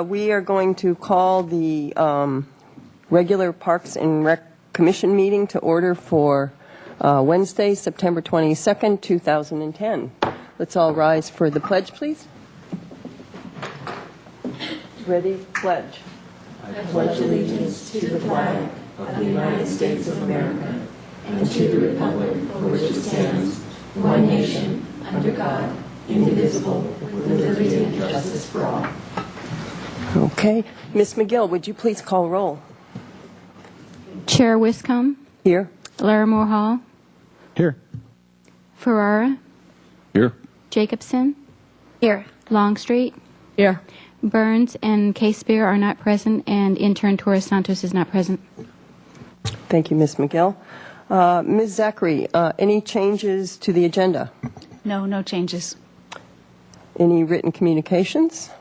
We are going to call the regular Parks and Rec Commission meeting to order for Wednesday, September 22nd, 2010. Let's all rise for the pledge, please. Ready? Pledge. I pledge allegiance to the flag of the United States of America and to the republic for which it stands, one nation, under God, indivisible, with liberty and justice for all. Okay. Ms. McGill, would you please call roll? Chair Wiscombe. Here. Larimore Hall. Here. Ferrara. Here. Jacobson. Here. Longstreet. Here. Burns and Case-Beer are not present, and intern Torres Santos is not present. Thank you, Ms. McGill. Ms. Zachary, any changes to the agenda? No changes. Any written communications?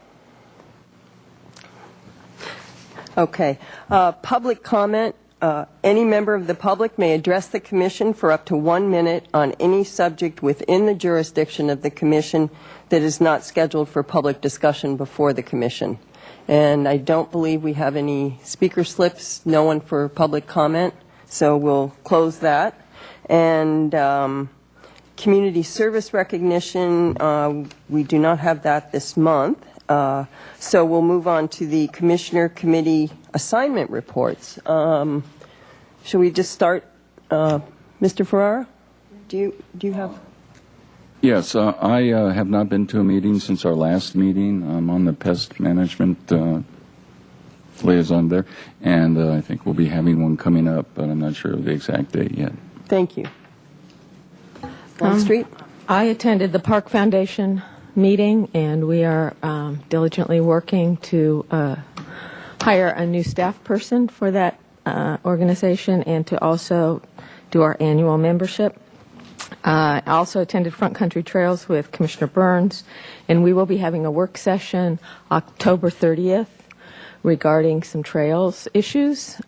Okay. Public comment. Any member of the public may address the Commission for up to 1 minute on any subject within the jurisdiction of the Commission that is not scheduled for public discussion before the Commission. And I don't believe we have any speaker slips, no one for public comment, so we'll close that. And community service recognition, we do not have that this month. So we'll move on to the Commissioner Committee assignment reports. Shall we just start? Mr. Ferrara, do you have? Yes, I have not been to a meeting since our last meeting. I'm on the pest management liaison there, and I think we'll be having one coming up, but I'm not sure of the exact date yet. Thank you. Longstreet? I attended the Park Foundation meeting, and we are diligently working to hire a new staff person for that organization and to also do our annual membership. I also attended Front Country Trails with Commissioner Burns, and we will be having a work session October 30th regarding some trails issues.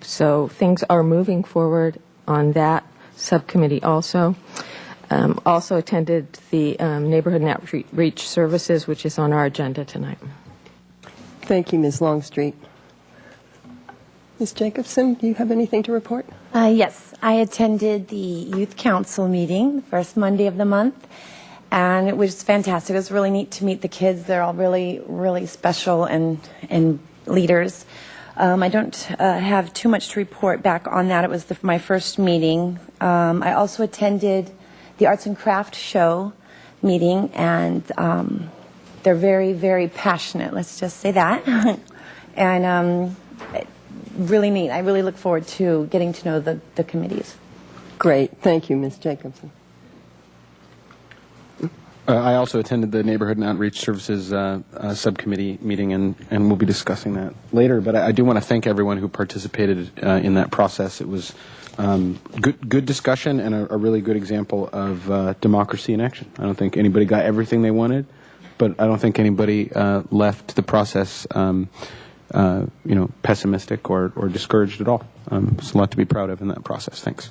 So things are moving forward on that subcommittee also. Also attended the Neighborhood and Outreach Services, which is on our agenda tonight. Thank you, Ms. Longstreet. Ms. Jacobson, do you have anything to report? Yes, I attended the Youth Council meeting, the first Monday of the month, and it was fantastic. It was really neat to meet the kids. They're all really, really special and leaders. I don't have too much to report back on that. It was my first meeting. I also attended the Arts and Crafts Show meeting, and they're very, very passionate, let's just say that. And really neat. I really look forward to getting to know the committees. Great. Thank you, Ms. Jacobson. I also attended the Neighborhood and Outreach Services subcommittee meeting, and we'll be discussing that later. But I do want to thank everyone who participated in that process. It was good discussion and a really good example of democracy in action. I don't think anybody got everything they wanted, but I don't think anybody left the process pessimistic or discouraged at all. It's a lot to be proud of in that process. Thanks.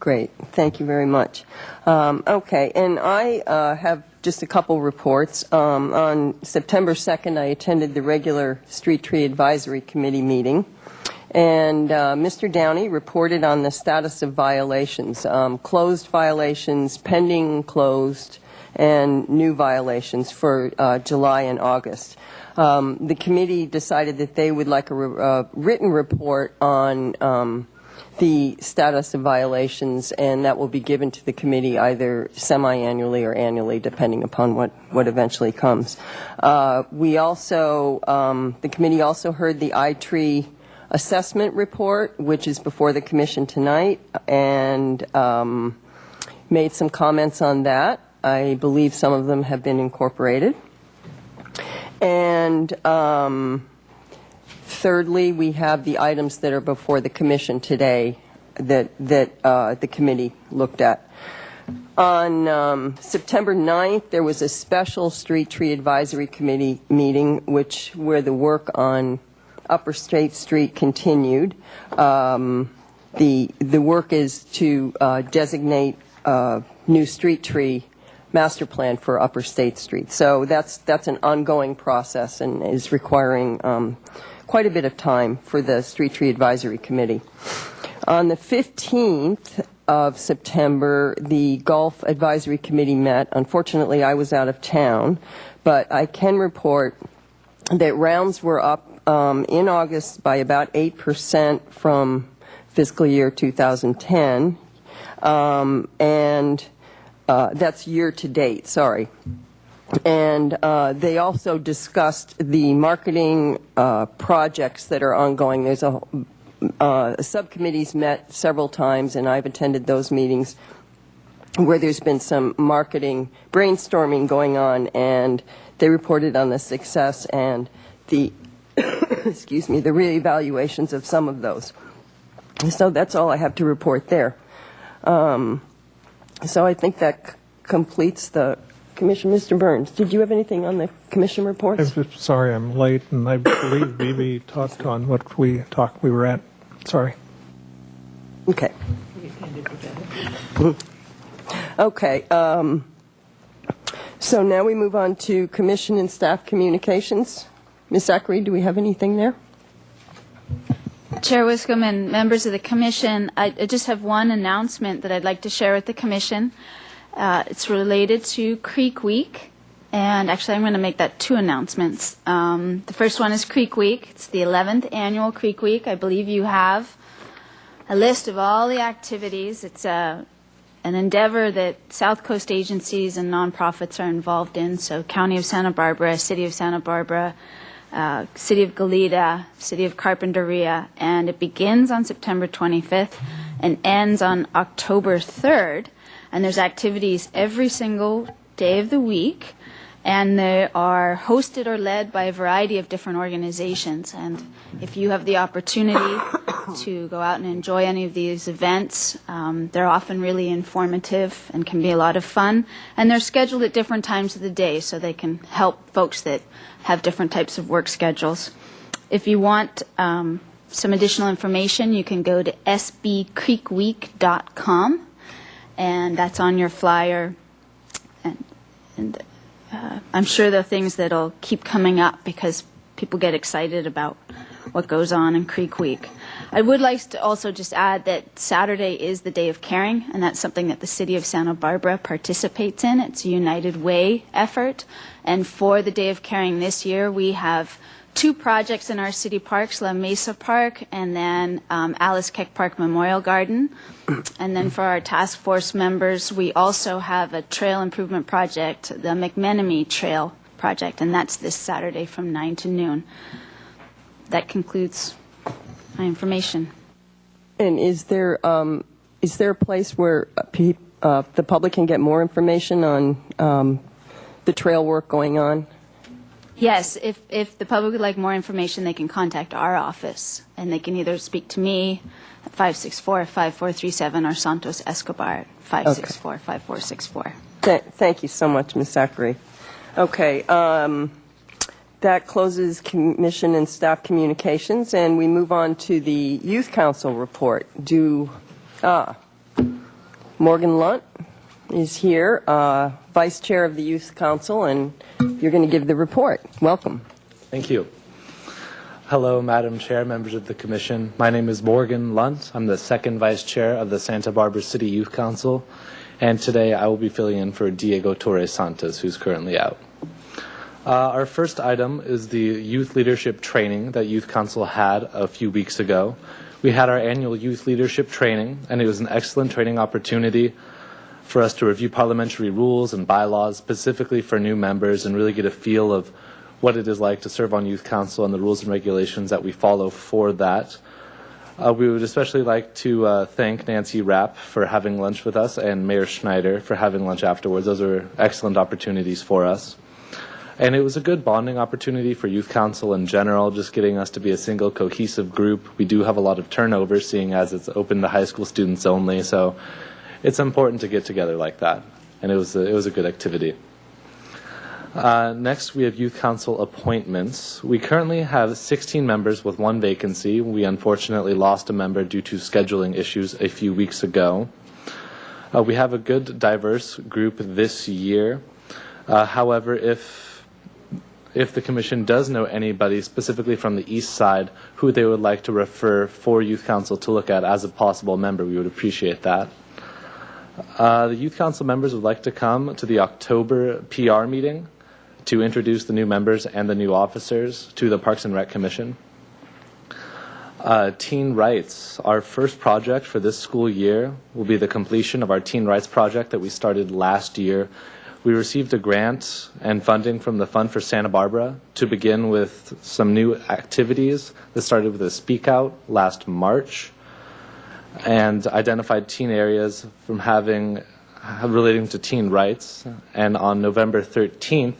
Great. Thank you very much. Okay, and I have just a couple reports. On September 2nd, I attended the regular Street Tree Advisory Committee meeting, and Mr. Downey reported on the status of violations, closed violations, pending closed, and new violations for July and August. The committee decided that they would like a written report on the status of violations, and that will be given to the committee either semi-annually or annually, depending upon what eventually comes. We also, the committee also heard the iTree assessment report, which is before the commission tonight, and made some comments on that. I believe some of them have been incorporated. And thirdly, we have the items that are before the commission today that the committee looked at. On September 9th, there was a special Street Tree Advisory Committee meeting, where the work on Upper State Street continued. The work is to designate new street tree master plan for Upper State Street. So that's an ongoing process and is requiring quite a bit of time for the Street Tree Advisory Committee. On the 15th of September, the Golf Advisory Committee met. Unfortunately, I was out of town, but I can report that rounds were up in August by about 8% from fiscal year 2010, and that's year to date, sorry. And they also discussed the marketing projects that are ongoing. There's subcommittees met several times, and I've attended those meetings where there's been some marketing brainstorming going on, and they reported on the success and the excuse me, the reevaluations of some of those. So that's all I have to report there. So I think that completes the commission. Mr. Burns, did you have anything on the commission reports? I'm sorry I'm late, and I believe Bibi talked on what we were at. Sorry. Okay. Okay. So now we move on to commission and staff communications. Ms. Zachary, do we have anything there? Chair Wiscombe and members of the Commission, I just have one announcement that I'd like to share with the Commission. It's related to Creek Week, and actually I'm going to make that two announcements. The first one is Creek Week. It's the 11th annual Creek Week. I believe you have a list of all the activities. It's an endeavor that South Coast agencies and nonprofits are involved in, so County of Santa Barbara, City of Santa Barbara, City of Goleta, City of Carpinteria, and it begins on September 25th and ends on October 3rd. And there's activities every single day of the week, and they are hosted or led by a variety of different organizations. And if you have the opportunity to go out and enjoy any of these events, they're often really informative and can be a lot of fun. And they're scheduled at different times of the day, so they can help folks that have different types of work schedules. If you want some additional information, you can go to sbcreekweek.com, and that's on your flyer. And I'm sure there are things that'll keep coming up because people get excited about what goes on in Creek Week. I would like to also just add that Saturday is the Day of Caring, and that's something that the City of Santa Barbara participates in. It's a United Way effort. And for the Day of Caring this year, we have two projects in our city parks, La Mesa Park and then Alice Keck Park Memorial Garden. And then for our task force members, we also have a trail improvement project, the McMenemy Trail project, and that's this Saturday from 9 to noon. That concludes my information. And is there a place where the public can get more information on the trail work going on? Yes, if the public would like more information, they can contact our office, and they can either speak to me at 564-5437 or Santos Escobar at 564-5464. Thank you so much, Ms. Zachary. Okay, that closes commission and staff communications, and we move on to the Youth Council report. Morgan Lunt is here, Vice Chair of the Youth Council, and you're going to give the report. Welcome. Thank you. Hello, Madam Chair, members of the Commission. My name is Morgan Lunt. I'm the second Vice Chair of the Santa Barbara City Youth Council, and today I will be filling in for Diego Torres Santos, who's currently out. Our first item is the youth leadership training that Youth Council had a few weeks ago. We had our annual youth leadership training, and it was an excellent training opportunity for us to review parliamentary rules and bylaws specifically for new members and really get a feel of what it is like to serve on Youth Council and the rules and regulations that we follow for that. We would especially like to thank Nancy Rapp for having lunch with us and Mayor Schneider for having lunch afterwards. Those are excellent opportunities for us. And it was a good bonding opportunity for Youth Council in general, just getting us to be a single cohesive group. We do have a lot of turnover, seeing as it's open to high school students only, so it's important to get together like that. And it was a good activity. Next, we have Youth Council appointments. We currently have 16 members with one vacancy. We unfortunately lost a member due to scheduling issues a few weeks ago. We have a good, diverse group this year. However, if the Commission does know anybody specifically from the East Side who they would like to refer for Youth Council to look at as a possible member, we would appreciate that. The Youth Council members would like to come to the October PR meeting to introduce the new members and the new officers to the Parks and Rec Commission. Teen Rights. Our first project for this school year will be the completion of our Teen Rights project that we started last year. We received a grant and funding from the Fund for Santa Barbara to begin with some new activities that started with a Speak Out last March and identified teen areas from relating to teen rights. And on November 13th,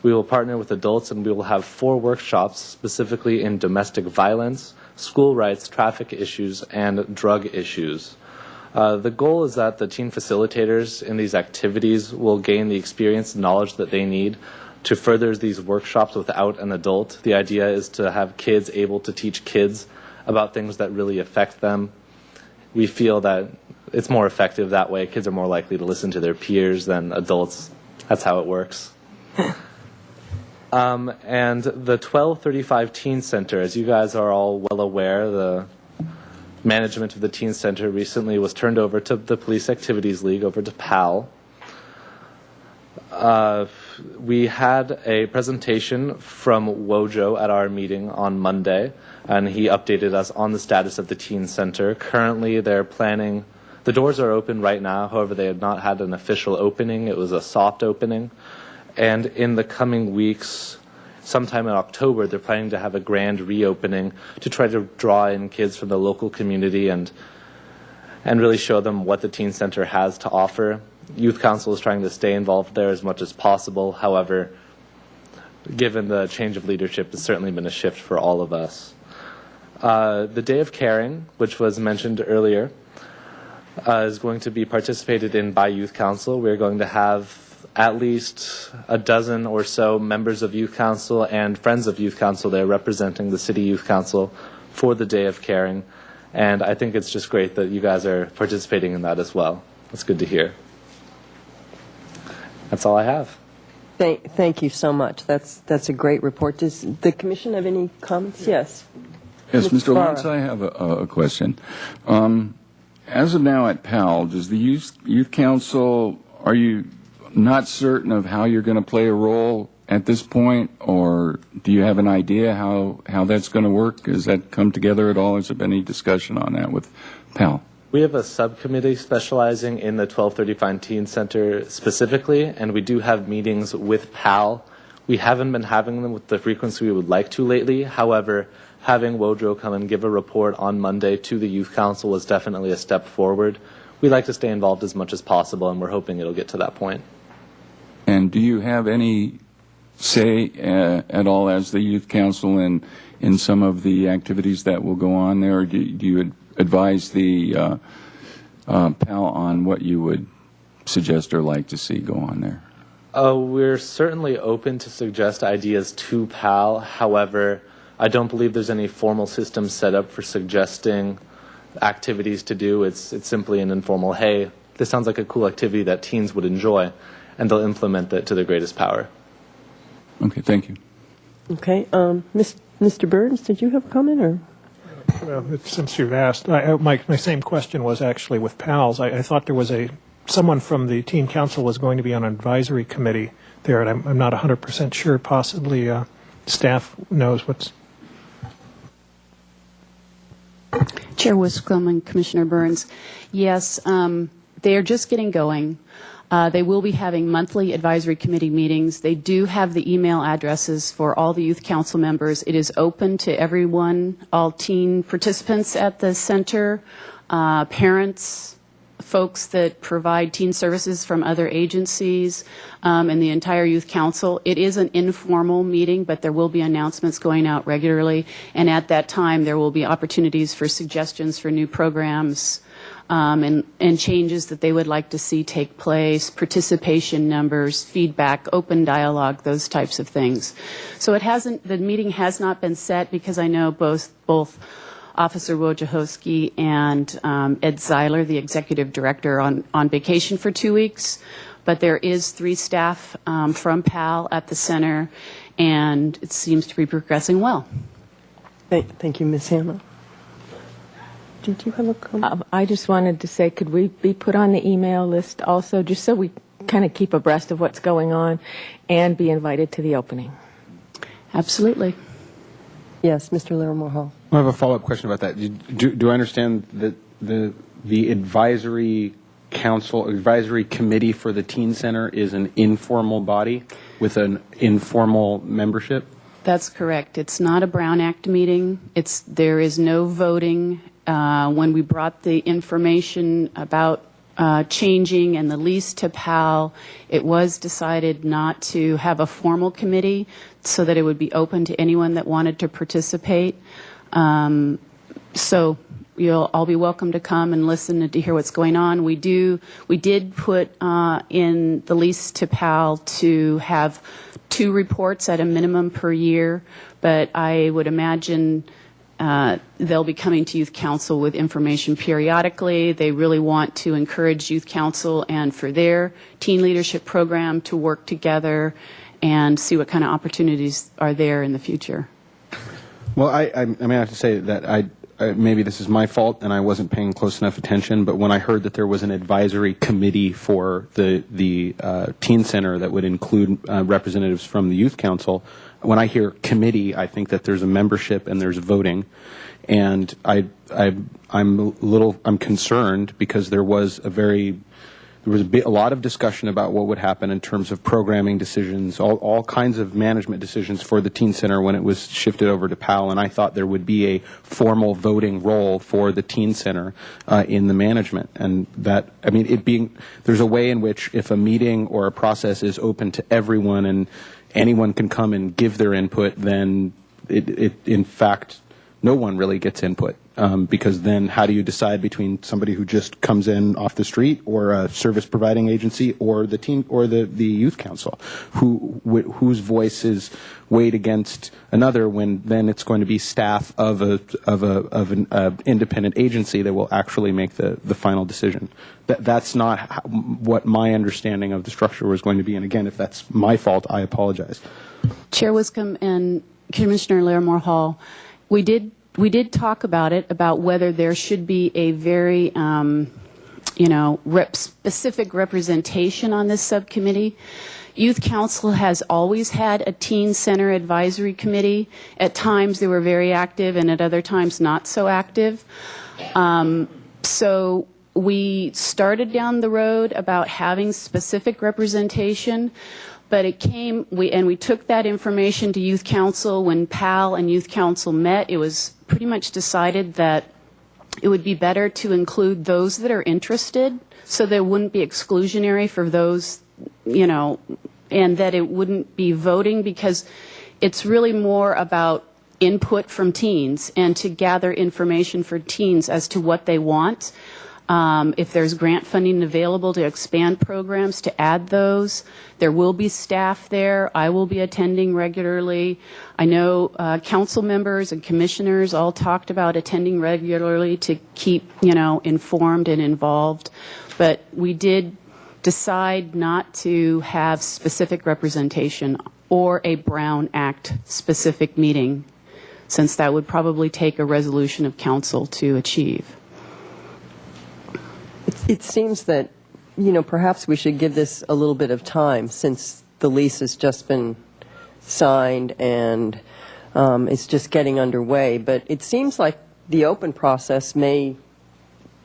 we will partner with adults and we will have 4 workshops specifically in domestic violence, school rights, traffic issues, and drug issues. The goal is that the teen facilitators in these activities will gain the experience and knowledge that they need to further these workshops without an adult. The idea is to have kids able to teach kids about things that really affect them. We feel that it's more effective that way. Kids are more likely to listen to their peers than adults. That's how it works. And the 1235 Teen Center, as you guys are all well aware, the management of the Teen Center recently was turned over to the Police Activities League, over to PAL. We had a presentation from Wojo at our meeting on Monday, and he updated us on the status of the Teen Center. Currently, they're planning, the doors are open right now, however, they have not had an official opening. It was a soft opening. And in the coming weeks, sometime in October, they're planning to have a grand reopening to try to draw in kids from the local community and really show them what the Teen Center has to offer. Youth Council is trying to stay involved there as much as possible. However, given the change of leadership, it's certainly been a shift for all of us. The Day of Caring, which was mentioned earlier, is going to be participated in by Youth Council. We're going to have at least a dozen or so members of Youth Council and friends of Youth Council there representing the City Youth Council for the Day of Caring. And I think it's just great that you guys are participating in that as well. That's good to hear. That's all I have. Thank you so much. That's a great report. Does the Commission have any comments? Yes. Yes, Mr. Barra. Lawrence, I have a question. As of now at PAL, does the Youth Council, are you not certain of how you're going to play a role at this point, or do you have an idea how that's going to work? Has that come together at all? Has there been any discussion on that with PAL? We have a subcommittee specializing in the 1235 Teen Center specifically, and we do have meetings with PAL. We haven't been having them with the frequency we would like to lately. However, having Wojo come and give a report on Monday to the Youth Council was definitely a step forward. We'd like to stay involved as much as possible, and we're hoping it'll get to that point. And do you have any say at all as the Youth Council in some of the activities that will go on there? Or do you advise the PAL on what you would suggest or like to see go on there? We're certainly open to suggest ideas to PAL. However, I don't believe there's any formal system set up for suggesting activities to do. It's simply an informal, hey, this sounds like a cool activity that teens would enjoy, and they'll implement it to their greatest power. Okay, thank you. Okay. Mr. Burns, did you have a comment? Or? Well, since you've asked, my same question was actually with PALS. I thought there was someone from the Teen Council was going to be on an advisory committee there, and I'm not 100% sure. Possibly staff knows what's... Chair Wiscombe and Commissioner Burns. Yes, they are just getting going. They will be having monthly advisory committee meetings. They do have the email addresses for all the Youth Council members. It is open to everyone, all teen participants at the center, parents, folks that provide teen services from other agencies, and the entire Youth Council. It is an informal meeting, but there will be announcements going out regularly, and at that time there will be opportunities for suggestions for new programs, and changes that they would like to see take place, participation numbers, feedback, open dialogue, those types of things. So the meeting has not been set because I know both Officer Wojciechowski and Ed Zeiler, the executive director, on vacation for 2 weeks. But there is 3 staff from PAL at the center, and it seems to be progressing well. Thank you, Ms. Hannah. Did you have a comment? I just wanted to say, could we be put on the email list also, just so we kind of keep abreast of what's going on and be invited to the opening? Absolutely. Yes, Mr. Larimore Hall. I have a follow-up question about that. Do I understand that the advisory council, advisory committee for the teen center is an informal body with an informal membership? That's correct. It's not a Brown Act meeting. There is no voting. When we brought the information about changing and the lease to PAL, it was decided not to have a formal committee so that it would be open to anyone that wanted to participate. So you'll all be welcome to come and listen and to hear what's going on. We did put in the lease to PAL to have 2 reports at a minimum per year, but I would imagine they'll be coming to Youth Council with information periodically. They really want to encourage Youth Council and for their teen leadership program to work together and see what kind of opportunities are there in the future. Well, I may have to say that maybe this is my fault and I wasn't paying close enough attention, but when I heard that there was an advisory committee for the teen center that would include representatives from the Youth Council, when I hear committee, I think that there's a membership and there's voting, and I'm concerned because there was a lot of discussion about what would happen in terms of programming decisions, all kinds of management decisions for the teen center when it was shifted over to PAL, and I thought there would be a formal voting role for the teen center in the management, and that, I mean, there's a way in which if a meeting or a process is open to everyone and anyone can come and give their input, then in fact, no one really gets input. Because then how do you decide between somebody who just comes in off the street or a service providing agency or the youth council whose voice is weighed against another, when then it's going to be staff of an independent agency that will actually make the final decision. That's not what my understanding of the structure was going to be, and again, if that's my fault, I apologize. Chair Wiscombe and Commissioner Larimore Hall, we did talk about it, about whether there should be a very, specific representation on this subcommittee. Youth Council has always had a Teen Center Advisory Committee. At times they were very active and at other times not so active. So we started down the road about having specific representation, but we took that information to Youth Council. When PAL and Youth Council met, it was pretty much decided that it would be better to include those that are interested, so there wouldn't be exclusionary for those, and that it wouldn't be voting, because it's really more about input from teens and to gather information for teens as to what they want. If there's grant funding available to expand programs, to add those. There will be staff there. I will be attending regularly. I know council members and commissioners all talked about attending regularly to keep, informed and involved. But we did decide not to have specific representation or a Brown Act specific meeting, since that would probably take a resolution of council to achieve. It seems that, perhaps we should give this a little bit of time, since the lease has just been signed and it's just getting underway. But it seems like the open process may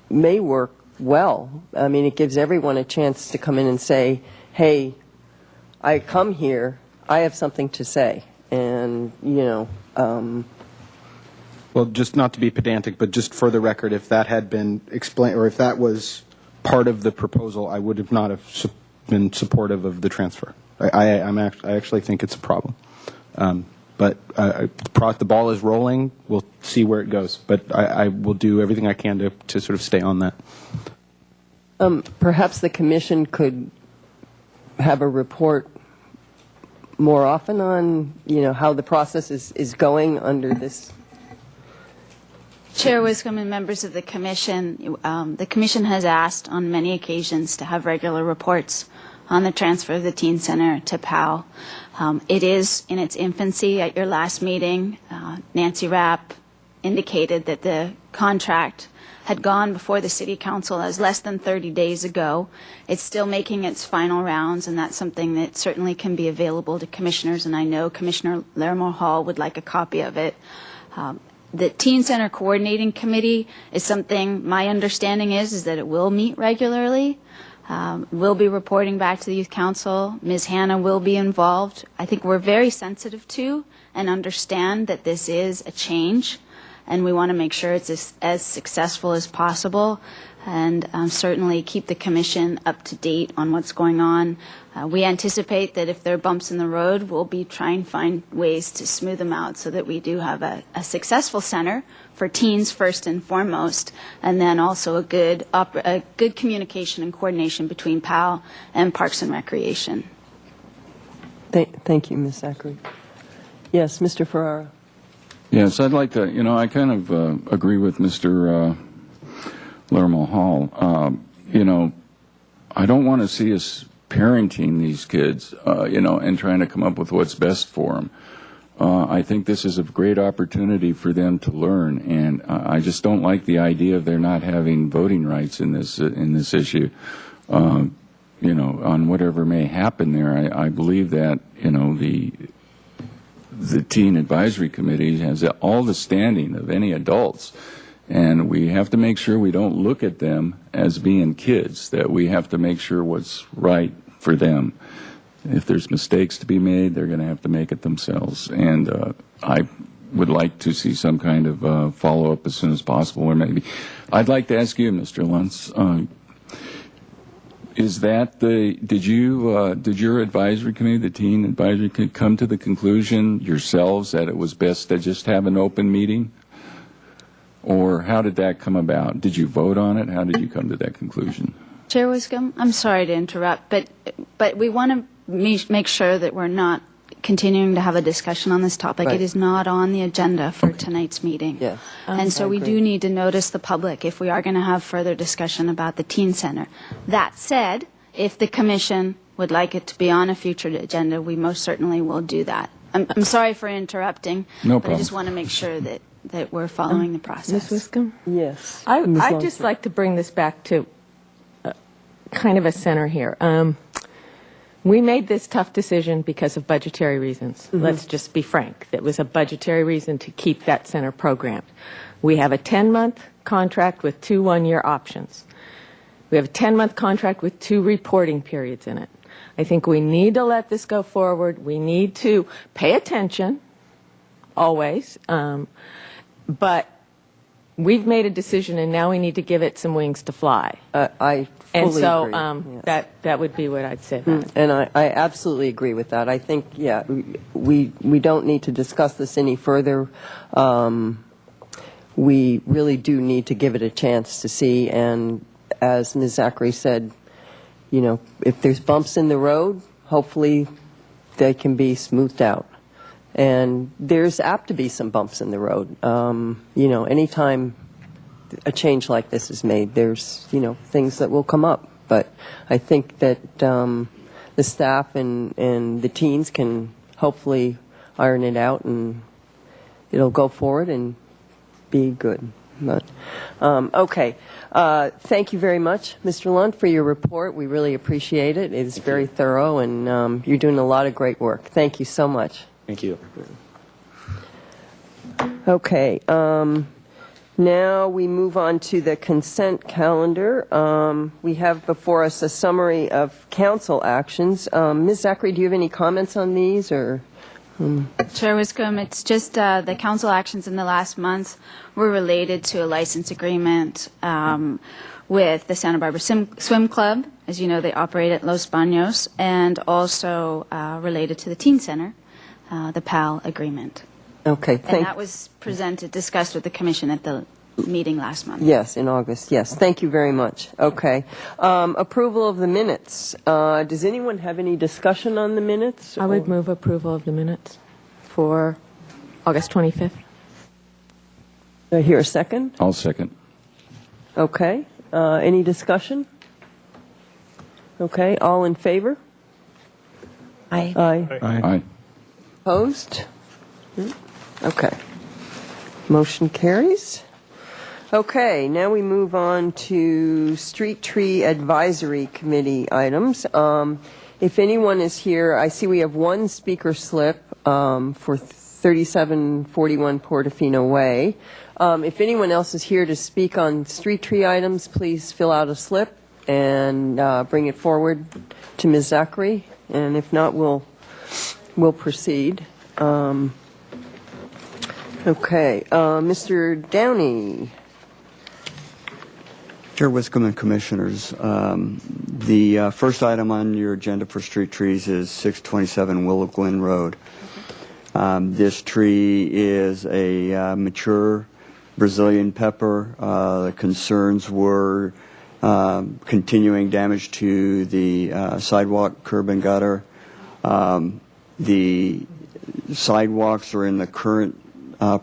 work well. I mean, it gives everyone a chance to come in and say, hey, I come here, I have something to say. And, Well, just not to be pedantic, but just for the record, if that had been explained, or if that was part of the proposal, I would have not have been supportive of the transfer. I actually think it's a problem. But the ball is rolling. We'll see where it goes. But I will do everything I can to sort of stay on that. Perhaps the commission could have a report more often on, how the process is going under this Chair Wiscombe and members of the commission has asked on many occasions to have regular reports on the transfer of the teen center to PAL. It is in its infancy. At your last meeting, Nancy Rapp indicated that the contract had gone before the City Council as less than 30 days ago. It's still making its final rounds, and that's something that certainly can be available to commissioners, and I know Commissioner Larimore Hall would like a copy of it. The Teen Center Coordinating Committee is something, my understanding is that it will meet regularly. We'll be reporting back to the Youth Council. Ms. Hanna will be involved. I think we're very sensitive to and understand that this is a change, and we want to make sure it's as successful as possible, and certainly keep the commission up to date on what's going on. We anticipate that if there are bumps in the road, we'll be trying to find ways to smooth them out so that we do have a successful center for teens first and foremost, and then also a good communication and coordination between PAL and Parks and Recreation. Thank you, Ms. Zachary. Yes, Mr. Ferrara. Yes, I'd like to, I kind of agree with Mr. Larimore Hall. I don't want to see us parenting these kids, and trying to come up with what's best for them. I think this is a great opportunity for them to learn, and I just don't like the idea of their not having voting rights in this issue. On whatever may happen there, I believe that the Teen Advisory Committee has all the standing of any adults, and we have to make sure we don't look at them as being kids, that we have to make sure what's right for them. If there's mistakes to be made, they're going to have to make it themselves, and I would like to see some kind of follow-up as soon as possible, or maybe I'd like to ask you, Mr. Luntz, did your advisory committee, the teen advisory committee, come to the conclusion yourselves that it was best to just have an open meeting? Or how did that come about? Did you vote on it? How did you come to that conclusion? Chair Wiscombe, I'm sorry to interrupt, but we want to make sure that we're not continuing to have a discussion on this topic. Right. It is not on the agenda for tonight's meeting. Yes. And so I we agree. do need to notice the public if we are going to have further discussion about the teen center. That said, if the commission would like it to be on a future agenda, we most certainly will do that. I'm sorry for interrupting, No but I just problem. want to make sure that we're following the process. Ms. Wiscombe? Yes. I'd Ms. just Luntz. like to bring this back to kind of a center here. We made this tough decision because of budgetary reasons. Let's just be frank. It was a budgetary reason to keep that center programmed. We have a 10-month contract with 2 one-year options. We have a 10-month contract with 2 reporting periods in it. I think we need to let this go forward. We need to pay attention, always, but we've made a decision, and now we need to give it some wings to fly. I And fully so agree. Yeah. that would be what I'd say about it. And I absolutely agree with that. I think, we don't need to discuss this any further. We really do need to give it a chance to see, and as Ms. Zachary said, if there's bumps in the road, hopefully they can be smoothed out. And there's apt to be some bumps in the road. Anytime a change like this is made, there's, things that will come up. But I think that the staff and the teens can hopefully iron it out, and it'll go forward and be good. But, okay. Thank you very much, Mr. Lund, for your report. We really appreciate it. It is very thorough, and you're doing a lot of great work. Thank you so much. Thank you. Okay. Now we move on to the consent calendar. We have before us a summary of council actions. Ms. Zachary, do you have any comments on these, or? Chair Wiscombe, it's just the council actions in the last month were related to a license agreement with the Santa Barbara Swim Club. As you know, they operate at Los Baños, and also related to the Teen Center, the PAL agreement. Okay, And that was discussed with the commission at the meeting last month. Yes, in August, yes. Thank you very much. Okay. Approval of the minutes. Does anyone have any discussion on the minutes? I would move approval of the minutes for August 25th. Do I hear a second? I'll second. Okay. Any discussion? Okay. All in favor? Aye. Aye. Aye. Opposed? Okay. Motion carries. Okay, now we move on to Street Tree Advisory Committee items. If anyone is here, I see we have one speaker slip for 3741 Portofino Way. If anyone else is here to speak on street tree items, please fill out a slip and bring it forward to Ms. Zachary. And if not, we'll proceed. Okay, Mr. Downey. Chair Wiscombe and Commissioners, the first item on your agenda for street trees is 627 Willow Glen Road. This tree is a mature Brazilian pepper. The concerns were continuing damage to the sidewalk, curb, and gutter. The sidewalks are in the current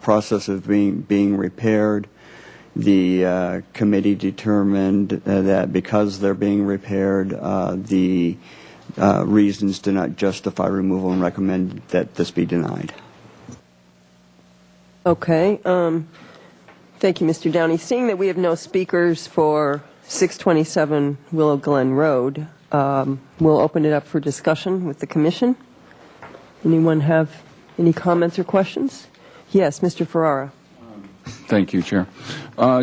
process of being repaired. The committee determined that because they're being repaired, the reasons do not justify removal and recommend that this be denied. Okay. Thank you, Mr. Downey. Seeing that we have no speakers for 627 Willow Glen Road, we'll open it up for discussion with the Commission. Anyone have any comments or questions? Yes, Mr. Ferrara. Thank you, Chair.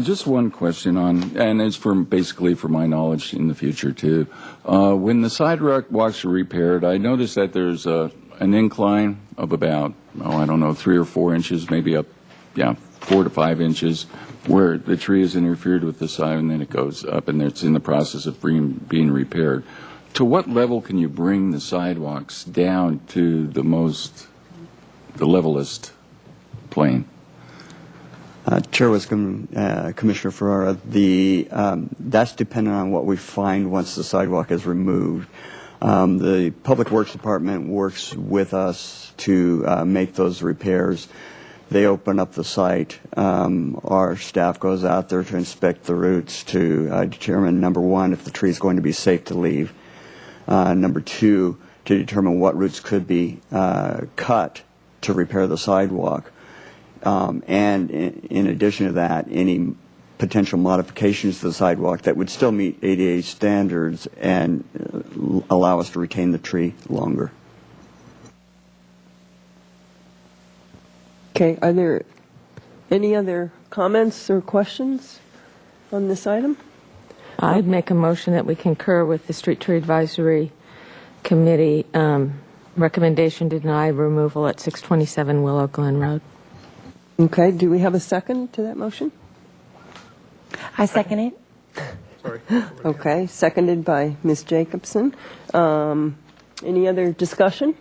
Just one question on, and it's basically for my knowledge in the future too. When the sidewalks are repaired, I noticed that there's an incline of about, 3 or 4 inches, maybe up, 4 to 5 inches, where the tree is interfered with the side, and then it goes up, and it's in the process of being repaired. To what level can you bring the sidewalks down to the levelest plane? Chair Wiscombe, Commissioner Ferrara, that's dependent on what we find once the sidewalk is removed. The Public Works Department works with us to make those repairs. They open up the site. Our staff goes out there to inspect the roots to determine, number one, if the tree is going to be safe to leave. Number two, to determine what roots could be cut to repair the sidewalk. And in addition to that, any potential modifications to the sidewalk that would still meet ADA standards and allow us to retain the tree longer. Okay, are there any other comments or questions on this item? I'd make a motion that we concur with the Street Tree Advisory Committee recommendation to deny removal at 627 Willow Glen Road. Okay, do we have a second to that motion? I second it. Sorry. Okay, seconded by Ms. Jacobson. Any other discussion?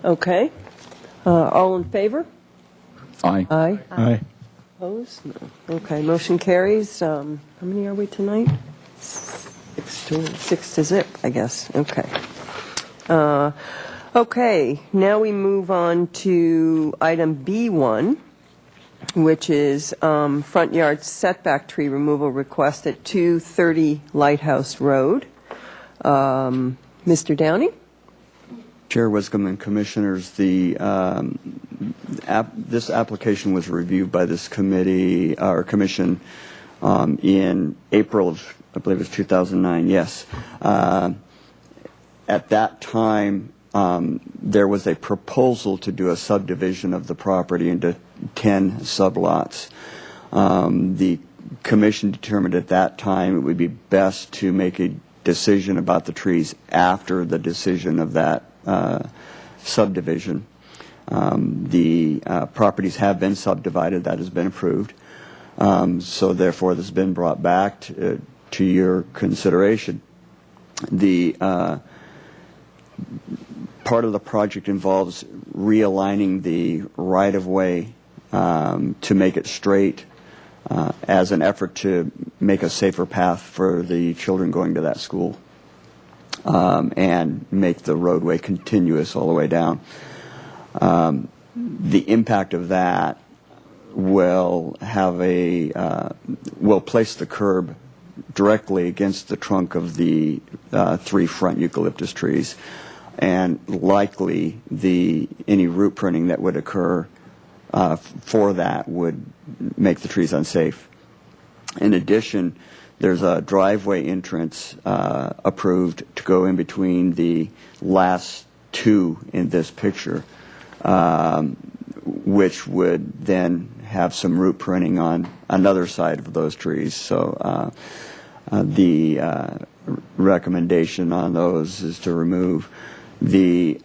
Okay. All in favor? Aye. Aye. Aye. Opposed? No. Okay, motion carries. How many are we tonight? 6 to zip, I guess. Okay. Okay, now we move on to item B1, which is front yard setback tree removal request at 230 Lighthouse Road. Mr. Downey? Chair Wiscombe and Commissioners, this application was reviewed by this committee or commission in April of, I believe it was 2009. Yes. At that time, there was a proposal to do a subdivision of the property into 10 sublots. The commission determined at that time it would be best to make a decision about the trees after the decision of that subdivision. The properties have been subdivided. That has been approved. So therefore, this has been brought back to your consideration. The part of the project involves realigning the right-of-way to make it straight as an effort to make a safer path for the children going to that school and make the roadway continuous all the way down. The impact of that will have will place the curb directly against the trunk of the 3 front eucalyptus trees, and likely any root pruning that would occur for that would make the trees unsafe. In addition, there's a driveway entrance approved to go in between the last 2 in this picture, which would then have some root pruning on another side of those trees. So the recommendation on those is to remove. The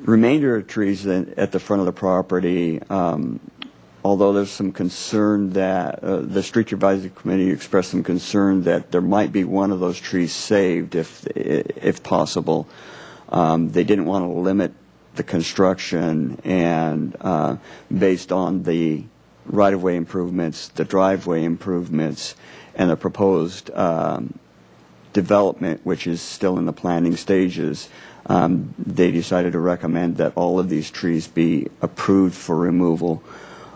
remainder of trees at the front of the property, although there's some concern that the Street Advisory Committee expressed some concern that there might be one of those trees saved if possible. They didn't want to limit the construction, and based on the right-of-way improvements, the driveway improvements, and the proposed development, which is still in the planning stages, they decided to recommend that all of these trees be approved for removal,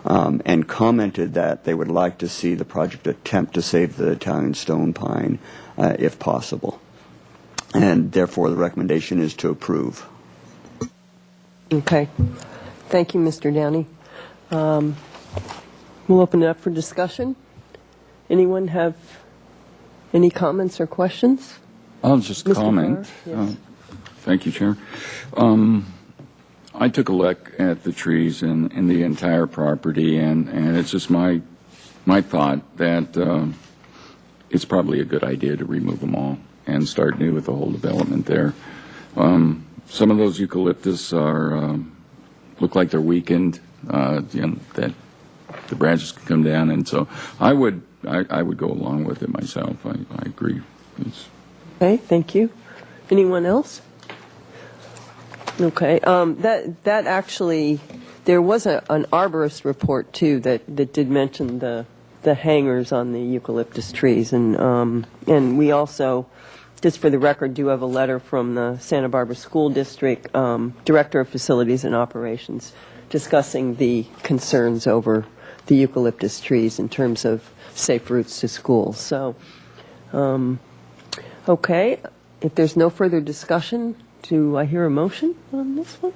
and commented that they would like to see the project attempt to save the Italian stone pine if possible. And therefore, the recommendation is to approve. Okay. Thank you, Mr. Downey. We'll open it up for discussion. Anyone have any comments or questions? I'll just Mr. comment. Farr, yes. Thank you, Chair. I took a look at the trees in the entire property, and it's just my thought that it's probably a good idea to remove them all and start new with the whole development there. Some of those eucalyptus look like they're weakened, that the branches can come down, and so I would go along with it myself. I agree. Okay, thank you. Anyone else? Okay, that actually, there was an arborist report too that did mention the hangers on the eucalyptus trees, and we also, just for the record, do have a letter from the Santa Barbara School District Director of Facilities and Operations discussing the concerns over the eucalyptus trees in terms of safe routes to schools. So, okay, if there's no further discussion, do I hear a motion on this one?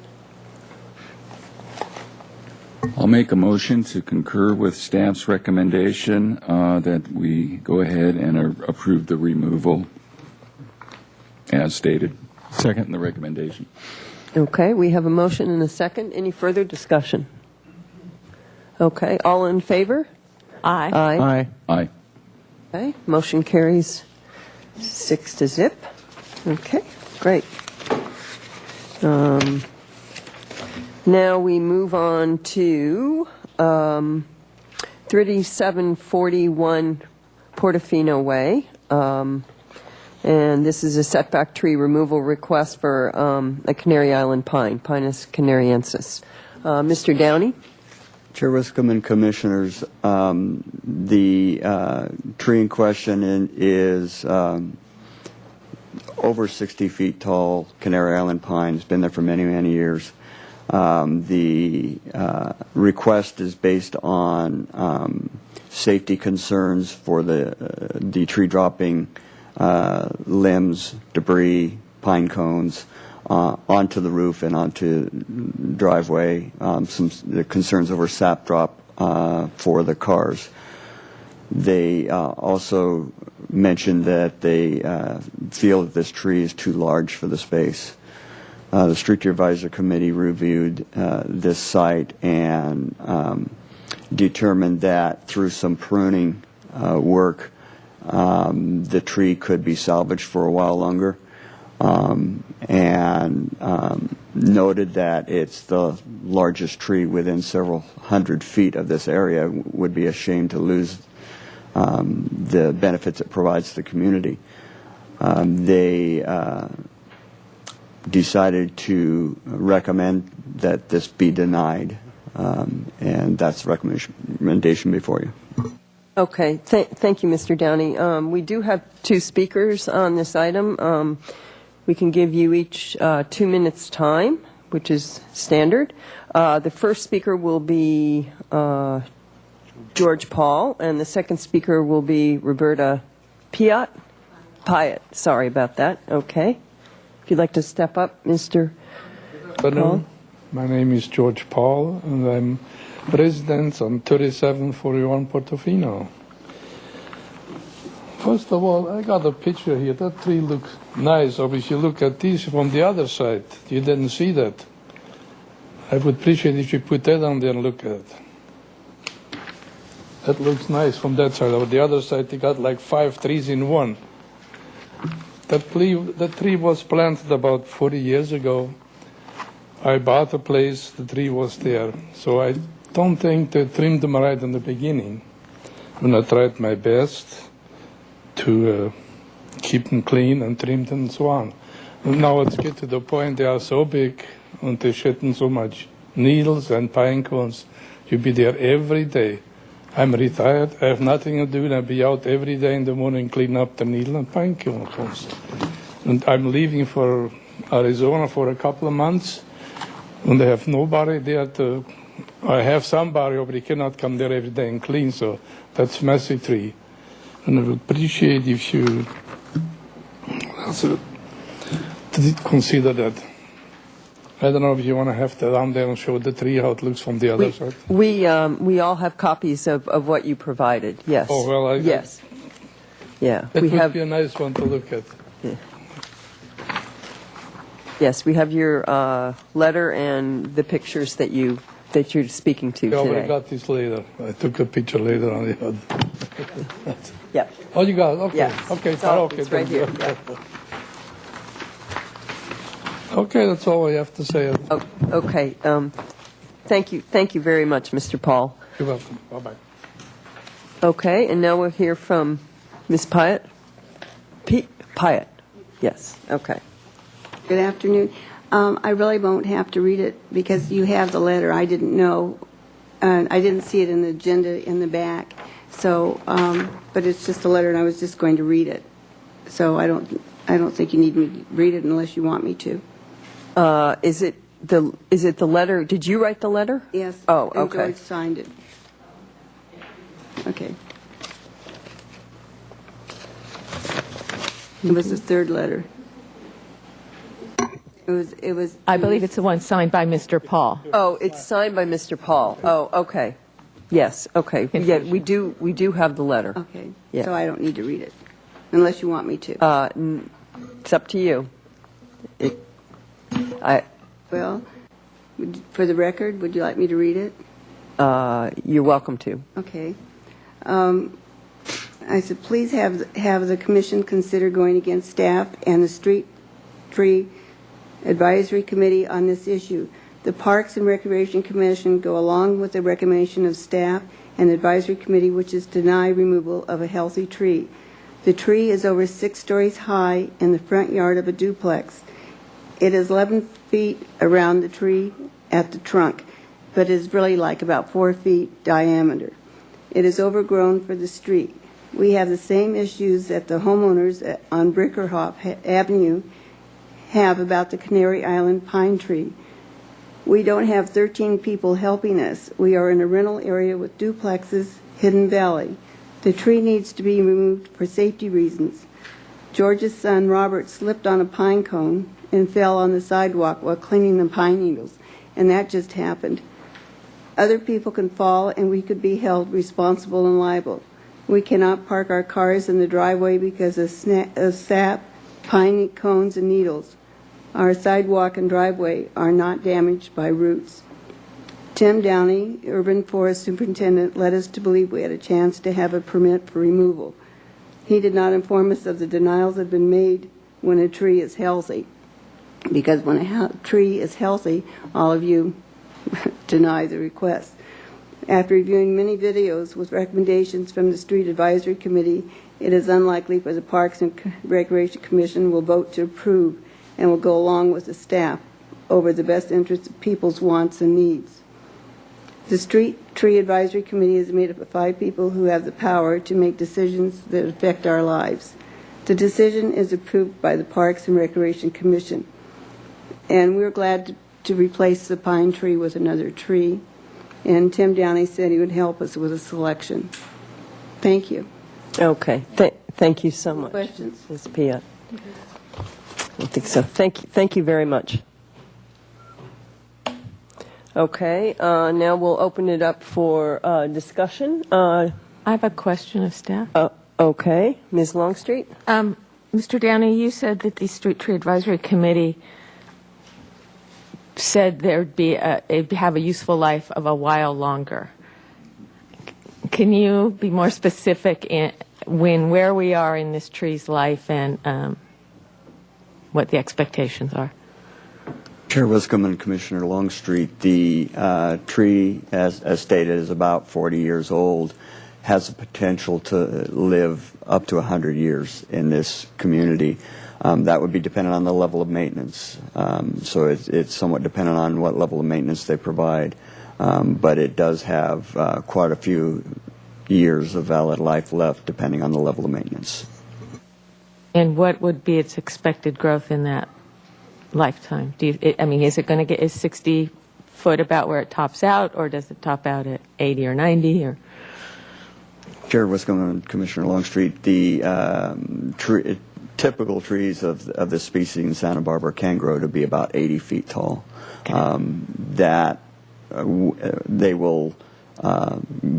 I'll make a motion to concur with staff's recommendation that we go ahead and approve the removal as stated. Second in the recommendation. Okay, we have a motion and a second. Any further discussion? Okay, all in favor? Aye. Aye. Aye. Okay, motion carries 6-0. Okay, great. Now we move on to 3741 Portofino Way. And this is a setback tree removal request for a Canary Island pine, Pinus canariensis. Mr. Downey? Chair Wiscombe and Commissioners, the tree in question is over 60 feet tall, Canary Island pine. It's been there for many, many years. The request is based on safety concerns for the tree dropping limbs, debris, pine cones onto the roof and onto driveway. Some concerns over sap drop for the cars. They also mentioned that they feel that this tree is too large for the space. The Street Advisory Committee reviewed this site and determined that through some pruning work, the tree could be salvaged for a while longer, and noted that it's the largest tree within several hundred feet of this area. Would be a shame to lose the benefits it provides to the community. They decided to recommend that this be denied, and that's the recommendation before you. Okay, thank you, Mr. Downey. We do have 2 speakers on this item. We can give you each 2 minutes' time, which is standard. The first speaker will be George Paul, and the second speaker will be Roberta Piatt. Sorry about that. Okay. If you'd like to step up, Mr. Paul. My name is George Paul, and I'm resident on 3741 Portofino. First of all, I got a picture here. That tree looks nice. Or if you look at this from the other side, you didn't see that. I would appreciate if you put that on there and look at it. That looks nice from that side. On the other side, you got like 5 trees in one. That tree was planted about 40 years ago. I bought a place, the tree was there. So I don't think they trimmed them right in the beginning. And I tried my best to keep them clean and trim them and so on. And now it's get to the point they are so big and they're shedding so much needles and pine cones. You'll be there every day. I'm retired. I have nothing to do, and I'll be out every day in the morning clean up the needle and pine cones. And I'm leaving for Arizona for a couple of months, and I have nobody there to. I have somebody, but he cannot come there every day and clean. So that's messy tree, and I would appreciate if you consider that. I don't know if you want to have that down there and show the tree how it looks from the other side. We all have copies of what you provided. Yes. Oh well, yes. Yeah. It we would have. be a nice one to look at. Yeah. Yes, we have your letter and the pictures that you're speaking to I already today. got this later. I took a picture later on the other. Yeah. Oh, you got it? Okay. Yes. Okay. It's all- Okay. it's right here. Yeah. Okay, that's all I have to say. Oh, okay. Thank you. Thank you very much, Mr. Paul. You're welcome. Bye-bye. Okay, and now we'll hear from Ms. Piatt. Piatt. Yes. Okay. Good afternoon. I really won't have to read it because you have the letter. I didn't know, and I didn't see it in the agenda in the back. So, but it's just a letter, and I was just going to read it. So I don't think you need me to read it unless you want me to. Is it the letter? Did you write the letter? Yes. Oh, And okay. George signed it. Okay. It was the third letter. It was. I believe it's the one signed by Mr. Paul. Oh, it's signed by Mr. Paul. Oh, okay. Yes. Okay. Yeah, we do have the letter. Okay. Yeah. So I don't need to read it unless you want me to. It's up to you. Well, for the record, would you like me to read it? You're welcome to. Okay. I said, please have the commission consider going against staff and the Street Tree Advisory Committee on this issue. The Parks and Recreation Commission go along with the recommendation of staff and the advisory committee, which is deny removal of a healthy tree. The tree is over 6 stories high in the front yard of a duplex. It is 11 feet around the tree at the trunk, but is really like about 4 feet diameter. It is overgrown for the street. We have the same issues that the homeowners on Brickerhoff Avenue have about the Canary Island pine tree. We don't have 13 people helping us. We are in a rental area with duplexes, Hidden Valley. The tree needs to be removed for safety reasons. George's son, Robert, slipped on a pine cone and fell on the sidewalk while cleaning the pine needles, and that just happened. Other people can fall, and we could be held responsible and liable. We cannot park our cars in the driveway because of sap, pine cones, and needles. Our sidewalk and driveway are not damaged by roots. Tim Downey, Urban Forest Superintendent, led us to believe we had a chance to have a permit for removal. He did not inform us of the denials that have been made when a tree is healthy, because when a tree is healthy, all of you deny the request. After reviewing many videos with recommendations from the Street Advisory Committee, it is unlikely for the Parks and Recreation Commission will vote to approve and will go along with the staff over the best interest of people's wants and needs. The Street Tree Advisory Committee is made up of 5 people who have the power to make decisions that affect our lives. The decision is approved by the Parks and Recreation Commission, and we're glad to replace the pine tree with another tree. and Tim Downey said he would help us with a selection. Thank you. Okay. Thank you so much. Questions? Ms. Pia. I don't think so. Thank you very much. Okay, now we'll open it up for discussion. I have a question of staff. Okay, Ms. Longstreet? Mr. Downey, you said that the Street Tree Advisory Committee said it'd have a useful life of a while longer. Can you be more specific in where we are in this tree's life and what the expectations are? Chair Wiscombe and Commissioner Longstreet, the tree, as stated, is about 40 years old, has the potential to live up to 100 years in this community. That would be dependent on the level of maintenance. So it's somewhat dependent on what level of maintenance they provide. But it does have quite a few years of valid life left, depending on the level of maintenance. And what would be its expected growth in that lifetime? Is it going to get, is 60 foot about where it tops out, or does it top out at 80 or 90? Or Chair Wiscombe and Commissioner Longstreet, the typical trees of this species in Santa Barbara can grow to be about 80 feet tall. Okay. They will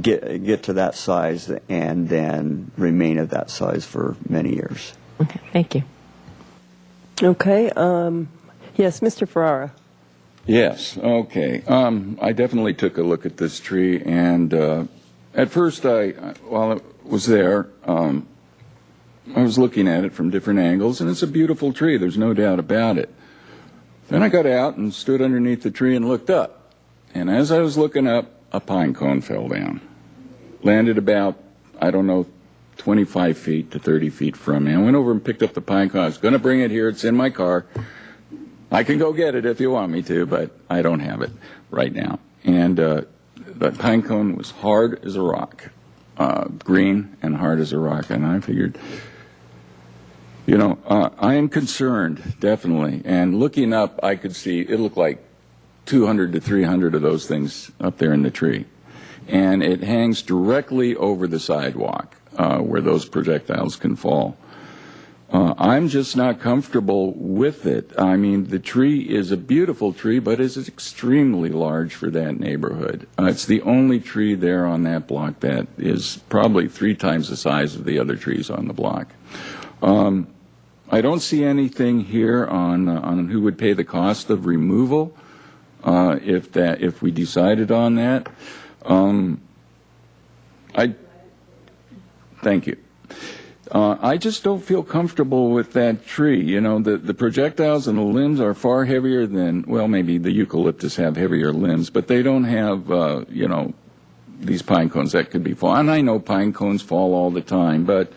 get to that size and then remain at that size for many years. Okay, thank you. Okay, yes, Mr. Ferrara. Yes, okay. I definitely took a look at this tree, and at first, while it was there, I was looking at it from different angles, and it's a beautiful tree, there's no doubt about it. Then I got out and stood underneath the tree and looked up, and as I was looking up, a pine cone fell down. Landed about, 25 feet to 30 feet from me. I went over and picked up the pine cone. I was going to bring it here. It's in my car. I can go get it if you want me to, but I don't have it right now. And that pine cone was hard as a rock, green and hard as a rock. And I figured, I am concerned, definitely. And looking up, I could see it looked like 200 to 300 of those things up there in the tree. And it hangs directly over the sidewalk where those projectiles can fall. I'm just not comfortable with it. I mean, the tree is a beautiful tree, but it's extremely large for that neighborhood. It's the only tree there on that block that is probably 3 times the size of the other trees on the block. I don't see anything here on who would pay the cost of removal if we decided on that. Thank you. I just don't feel comfortable with that tree. The projectiles and the limbs are far heavier than, well, maybe the eucalyptus have heavier limbs, but they don't have, these pine cones that could be fall. And I know pine cones fall all the time, but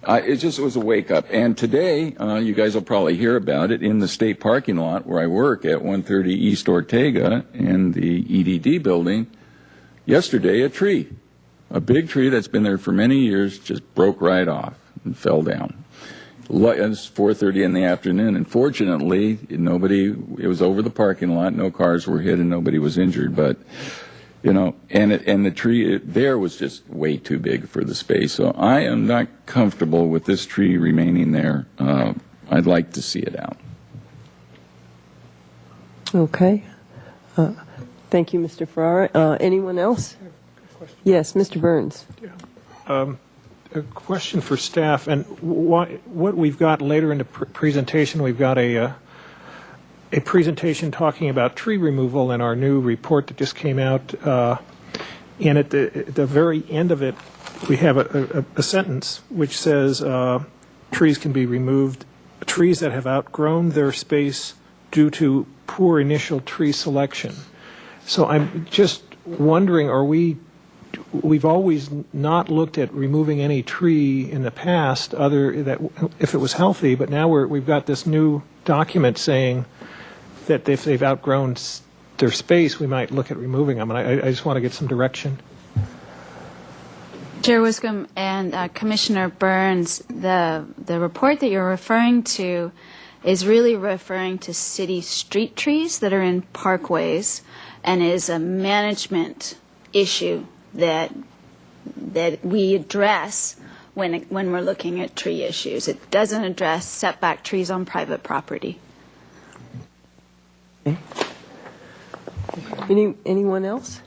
it was a wake-up. And today, you guys will probably hear about it in the state parking lot where I work at 130 East Ortega in the EDD building. Yesterday, a big tree that's been there for many years just broke right off and fell down. It was 4:30 in the afternoon, and fortunately, it was over the parking lot, no cars were hit, and nobody was injured, but, and the tree there was just way too big for the space, so I am not comfortable with this tree remaining there. I'd like to see it out. Okay. Thank you, Mr. Ferrara. Anyone else? Yes, Mr. Burns. A question for staff, and what we've got later in the presentation, we've got a presentation talking about tree removal in our new report that just came out. And at the very end of it, we have a sentence which says trees can be removed, trees that have outgrown their space due to poor initial tree selection. So I'm just wondering, we've always not looked at removing any tree in the past if it was healthy, but now we've got this new document saying that if they've outgrown their space, we might look at removing them. And I just want to get some direction. Chair Wiscombe and Commissioner Burns, the report that you're referring to is really referring to city street trees that are in parkways. and is a management issue that we address when we're looking at tree issues. It doesn't address setback trees on private property. Anyone else?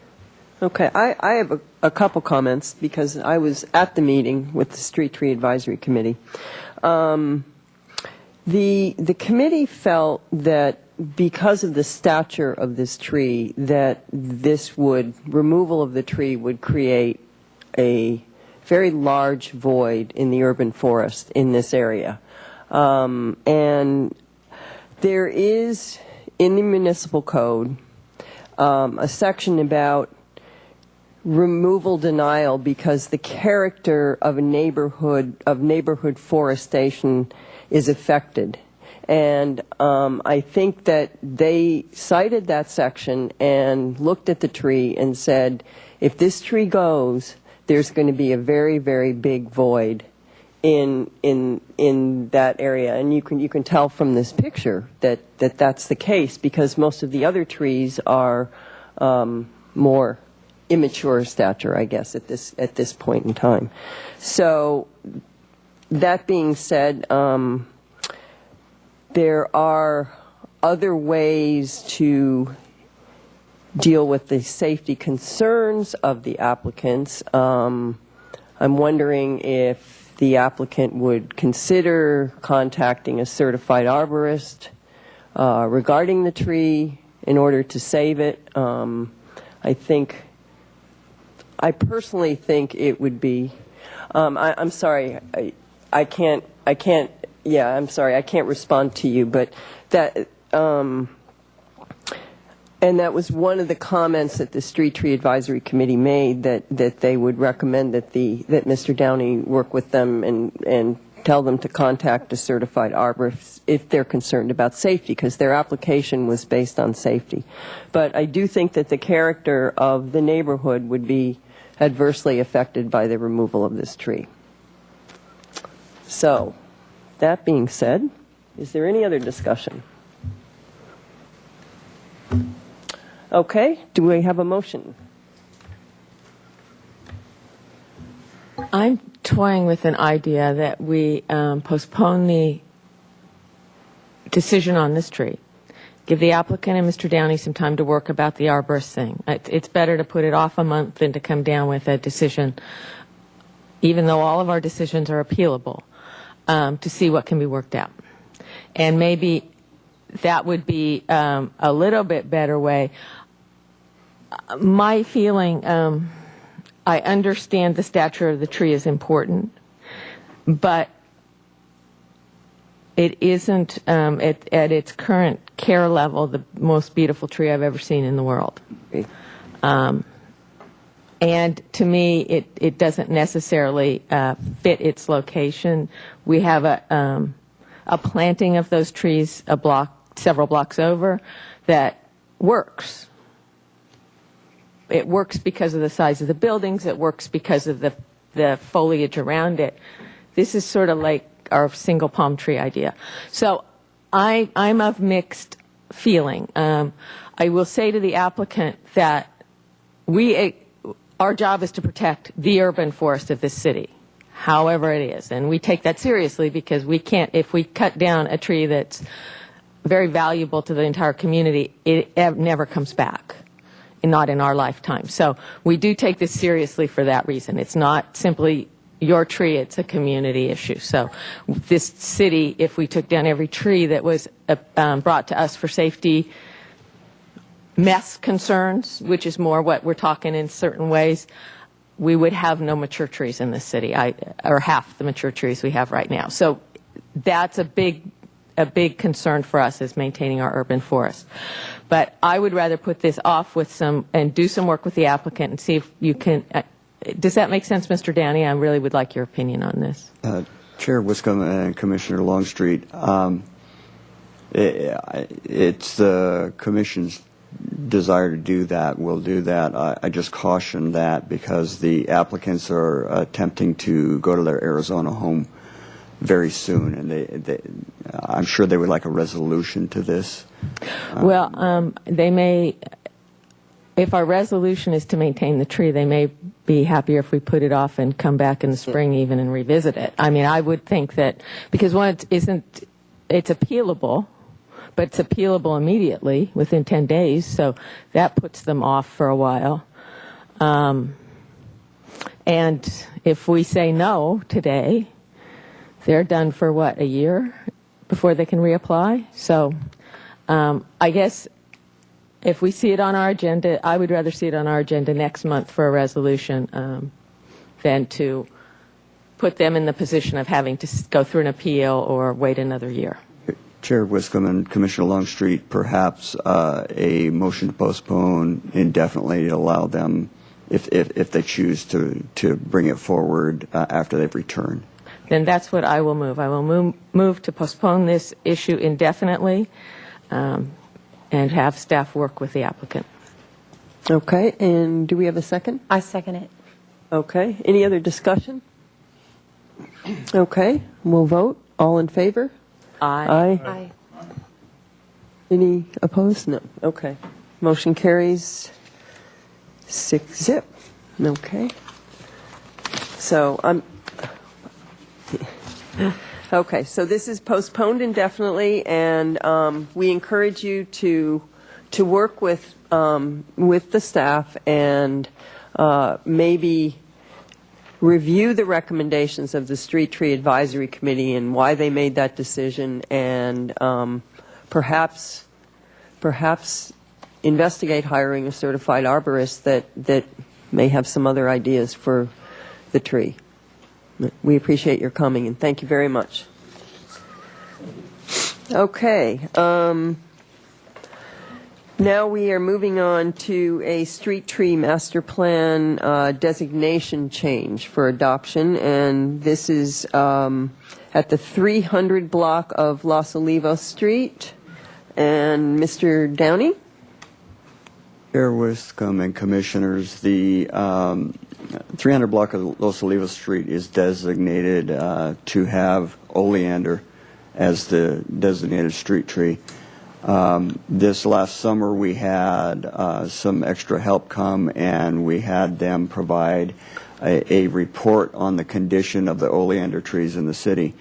Okay, I have a couple comments because I was at the meeting with the Street Tree Advisory Committee. The committee felt that because of the stature of this tree, that removal of the tree would create a very large void in the urban forest in this area. And there is, in the municipal code, a section about removal denial because the character of a neighborhood forestation is affected. And I think that they cited that section and looked at the tree and said, if this tree goes, there's going to be a very, very big void in that area. And you can tell from this picture that that's the case because most of the other trees are more immature stature, I guess, at this point in time. So that being said, there are other ways to deal with the safety concerns of the applicants. I'm wondering if the applicant would consider contacting a certified arborist regarding the tree in order to save it. I personally think it would be. I'm sorry, I can't. Yeah, I'm sorry, I can't respond to you, but that. And that was one of the comments that the Street Tree Advisory Committee made, that they would recommend that Mr. Downey work with them and tell them to contact a certified arborist if they're concerned about safety, because their application was based on safety. But I do think that the character of the neighborhood would be adversely affected by the removal of this tree. So, that being said, is there any other discussion? Okay, do we have a motion? I'm toying with an idea that we postpone the decision on this tree. Give the applicant and Mr. Downey some time to work about the arborist thing. It's better to put it off a month than to come down with a decision, even though all of our decisions are appealable, to see what can be worked out. And maybe that would be a little bit better way. My feeling, I understand the stature of the tree is important, but it isn't, at its current care level, the most beautiful tree I've ever seen in the world. And to me, it doesn't necessarily fit its location. We have a planting of those trees several blocks over that works. It works because of the size of the buildings. It works because of the foliage around it. This is sort of like our single palm tree idea. So I'm of mixed feeling. I will say to the applicant that our job is to protect the urban forest of this city, however it is. And we take that seriously because we can't, if we cut down a tree that's very valuable to the entire community, it never comes back. Not in our lifetime. So we do take this seriously for that reason. It's not simply your tree, it's a community issue. So this city, if we took down every tree that was brought to us for safety mess concerns, which is more what we're talking in certain ways, we would have no mature trees in this city, or half the mature trees we have right now. So that's a big concern for us, is maintaining our urban forest. But I would rather put this off and do some work with the applicant and see if you can. Does that make sense, Mr. Downey? I really would like your opinion on this. Chair Wiscombe and Commissioner Longstreet, it's the Commission's desire to do that. We'll do that. I just caution that because the applicants are attempting to go to their Arizona home very soon, and I'm sure they would like a resolution to this. Well, they may. if our resolution is to maintain the tree, they may be happier if we put it off and come back in the spring even and revisit it. I mean, I would think that, because one, it's appealable, but it's appealable immediately within 10 days, so that puts them off for a while. And if we say no today, they're done for what, a year before they can reapply? So I guess if we see it on our agenda, I would rather see it on our agenda next month for a resolution than to put them in the position of having to go through an appeal or wait another year. Chair Wiscombe and Commissioner Longstreet, perhaps a motion to postpone indefinitely to allow them, if they choose to bring it forward after they've returned. Then that's what I will move. I will move to postpone this issue indefinitely and have staff work with the applicant. Okay, and do we have a second? I second it. Okay, any other discussion? Okay, we'll vote. All in favor? Aye. Aye. Any opposed? No. Okay. Motion carries 6-0. Okay. So okay, so this is postponed indefinitely, and we encourage you to work with the staff and maybe review the recommendations of the Street Tree Advisory Committee and why they made that decision, and perhaps investigate hiring a certified arborist that may have some other ideas for the tree. We appreciate your coming, and thank you very much. Okay. Now we are moving on to a street tree master plan designation change for adoption, and this is at the 300 block of Los Olivos Street. And Mr. Downey? Chair Wiscombe and Commissioners, the 300 block of Los Olivos Street is designated to have oleander as the designated street tree. This last summer we had some extra help come, and we had them provide a report on the condition of the oleander trees in the city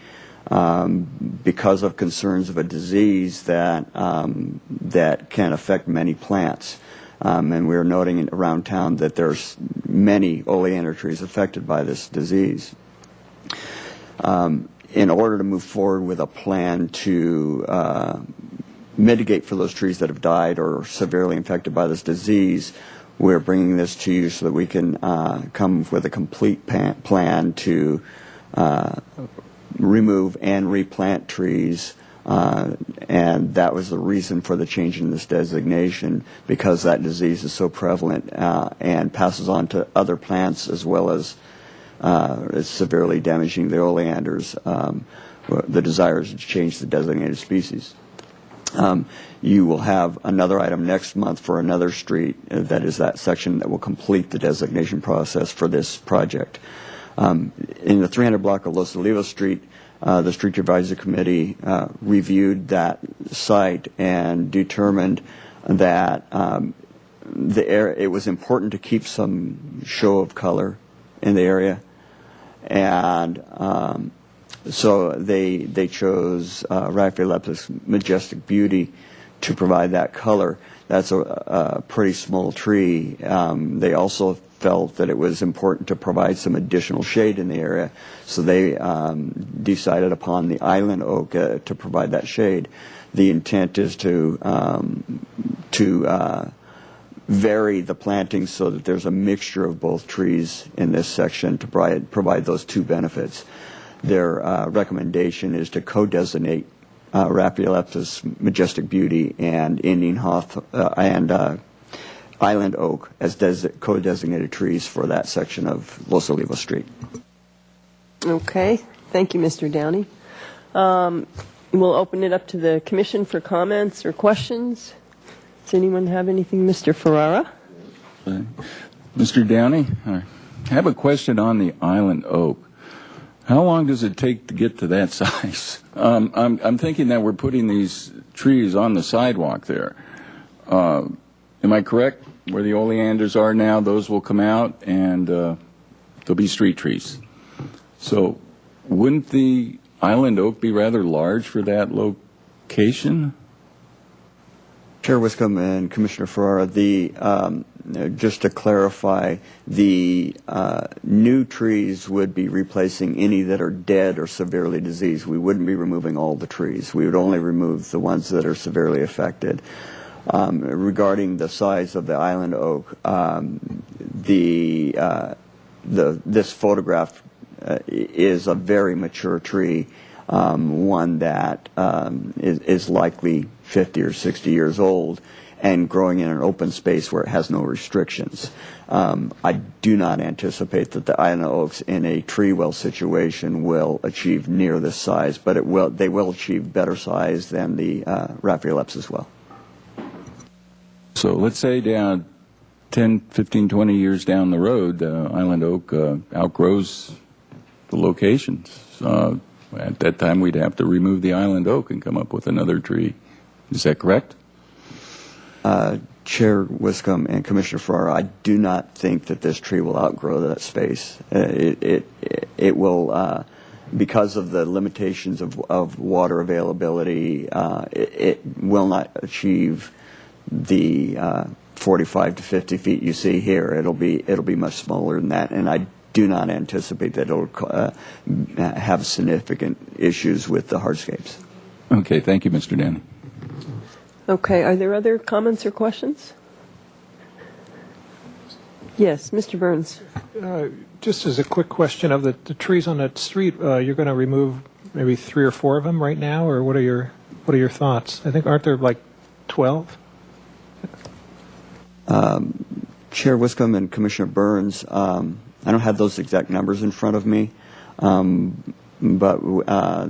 because of concerns of a disease that can affect many plants. And we are noting around town that there's many oleander trees affected by this disease. In order to move forward with a plan to mitigate for those trees that have died or are severely infected by this disease, we're bringing this to you so that we can come with a complete plan to remove and replant trees. And that was the reason for the change in this designation, because that disease is so prevalent and passes on to other plants, as well as it's severely damaging the oleanders. The desire is to change the designated species. You will have another item next month for another street that is that section that will complete the designation process for this project. In the 300 block of Los Olivos Street, the Street Advisory Committee reviewed that site and determined that it was important to keep some show of color in the area, and so they chose Rhaphilepis Majestic Beauty to provide that color. That's a pretty small tree. They also felt that it was important to provide some additional shade in the area, so they decided upon the island oak to provide that shade. The intent is to vary the plantings so that there's a mixture of both trees in this section to provide those two benefits. Their recommendation is to co-designate Rhaphilepis Majestic Beauty and Indian and Island Oak as co-designated trees for that section of Los Olivos Street. Okay. Thank you, Mr. Downey. We'll open it up to the Commission for comments or questions. Does anyone have anything? Mr. Ferrara? Mr. Downey, I have a question on the Island Oak. How long does it take to get to that size? I'm thinking that we're putting these trees on the sidewalk there. Am I correct? where the oleanders are now, those will come out, and there'll be street trees. So wouldn't the island oak be rather large for that location? Chair Wiscombe and Commissioner Ferrara, just to clarify, the new trees would be replacing any that are dead or severely diseased. We wouldn't be removing all the trees. We would only remove the ones that are severely affected. Regarding the size of the island oak, this photograph is a very mature tree, one that is likely 50 or 60 years old and growing in an open space where it has no restrictions. I do not anticipate that the island oaks in a tree well situation will achieve near this size, but they will achieve better size than the Raphaelips as well. So let's say down 10, 15, 20 years down the road, island oak outgrows the locations. At that time, we'd have to remove the island oak and come up with another tree. Is that correct? Chair Wiscombe and Commissioner Ferrara, I do not think that this tree will outgrow that space. It will, because of the limitations of water availability, it will not achieve the 45 to 50 feet you see here. It'll be much smaller than that, and I do not anticipate that it'll have significant issues with the hardscapes. Okay, thank you, Mr. Danny. Okay, are there other comments or questions? Yes, Mr. Burns. Just as a quick question of the trees on that street, you're going to remove maybe 3 or 4 of them right now, or what are your thoughts? I think, aren't there like 12? Chair Wiscombe and Commissioner Burns, I don't have those exact numbers in front of me, but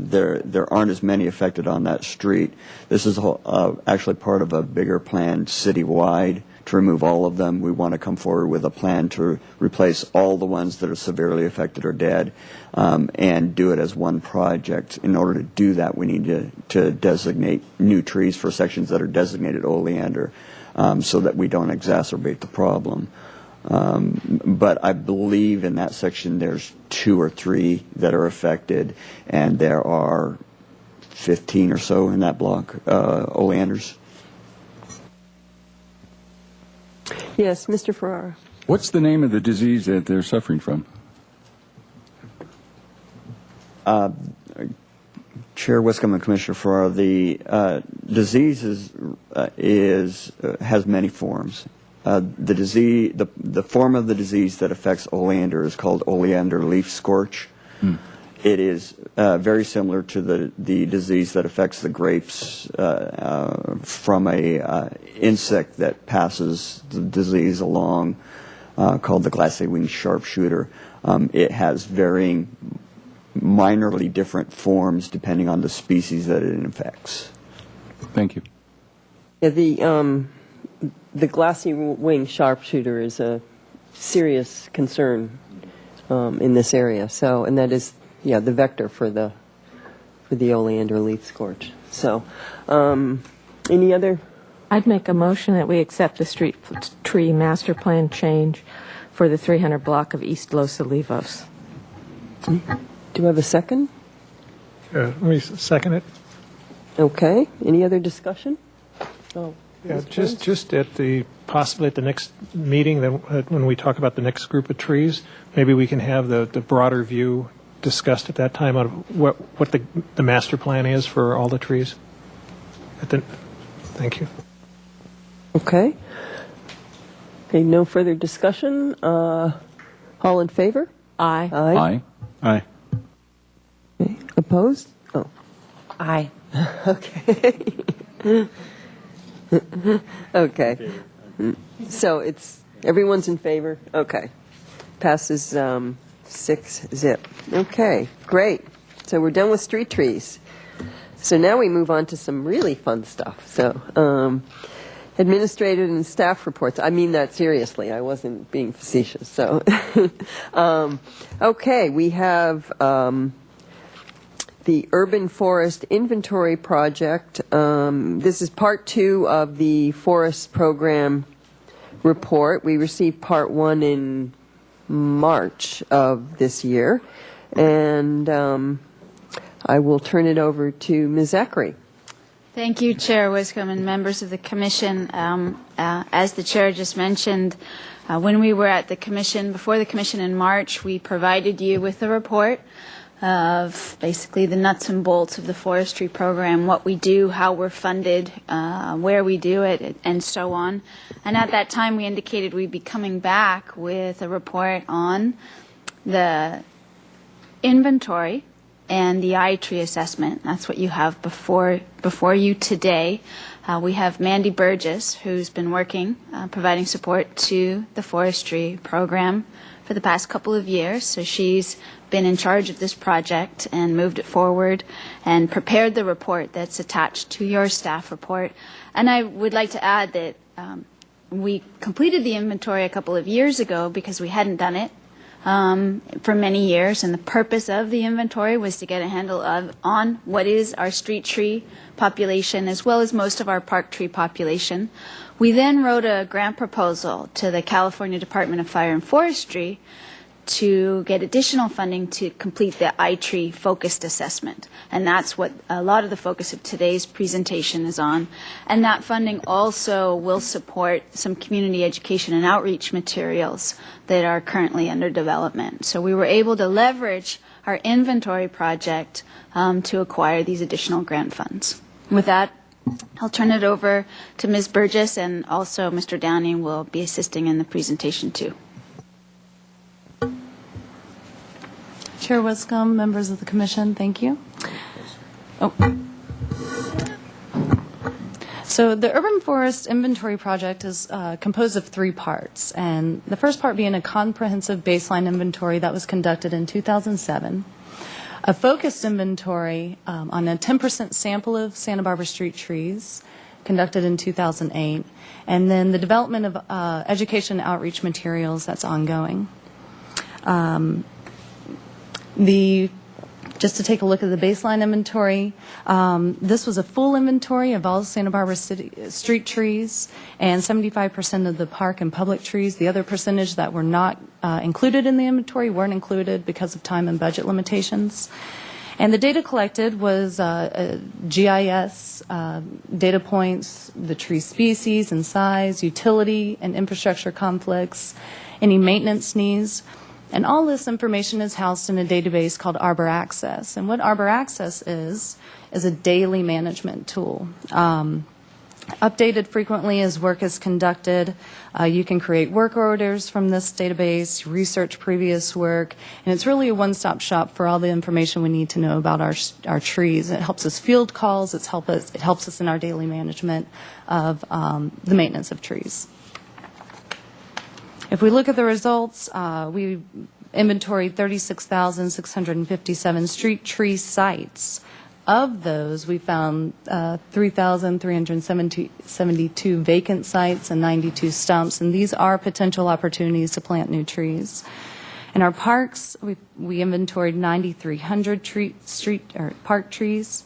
there aren't as many affected on that street. This is actually part of a bigger plan citywide to remove all of them. We want to come forward with a plan to replace all the ones that are severely affected or dead, and do it as one project. In order to do that, we need to designate new trees for sections that are designated oleander, so that we don't exacerbate the problem. But I believe in that section there's 2 or 3 that are affected, and there are 15 or so in that block, oleanders. Yes, Mr. Ferrara. What's the name of the disease that they're suffering from? Chair Wiscombe and Commissioner Ferrara, the disease has many forms. The form of the disease that affects oleander is called oleander leaf scorch. It is very similar to the disease that affects the grapes from a insect that passes the disease along, called the glassy-winged sharpshooter. It has varying, minorly different forms depending on the species that it infects. Thank you. Yeah, the glassy-winged sharpshooter is a serious concern in this area. So, and that is, the vector for the oleander leaf scorch. So, any other? I'd make a motion that we accept the street tree master plan change for the 300 block of East Los Olivos. Do you have a second? Let me second it. Okay. Any other discussion? Oh. Yeah, just possibly at the next meeting, when we talk about the next group of trees, maybe we can have the broader view discussed at that time of what the master plan is for all the trees. Thank you. Okay. Okay, no further discussion. All in favor? Aye. Aye. Aye. Okay. Opposed? Oh. Aye. Okay. Okay. So everyone's in favor? Okay. Passes 6-0. Okay, great. So we're done with street trees. So now we move on to some really fun stuff. So administrative and staff reports. I mean that seriously. I wasn't being facetious. So, okay, we have the Urban Forest Inventory Project. This is part 2 of the forest program report. We received Part 1 in March of this year, and I will turn it over to Ms. Eckery. Thank you, Chair Wiscombe and members of the Commission. As the Chair just mentioned, when we were at the Commission, before the Commission in March, we provided you with a report of basically the nuts and bolts of the forestry program, what we do, how we're funded, where we do it, and so on. And at that time, we indicated we'd be coming back with a report on the inventory and the iTree assessment. That's what you have before you today. We have Mandy Burgess, who's been working, providing support to the forestry program for the past couple of years. So she's been in charge of this project and moved it forward and prepared the report that's attached to your staff report. And I would like to add that we completed the inventory a couple of years ago because we hadn't done it for many years, and the purpose of the inventory was to get a handle on what is our street tree population as well as most of our park tree population. We then wrote a grant proposal to the California Department of Fire and Forestry to get additional funding to complete the iTree focused assessment. And that's what a lot of the focus of today's presentation is on. And that funding also will support some community education and outreach materials that are currently under development. So we were able to leverage our inventory project to acquire these additional grant funds. With that, I'll turn it over to Ms. Burgess, and also Mr. Downey will be assisting in the presentation too. Chair Wiscombe, members of the Commission, thank you. So the Urban Forest Inventory Project is composed of 3 parts, and the first part being a comprehensive baseline inventory that was conducted in 2007, a focused inventory on a 10% sample of Santa Barbara street trees conducted in 2008, and then the development of education outreach materials that's ongoing. Just to take a look at the baseline inventory, this was a full inventory of all Santa Barbara city street trees and 75% of the park and public trees. The other percentage that were not included in the inventory weren't included because of time and budget limitations. And the data collected was GIS data points, the tree species and size, utility and infrastructure conflicts, any maintenance needs. And all this information is housed in a database called Arbor Access. And what Arbor Access is a daily management tool. Updated frequently as work is conducted. You can create work orders from this database, research previous work, and it's really a one-stop shop for all the information we need to know about our trees. It helps us field calls. It helps us in our daily management of the maintenance of trees. If we look at the results, we inventoried 36,657 street tree sites. Of those, we found 3,372 vacant sites and 92 stumps, and these are potential opportunities to plant new trees. In our parks, we inventoried 9,300 park trees.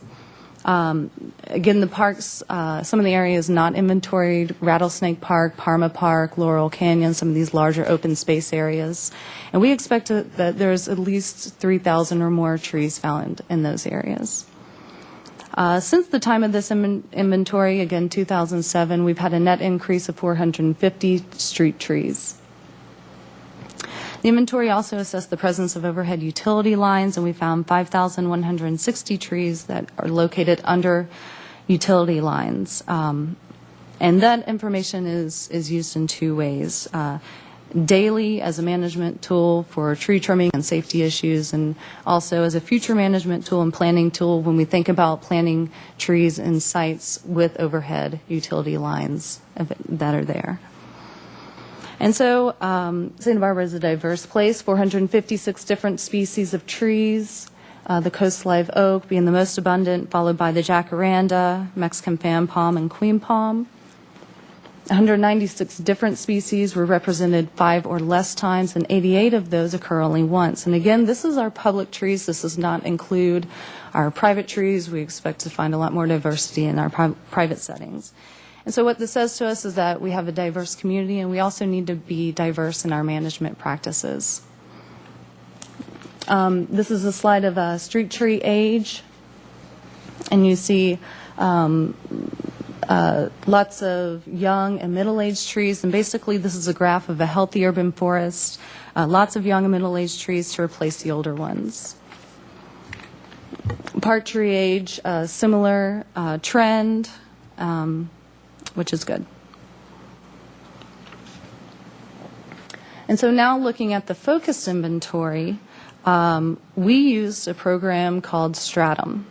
Again, the parks, some of the areas not inventoried, Rattlesnake Park, Parma Park, Laurel Canyon, some of these larger open space areas. And we expect that there's at least 3,000 or more trees found in those areas. Since the time of this inventory, again, 2007, we've had a net increase of 450 street trees. The inventory also assessed the presence of overhead utility lines, and we found 5,160 trees that are located under utility lines. And that information is used in 2 ways. Daily as a management tool for tree trimming and safety issues, and also as a future management tool and planning tool when we think about planting trees in sites with overhead utility lines that are there. And so Santa Barbara is a diverse place, 456 different species of trees, the coast live oak being the most abundant, followed by the jacaranda, Mexican fan palm, and queen palm. 196 different species were represented 5 or less times, and 88 of those occur only once. And again, this is our public trees. This does not include our private trees. We expect to find a lot more diversity in our private settings. And so what this says to us is that we have a diverse community, and we also need to be diverse in our management practices. This is a slide of street tree age, and you see lots of young and middle-aged trees, and basically this is a graph of a healthy urban forest, lots of young and middle-aged trees to replace the older ones. Park tree age, similar trend, which is good. And so now looking at the focused inventory, we used a program called Stratum.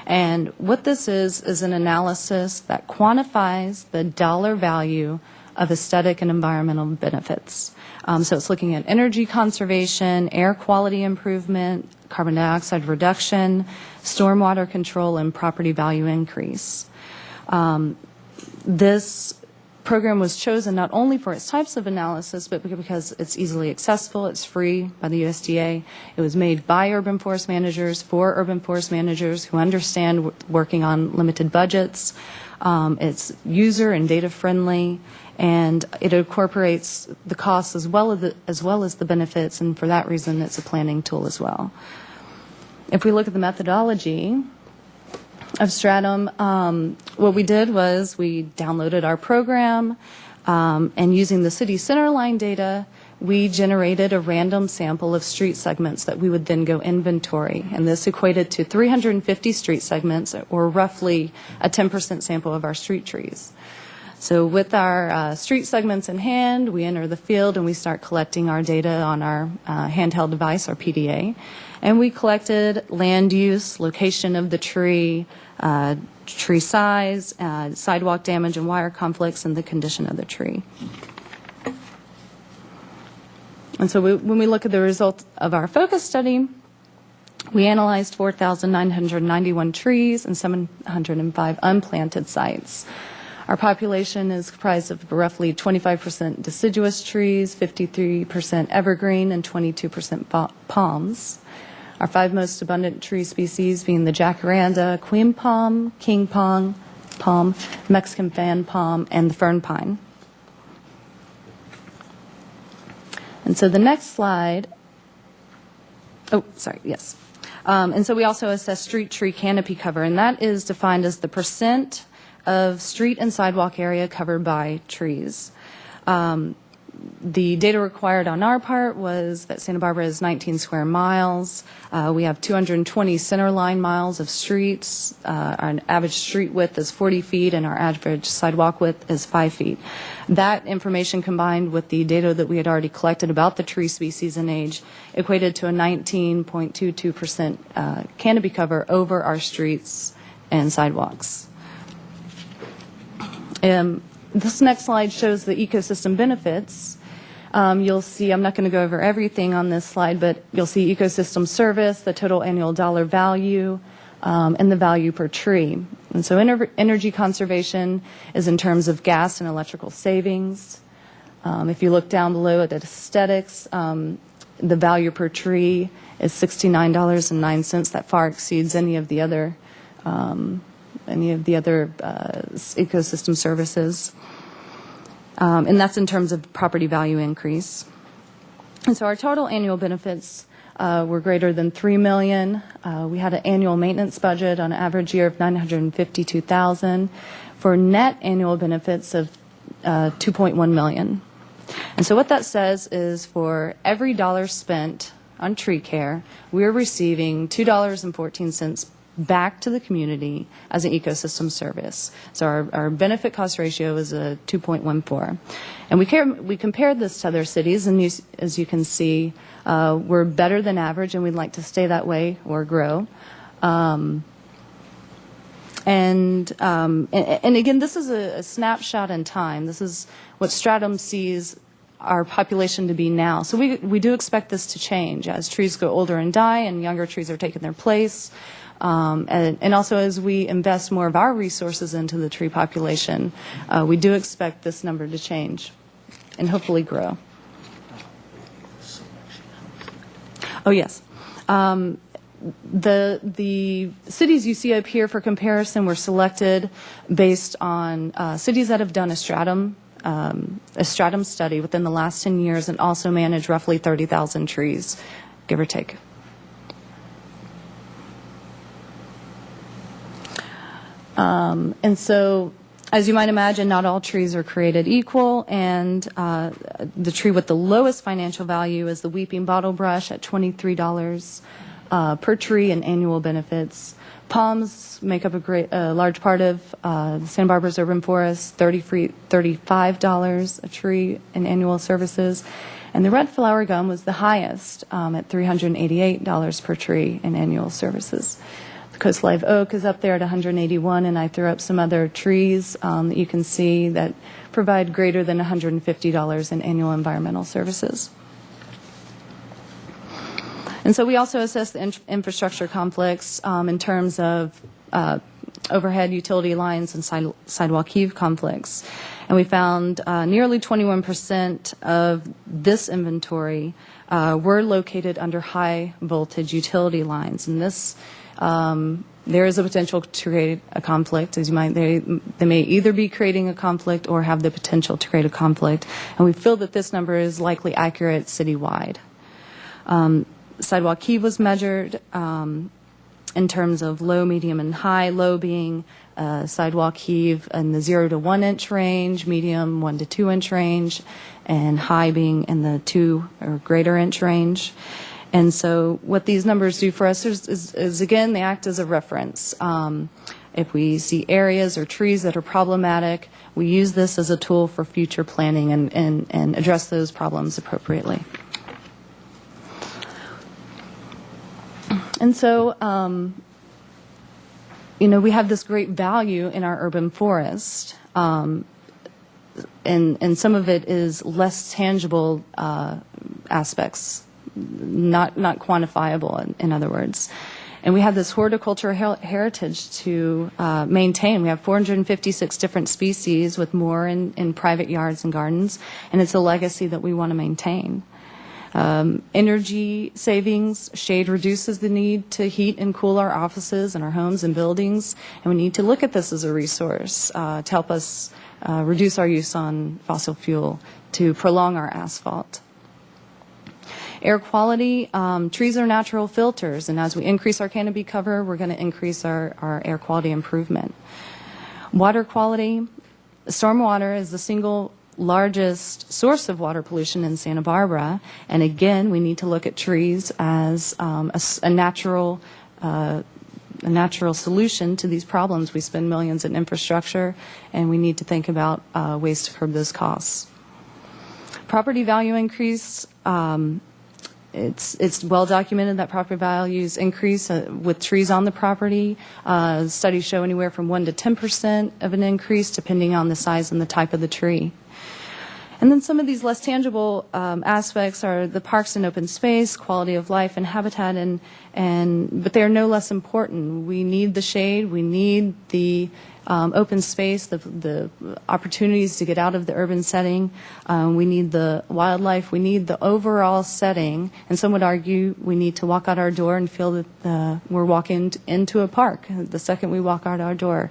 And what this is an analysis that quantifies the dollar value of aesthetic and environmental benefits. So it's looking at energy conservation, air quality improvement, carbon dioxide reduction, stormwater control, and property value increase. This program was chosen not only for its types of analysis, but because it's easily accessible, it's free by the USDA. It was made by urban forest managers for urban forest managers who understand working on limited budgets. It's user and data friendly, and it incorporates the costs as well as the benefits, and for that reason it's a planning tool as well. If we look at the methodology of Stratum, what we did was we downloaded our program, and using the city centerline data, we generated a random sample of street segments that we would then go inventory. And this equated to 350 street segments, or roughly a 10% sample of our street trees. So with our street segments in hand, we enter the field and we start collecting our data on our handheld device, our PDA. And we collected land use, location of the tree, tree size, sidewalk damage and wire conflicts, and the condition of the tree. And so when we look at the results of our focus study, we analyzed 4,991 trees and 705 unplanted sites. Our population is comprised of roughly 25% deciduous trees, 53% evergreen, and 22% palms. Our 5 most abundant tree species being the jacaranda, queen palm, king palm, Mexican fan palm, and the fern pine. And so the next slide, and so we also assess street tree canopy cover, and that is defined as the percent of street and sidewalk area covered by trees. The data required on our part was that Santa Barbara is 19 square miles. We have 220 centerline miles of streets. Our average street width is 40 feet, and our average sidewalk width is 5 feet. That information, combined with the data that we had already collected about the tree species and age, equated to a 19.22% canopy cover over our streets and sidewalks. This next slide shows the ecosystem benefits. You'll see, I'm not going to go over everything on this slide, but you'll see ecosystem service, the total annual dollar value, and the value per tree. And so energy conservation is in terms of gas and electrical savings. If you look down below at aesthetics, the value per tree is $69.09. That far exceeds any of the other ecosystem services. And that's in terms of property value increase. And so our total annual benefits were greater than $3 million. We had an annual maintenance budget on an average year of $952,000 for net annual benefits of $2.1 million. And so what that says is for every dollar spent on tree care, we're receiving $2.14 back to the community as an ecosystem service. So our benefit cost ratio is a 2.14. And we compared this to other cities, and as you can see, we're better than average, and we'd like to stay that way or grow. And again, this is a snapshot in time. This is what Stratum sees our population to be now. So we do expect this to change as trees go older and die and younger trees are taking their place. And also as we invest more of our resources into the tree population, we do expect this number to change and hopefully grow. Oh, yes. The cities you see up here for comparison were selected based on cities that have done a stratum study within the last 10 years and also manage roughly 30,000 trees, give or take. And so, as you might imagine, not all trees are created equal, and the tree with the lowest financial value is the weeping bottlebrush at $23 per tree in annual benefits. Palms make up a large part of Santa Barbara's urban forest, $35 a tree in annual services. And the red flower gum was the highest at $388 per tree in annual services. The Coast Live Oak is up there at $181, and I threw up some other trees that you can see that provide greater than $150 in annual environmental services. And so we also assess the infrastructure conflicts in terms of overhead utility lines and sidewalk heave conflicts. And we found nearly 21% of this inventory were located under high voltage utility lines. And this, there is a potential to create a conflict. As you might, they may either be creating a conflict or have the potential to create a conflict. And we feel that this number is likely accurate citywide. Sidewalk heave was measured in terms of low, medium, and high. Low being sidewalk heave in the 0 to 1 inch range, medium 1 to 2 inch range, and high being in the 2 or greater inch range. And so what these numbers do for us is again, they act as a reference. If we see areas or trees that are problematic, we use this as a tool for future planning and address those problems appropriately. And so, we have this great value in our urban forest, and some of it is less tangible aspects, not quantifiable, in other words. And we have this horticultural heritage to maintain. We have 456 different species, with more in private yards and gardens, and it's a legacy that we want to maintain. Energy savings, shade reduces the need to heat and cool our offices and our homes and buildings, and we need to look at this as a resource to help us reduce our use on fossil fuel, to prolong our asphalt. Air quality, trees are natural filters, and as we increase our canopy cover, we're going to increase our air quality improvement. Water quality, stormwater is the single largest source of water pollution in Santa Barbara, and again, we need to look at trees as a natural solution to these problems. We spend millions in infrastructure, and we need to think about ways to curb those costs. Property value increase. It's well documented that property values increase with trees on the property. Studies show anywhere from 1% to 10% of an increase, depending on the size and the type of the tree. And then some of these less tangible aspects are the parks and open space, quality of life and habitat, but they are no less important. We need the shade, we need the open space, the opportunities to get out of the urban setting. We need the wildlife, we need the overall setting, and some would argue we need to walk out our door and feel that we're walking into a park the second we walk out our door.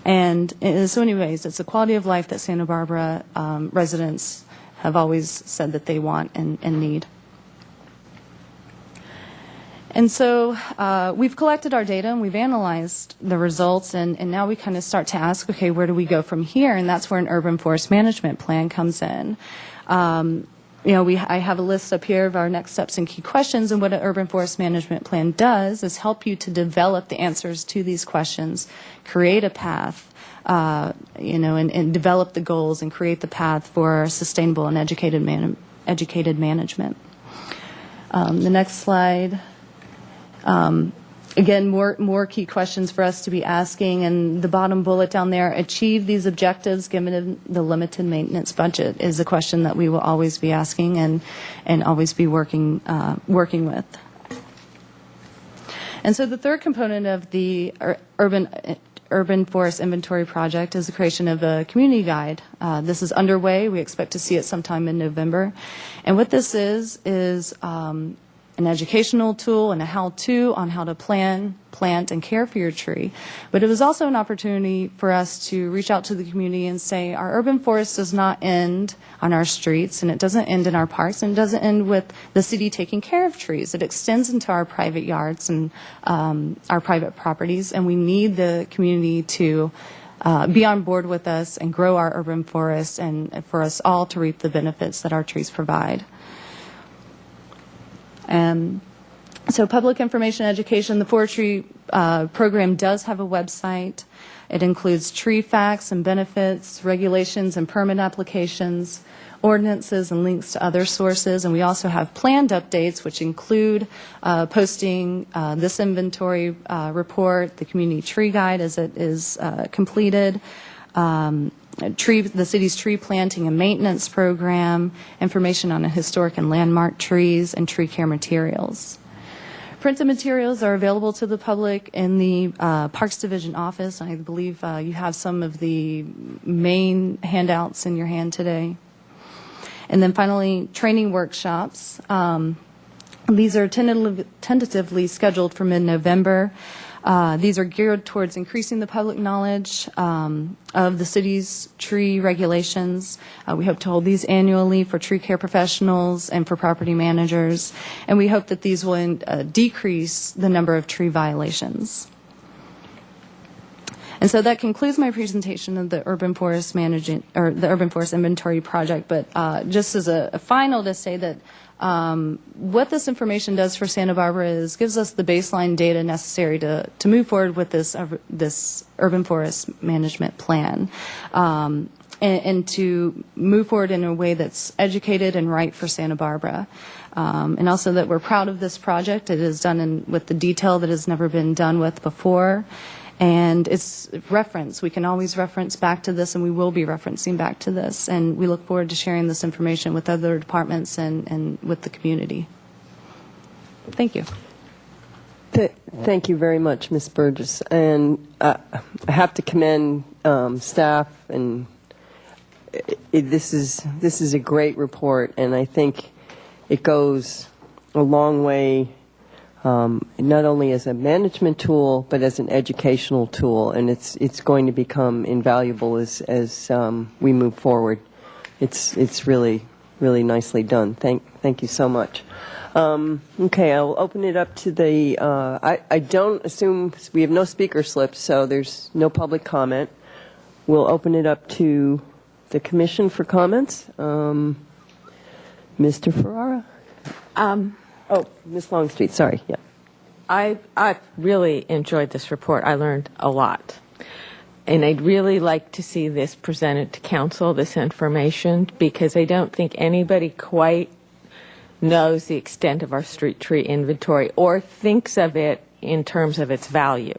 And so anyways, it's a quality of life that Santa Barbara residents have always said that they want and need. And so we've collected our data and we've analyzed the results, and now we kind of start to ask, okay, where do we go from here? And that's where an urban forest management plan comes in. I have a list up here of our next steps and key questions, and what an urban forest management plan does is help you to develop the answers to these questions, create a path, and develop the goals and create the path for sustainable and educated management. The next slide. Again, more key questions for us to be asking, and the bottom bullet down there, achieve these objectives given the limited maintenance budget, is a question that we will always be asking and always be working with. And so the third component of the urban forest inventory project is the creation of a community guide. This is underway. We expect to see it sometime in November. And what this is an educational tool and a how-to on how to plan, plant, and care for your tree. But it was also an opportunity for us to reach out to the community and say our urban forest does not end on our streets, and it doesn't end in our parks, and it doesn't end with the city taking care of trees. It extends into our private yards and our private properties, and we need the community to be on board with us and grow our urban forests, and for us all to reap the benefits that our trees provide. So public information education, the forestry program does have a website. It includes tree facts and benefits, regulations and permit applications, ordinances and links to other sources. And we also have planned updates, which include posting this inventory report, the community tree guide as it is completed, the city's tree planting and maintenance program, information on historic and landmark trees, and tree care materials. Printed materials are available to the public in the Parks Division office. I believe you have some of the main handouts in your hand today. And then finally, training workshops. These are tentatively scheduled for mid-November. These are geared towards increasing the public knowledge of the city's tree regulations. We hope to hold these annually for tree care professionals and for property managers, and we hope that these will decrease the number of tree violations. And so that concludes my presentation of the Urban Forest Management, or the Urban Forest Inventory Project. But just as a final to say that what this information does for Santa Barbara is gives us the baseline data necessary to move forward with this urban forest management plan, and to move forward in a way that's educated and right for Santa Barbara. And also that we're proud of this project. It is done with the detail that has never been done with before. And it's reference. We can always reference back to this, and we will be referencing back to this. And we look forward to sharing this information with other departments and with the community. Thank you. Thank you very much, Ms. Burgess. And I have to commend staff, and this is a great report, and I think it goes a long way, not only as a management tool, but as an educational tool, and it's going to become invaluable as we move forward. It's really nicely done. Thank you so much. Okay, I'll open it up to the. I don't assume we have no speaker slips, so there's no public comment. We'll open it up to the commission for comments. Mr. Ferrara. Oh, Ms. Longstreet, sorry. Yeah. I really enjoyed this report. I learned a lot. And I'd really like to see this presented to council, this information, because I don't think anybody quite knows the extent of our street tree inventory or thinks of it in terms of its value.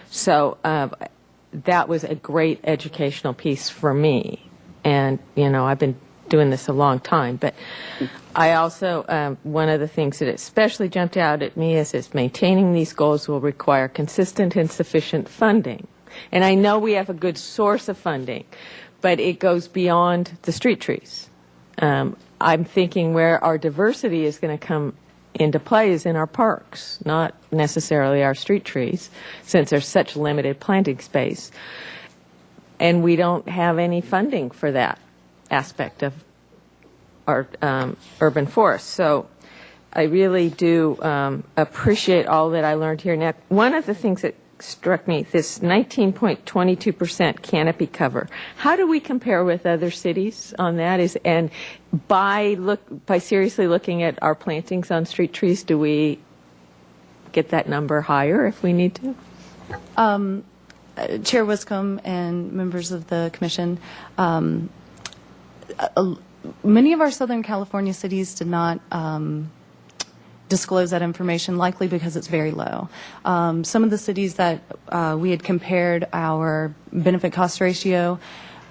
So that was a great educational piece for me. And, you know, I've been doing this a long time, but I also, one of the things that especially jumped out at me is maintaining these goals will require consistent and sufficient funding. And I know we have a good source of funding, but it goes beyond the street trees. I'm thinking where our diversity is going to come into play is in our parks, not necessarily our street trees, since there's such limited planting space. And we don't have any funding for that aspect of our urban forest. So I really do appreciate all that I learned here. Now, one of the things that struck me, this 19.22% canopy cover. How do we compare with other cities on that? And by seriously looking at our plantings on street trees, do we get that number higher if we need to? Chair Wiscombe and members of the commission, many of our Southern California cities did not disclose that information, likely because it's very low. Some of the cities that we had compared our benefit cost ratio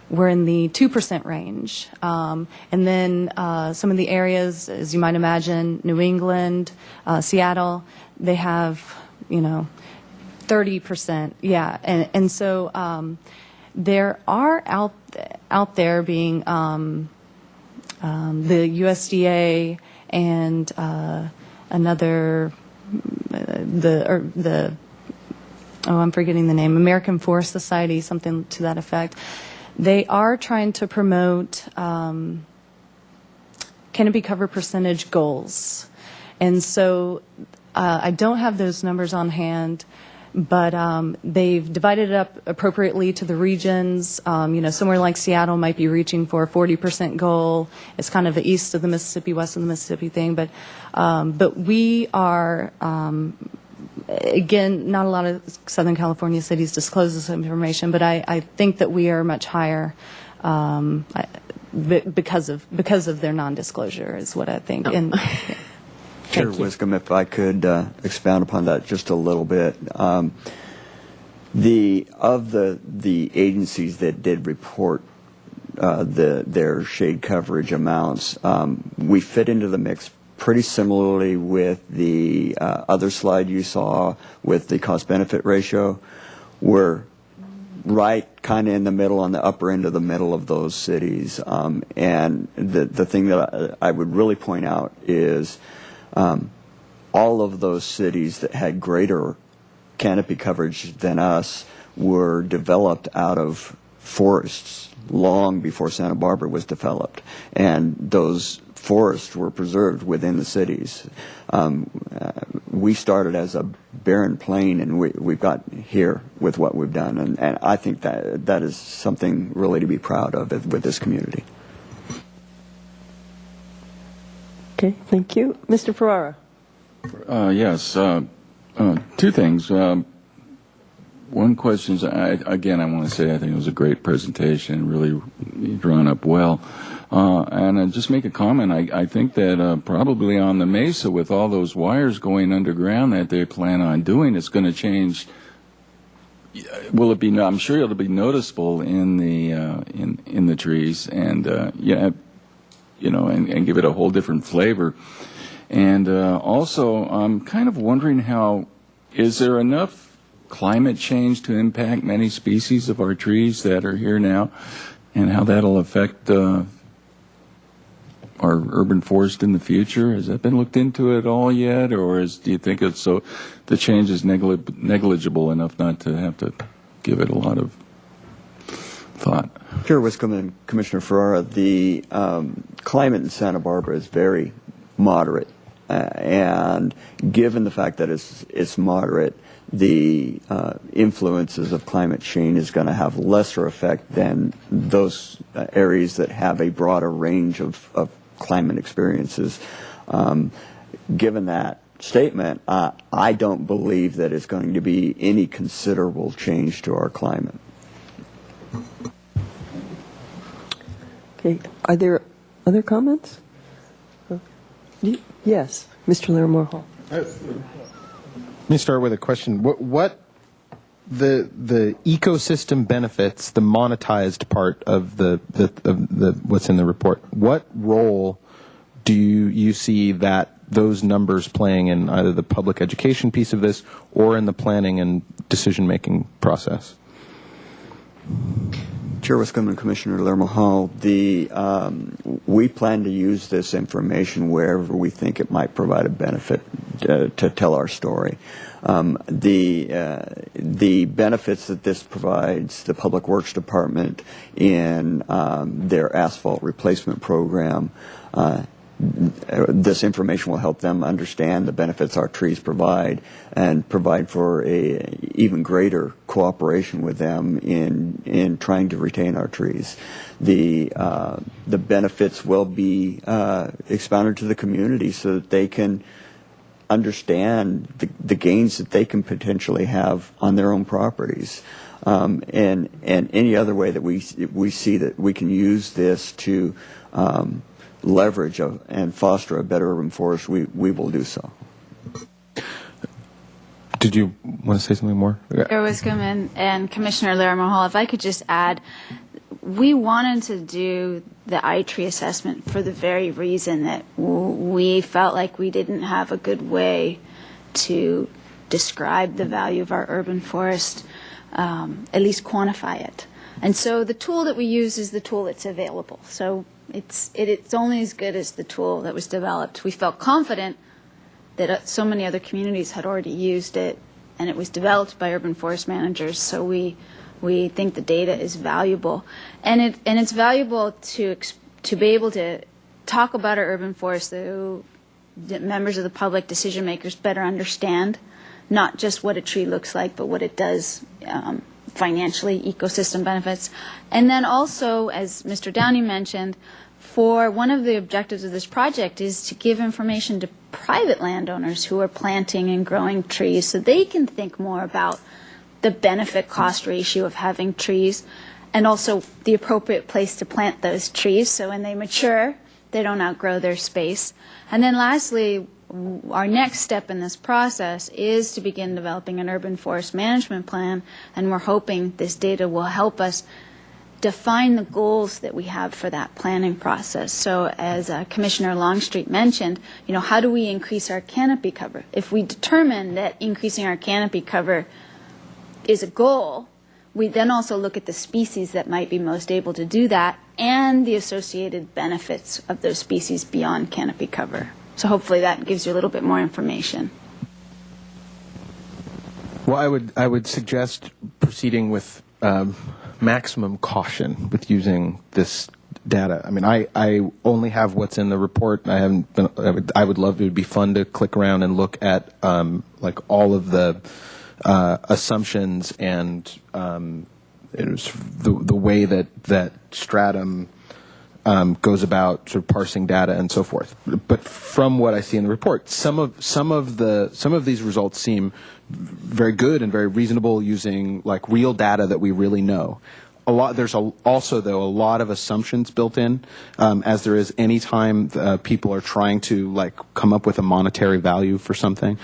were in the 2% range. And then some of the areas, as you might imagine, New England, Seattle, they have, 30%. Yeah. And so there are out there being the USDA and another, I'm forgetting the name, American Forest Society, something to that effect. They are trying to promote canopy cover percentage goals. And so I don't have those numbers on hand, but they've divided it up appropriately to the regions. Somewhere like Seattle might be reaching for a 40% goal. It's kind of the east of the Mississippi, west of the Mississippi thing. But we are, again, not a lot of Southern California cities disclose this information, but I think that we are much higher because of their non-disclosure is what I think. And, Chair Wiscombe, if I could expound upon that just a little bit. The agencies that did report their shade coverage amounts, we fit into the mix pretty similarly with the other slide you saw with the cost-benefit ratio. We're right kind of in the middle, on the upper end of the middle of those cities. And the thing that I would really point out is all of those cities that had greater canopy coverage than us were developed out of forests long before Santa Barbara was developed. And those forests were preserved within the cities. We started as a barren plain, and we've got here with what we've done. And I think that is something really to be proud of with this community. Okay, thank you. Mr. Ferrara. Yes, two things. One question is, I want to say I think it was a great presentation, really drawn up well. And just make a comment, I think that probably on the Mesa, with all those wires going underground that they plan on doing, it's going to change. Will it be? I'm sure it'll be noticeable in the trees, and and give it a whole different flavor. And also, I'm kind of wondering is there enough climate change to impact many species of our trees that are here now, and how that'll affect our urban forest in the future? Has that been looked into at all yet, or do you think the change is negligible enough not to have to give it a lot of thought? Chair Wiscombe and Commissioner Ferrara, the climate in Santa Barbara is very moderate, and given the fact that it's moderate, the influences of climate change is going to have lesser effect than those areas that have a broader range of climate experiences. Given that statement, I don't believe that it's going to be any considerable change to our climate. Okay, are there other comments? Yes, Mr. Larimore Hall. Let me start with a question. What the ecosystem benefits, the monetized part of the what's in the report? What role do you see that those numbers playing in either the public education piece of this or in the planning and decision making process? Chair Wiscombe and Commissioner Larimore Hall, we plan to use this information wherever we think it might provide a benefit to tell our story. The benefits that this provides the Public Works Department in their asphalt replacement program, this information will help them understand the benefits our trees provide and provide for a even greater cooperation with them in trying to retain our trees. The benefits will be expounded to the community so that they can understand the gains that they can potentially have on their own properties. And any other way that we see that we can use this to leverage and foster a better urban forest, we will do so. Did you want to say something more? Chair Wiscombe and Commissioner Larimore Hall, if I could just add, we wanted to do the iTree assessment for the very reason that we felt like we didn't have a good way to describe the value of our urban forest, at least quantify it. And so the tool that we use is the tool that's available. So it's only as good as the tool that was developed. We felt confident that so many other communities had already used it, and it was developed by urban forest managers. So we think the data is valuable, and it's valuable to be able to talk about our urban forests so that members of the public, decision makers, better understand not just what a tree looks like, but what it does financially, ecosystem benefits. And then also, as Mr. Downey mentioned, for one of the objectives of this project is to give information to private landowners who are planting and growing trees so they can think more about the benefit-cost ratio of having trees, and also the appropriate place to plant those trees so when they mature, they don't outgrow their space. And then lastly, our next step in this process is to begin developing an urban forest management plan, and we're hoping this data will help us define the goals that we have for that planning process. So as Commissioner Longstreet mentioned, how do we increase our canopy cover? If we determine that increasing our canopy cover is a goal, we then also look at the species that might be most able to do that and the associated benefits of those species beyond canopy cover. So hopefully that gives you a little bit more information. Well, I would suggest proceeding with maximum caution with using this data. I mean, I only have what's in the report. I haven't been. I would love. It would be fun to click around and look at like all of the assumptions and it was the way that Stratum goes about sort of parsing data and so forth. But from what I see in the report, some of these results seem very good and very reasonable, using like real data that we really know. There's also though a lot of assumptions built in, as there is any time people are trying to like come up with a monetary value for something.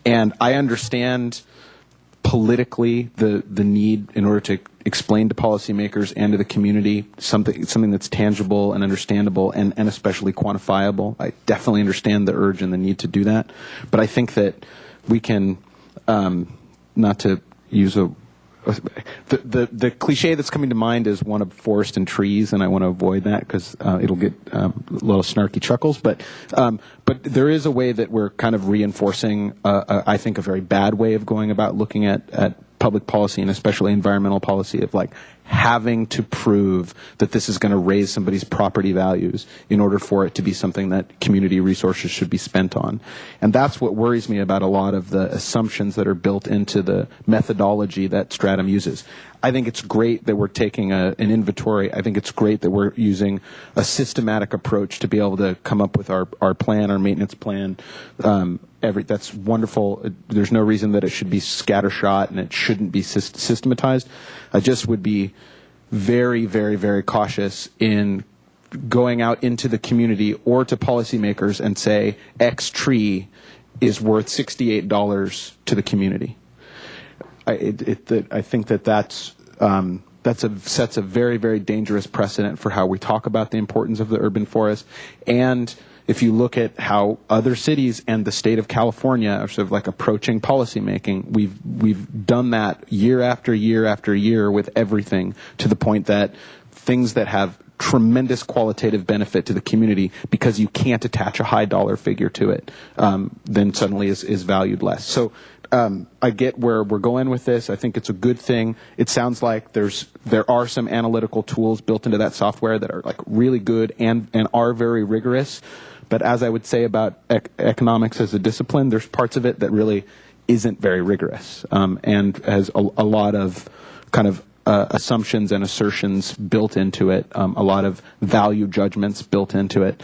And I understand politically the need in order to explain to policymakers and to the community something that's tangible and understandable and especially quantifiable. I definitely understand the urge and the need to do that. But I think that we can, not to use the cliche that's coming to mind is one of forest and trees, and I want to avoid that because it'll get a little snarky chuckles. But there is a way that we're kind of reinforcing, I think, a very bad way of going about looking at public policy and especially environmental policy, of like having to prove that this is going to raise somebody's property values in order for it to be something that community resources should be spent on. And that's what worries me about a lot of the assumptions that are built into the methodology that Stratum uses. I think it's great that we're taking an inventory. I think it's great that we're using a systematic approach to be able to come up with our plan, our maintenance plan. That's wonderful. There's no reason that it should be scattershot and it shouldn't be systematized. I just would be very, very, very cautious in going out into the community or to policymakers and say X tree is worth $68 to the community. I think that sets a very, very dangerous precedent for how we talk about the importance of the urban forest. And if you look at how other cities and the state of California are sort of like approaching policymaking, we've done that year after year after year with everything, to the point that things that have tremendous qualitative benefit to the community, because you can't attach a high dollar figure to it, then suddenly is valued less. So I get where we're going with this. I think it's a good thing. It sounds like there are some analytical tools built into that software that are like really good and are very rigorous. But as I would say about economics as a discipline, there's parts of it that really isn't very rigorous, and has a lot of kind of assumptions and assertions built into it, a lot of value judgments built into it.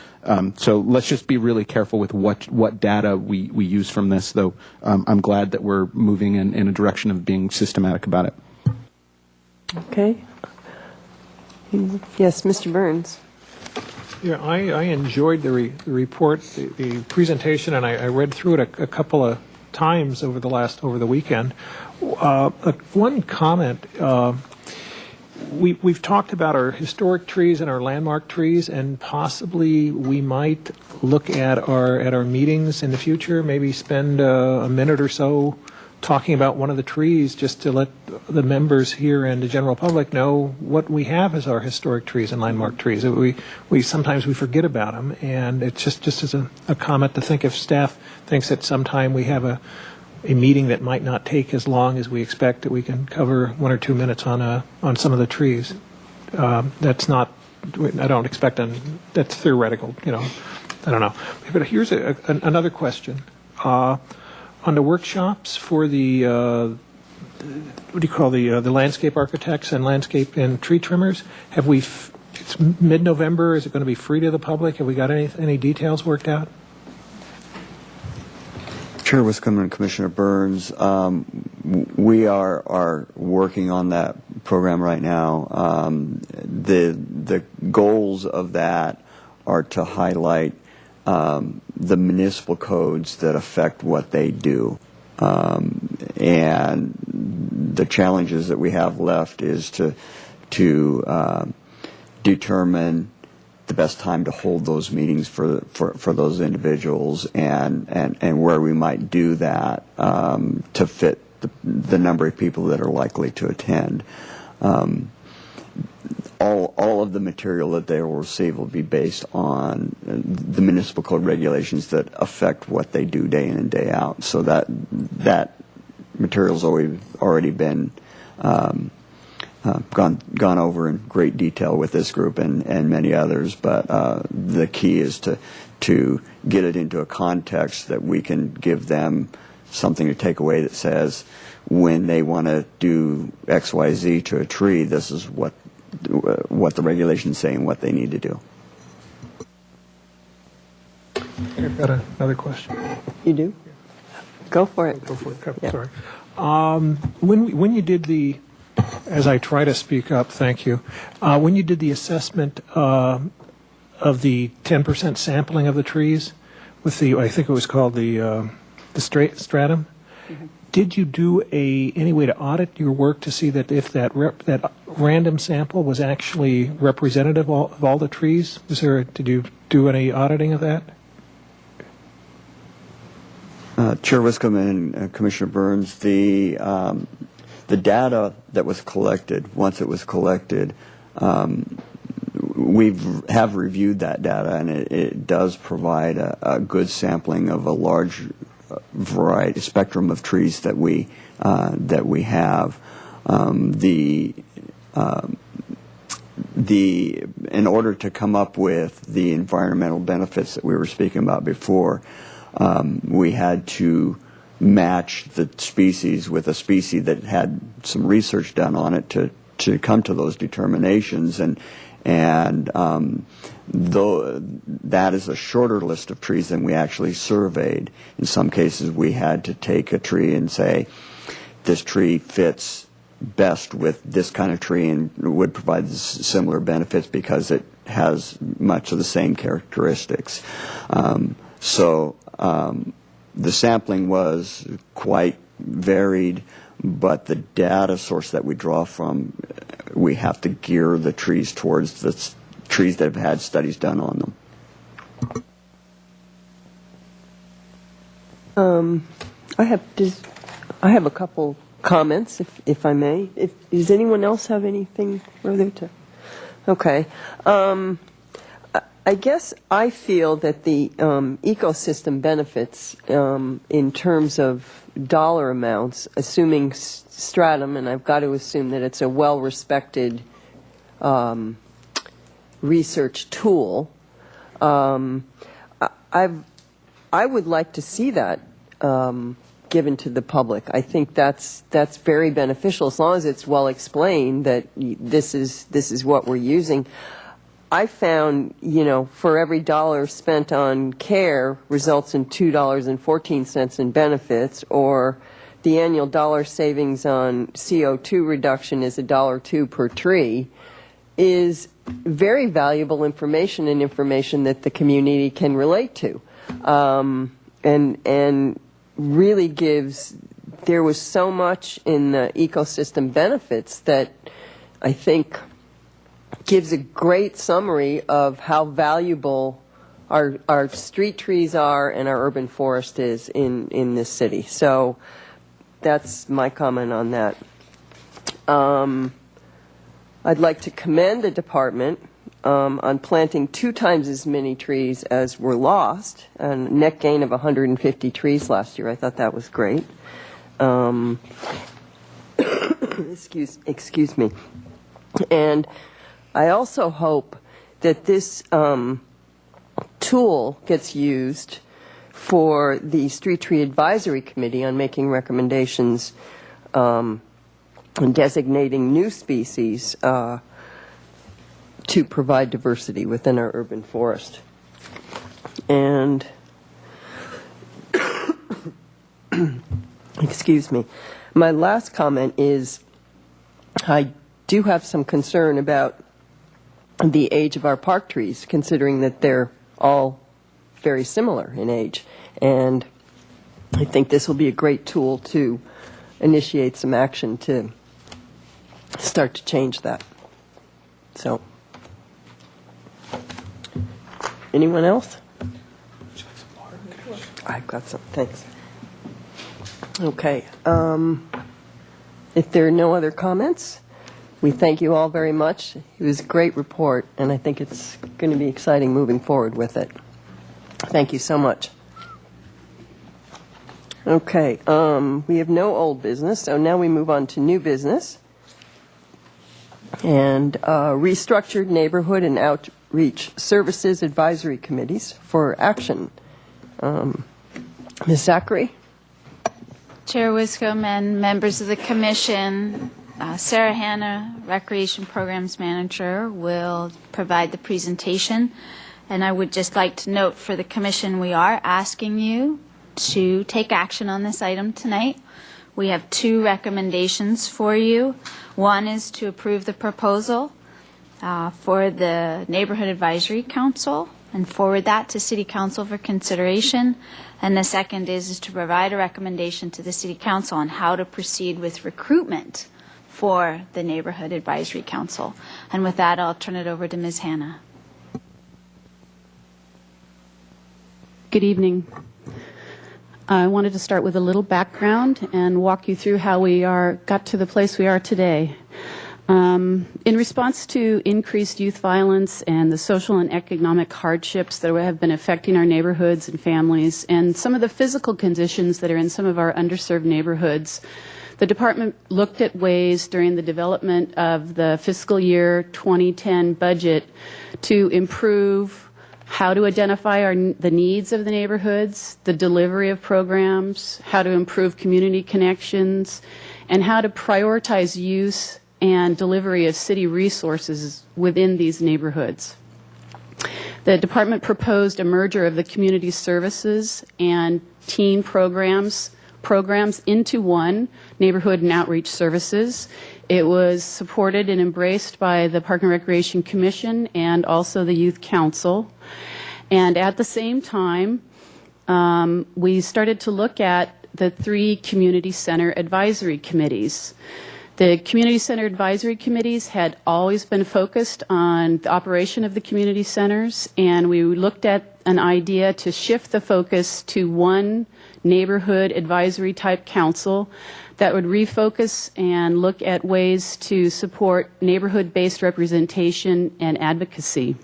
So let's just be really careful with what data we use from this, though I'm glad that we're moving in a direction of being systematic about it. Okay. Yes, Mr. Burns. Yeah, I enjoyed the report, the presentation, and I read through it a couple of times over the weekend. One comment. We've talked about our historic trees and our landmark trees, and possibly we might look at our meetings in the future. Maybe spend a minute or so talking about one of the trees just to let the members here and the general public know what we have as our historic trees and landmark trees. We sometimes we forget about them, and it's just as a comment to think if staff thinks that sometime we have a meeting that might not take as long as we expect, that we can cover 1 or 2 minutes on some of the trees. That's not, I don't expect, that's theoretical, I don't know. But here's another question. On the workshops for the, what do you call the landscape architects and landscape and tree trimmers, have we, it's mid-November, is it going to be free to the public? Have we got any details worked out? Chair Wiscombe and Commissioner Burns, we are working on that program right now. The goals of that are to highlight the municipal codes that affect what they do. And the challenges that we have left is to determine the best time to hold those meetings for those individuals, and where we might do that to fit the number of people that are likely to attend. All of the material that they will receive will be based on the municipal code regulations that affect what they do day in and day out. So that material's already been gone over in great detail with this group and many others. But the key is to get it into a context that we can give them something to take away that says, when they want to do X, Y, Z to a tree, this is what the regulations say and what they need to do. I've got another question. You do? Go for it. Go for it. Yeah. Sorry. When you did the, as I try to speak up, thank you. When you did the assessment of the 10% sampling of the trees with the, I think it was called the stratum, did you do any way to audit your work to see that if that random sample was actually representative of all the trees? Did you do any auditing of that? Chair Wiscombe and Commissioner Burns, the data that was collected, once it was collected, we have reviewed that data, and it does provide a good sampling of a large variety, spectrum of trees that we have. In order to come up with the environmental benefits that we were speaking about before, we had to match the species with a species that had some research done on it to come to those determinations, and though that is a shorter list of trees than we actually surveyed. In some cases, we had to take a tree and say, this tree fits best with this kind of tree and would provide similar benefits because it has much of the same characteristics. So the sampling was quite varied, but the data source that we draw from, we have to gear the trees towards the trees that have had studies done on them. I have a couple comments, if I may. Does anyone else have anything further to? Okay. I guess I feel that the ecosystem benefits in terms of dollar amounts, assuming stratum, and I've got to assume that it's a well-respected research tool. I would like to see that given to the public. I think that's very beneficial as long as it's well explained that this is what we're using. I found, for every dollar spent on care results in $2.14 in benefits, or the annual dollar savings on CO2 reduction is $1.02 per tree, is very valuable information and information that the community can relate to, and really gives. There was so much in the ecosystem benefits that I think gives a great summary of how valuable our street trees are and our urban forest is in this city. So that's my comment on that. I'd like to commend the department on planting 2 times as many trees as were lost, a net gain of 150 trees last year. I thought that was great. Excuse me. And I also hope that this tool gets used for the Street Tree Advisory Committee on making recommendations and designating new species to provide diversity within our urban forest. And, excuse me, my last comment is I do have some concern about the age of our park trees, considering that they're all very similar in age. And I think this will be a great tool to initiate some action to start to change that. So, anyone else? I've got some, thanks. Okay. If there are no other comments, we thank you all very much. It was a great report, and I think it's going to be exciting moving forward with it. Thank you so much. Okay, we have no old business, so now we move on to new business. And restructured neighborhood and outreach services advisory committees for action. Ms. Zachary? Chair Wiscombe and members of the Commission, Sarah Hanna, Recreation Programs Manager, will provide the presentation. And I would just like to note for the Commission, we are asking you to take action on this item tonight. We have 2 recommendations for you. One is to approve the proposal for the Neighborhood Advisory Council and forward that to City Council for consideration. And the second is to provide a recommendation to the City Council on how to proceed with recruitment for the Neighborhood Advisory Council. And with that, I'll turn it over to Ms. Hanna. Good evening. I wanted to start with a little background and walk you through how we got to the place we are today. In response to increased youth violence and the social and economic hardships that have been affecting our neighborhoods and families, and some of the physical conditions that are in some of our underserved neighborhoods, the department looked at ways during the development of the fiscal year 2010 budget to improve how to identify the needs of the neighborhoods, the delivery of programs, how to improve community connections, and how to prioritize use and delivery of city resources within these neighborhoods. The department proposed a merger of the community services and teen programs into one, Neighborhood and Outreach Services. It was supported and embraced by the Park and Recreation Commission and also the Youth Council. And at the same time, we started to look at the 3 community center advisory committees. The community center advisory committees had always been focused on the operation of the community centers, and we looked at an idea to shift the focus to one neighborhood advisory type council that would refocus and look at ways to support neighborhood-based representation and advocacy.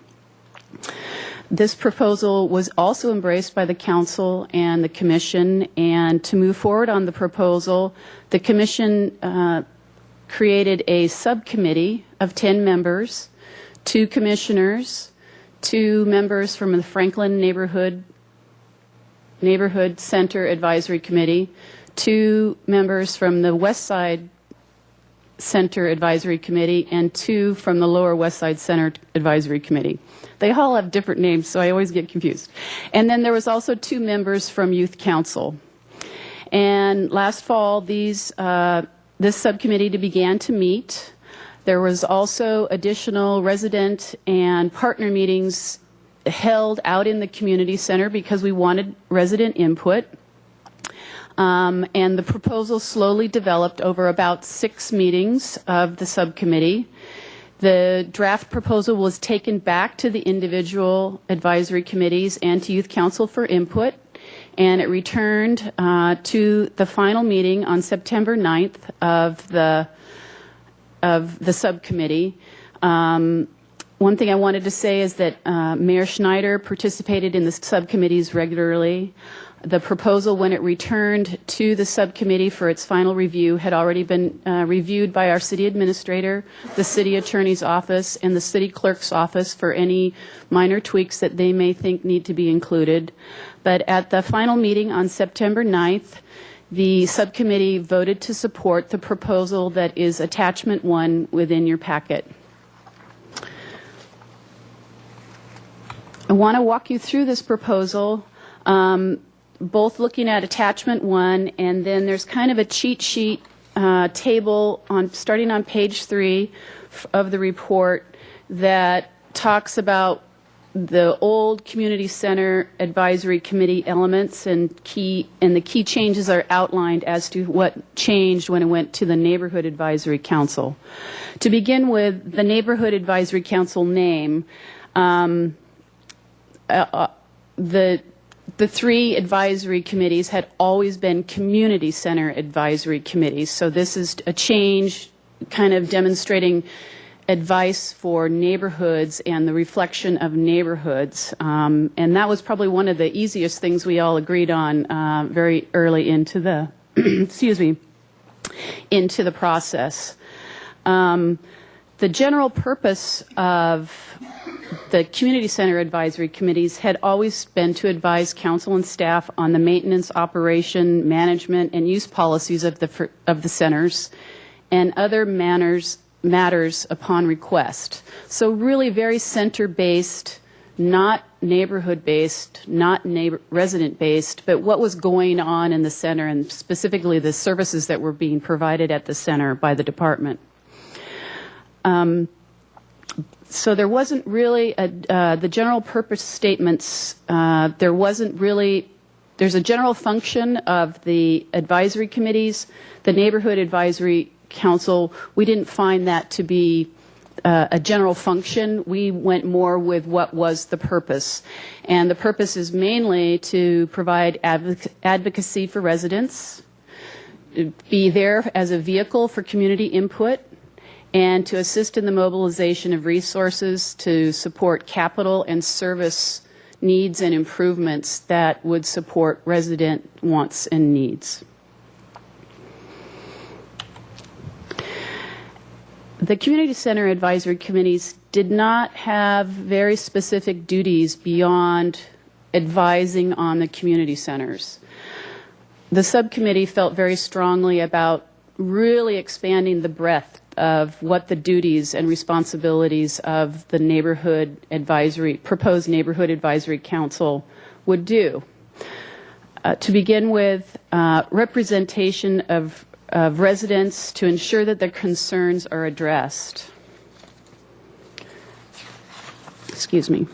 This proposal was also embraced by the Council and the Commission, and to move forward on the proposal, the Commission created a subcommittee of 10 members, 2 commissioners, 2 members from the Franklin Neighborhood Center Advisory Committee, 2 members from the West Side Center Advisory Committee, and 2 from the Lower West Side Center Advisory Committee. They all have different names, so I always get confused. And then there was also 2 members from Youth Council. And last fall, this subcommittee began to meet. There was also additional resident and partner meetings held out in the community center because we wanted resident input. And the proposal slowly developed over about 6 meetings of the subcommittee. The draft proposal was taken back to the individual advisory committees and to Youth Council for input. and it returned to the final meeting on September 9th of the subcommittee. One thing I wanted to say is that Mayor Schneider participated in the subcommittees regularly. The proposal, when it returned to the subcommittee for its final review, had already been reviewed by our city administrator, the city attorney's office, and the city clerk's office for any minor tweaks that they may think need to be included. But at the final meeting on September 9th, the subcommittee voted to support the proposal that is attachment 1 within your packet. I want to walk you through this proposal, both looking at attachment 1, and then there's kind of a cheat sheet table starting on page 3 of the report that talks about the old community center advisory committee elements, and the key changes are outlined as to what changed when it went to the neighborhood advisory council. To begin with, the neighborhood advisory council name, the 3 advisory committees had always been community center advisory committees. So this is a change, kind of demonstrating advice for neighborhoods and the reflection of neighborhoods. And that was probably one of the easiest things we all agreed on very early into the, into the process. The general purpose of the community center advisory committees had always been to advise council and staff on the maintenance, operation, management, and use policies of the centers and other matters upon request. So really very center-based, not neighborhood-based, not resident-based, but what was going on in the center, and specifically the services that were being provided at the center by the department. So there wasn't really the general purpose statements. There's a general function of the advisory committees, the neighborhood advisory council. We didn't find that to be a general function. We went more with what was the purpose. And the purpose is mainly to provide advocacy for residents, be there as a vehicle for community input, and to assist in the mobilization of resources to support capital and service needs and improvements that would support resident wants and needs. The community center advisory committees did not have very specific duties beyond advising on the community centers. The subcommittee felt very strongly about really expanding the breadth of what the duties and responsibilities of the proposed neighborhood advisory council would do. To begin with, representation of residents to ensure that their concerns are addressed. Excuse me.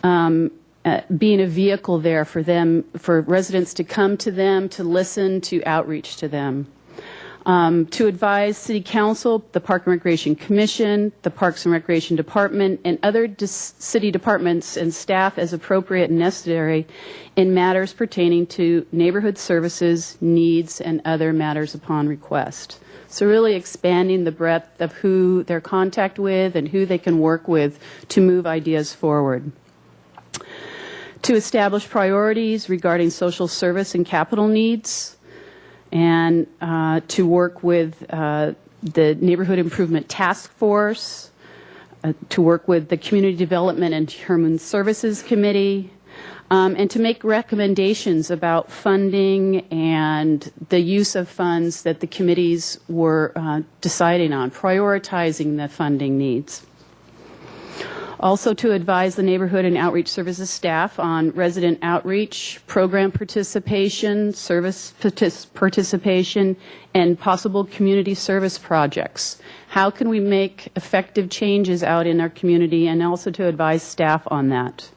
Being a vehicle there for them, for residents to come to them, to listen, to outreach to them. To advise City Council, the Park and Recreation Commission, the Parks and Recreation Department, and other city departments and staff as appropriate and necessary in matters pertaining to neighborhood services, needs, and other matters upon request. So really expanding the breadth of who they're contact with and who they can work with to move ideas forward. To establish priorities regarding social service and capital needs, and to work with the Neighborhood Improvement Task Force, to work with the Community Development and Human Services Committee, and to make recommendations about funding and the use of funds that the committees were deciding on, prioritizing the funding needs. Also to advise the neighborhood and outreach services staff on resident outreach, program participation, service participation, and possible community service projects. How can we make effective changes out in our community, and also to advise staff on that.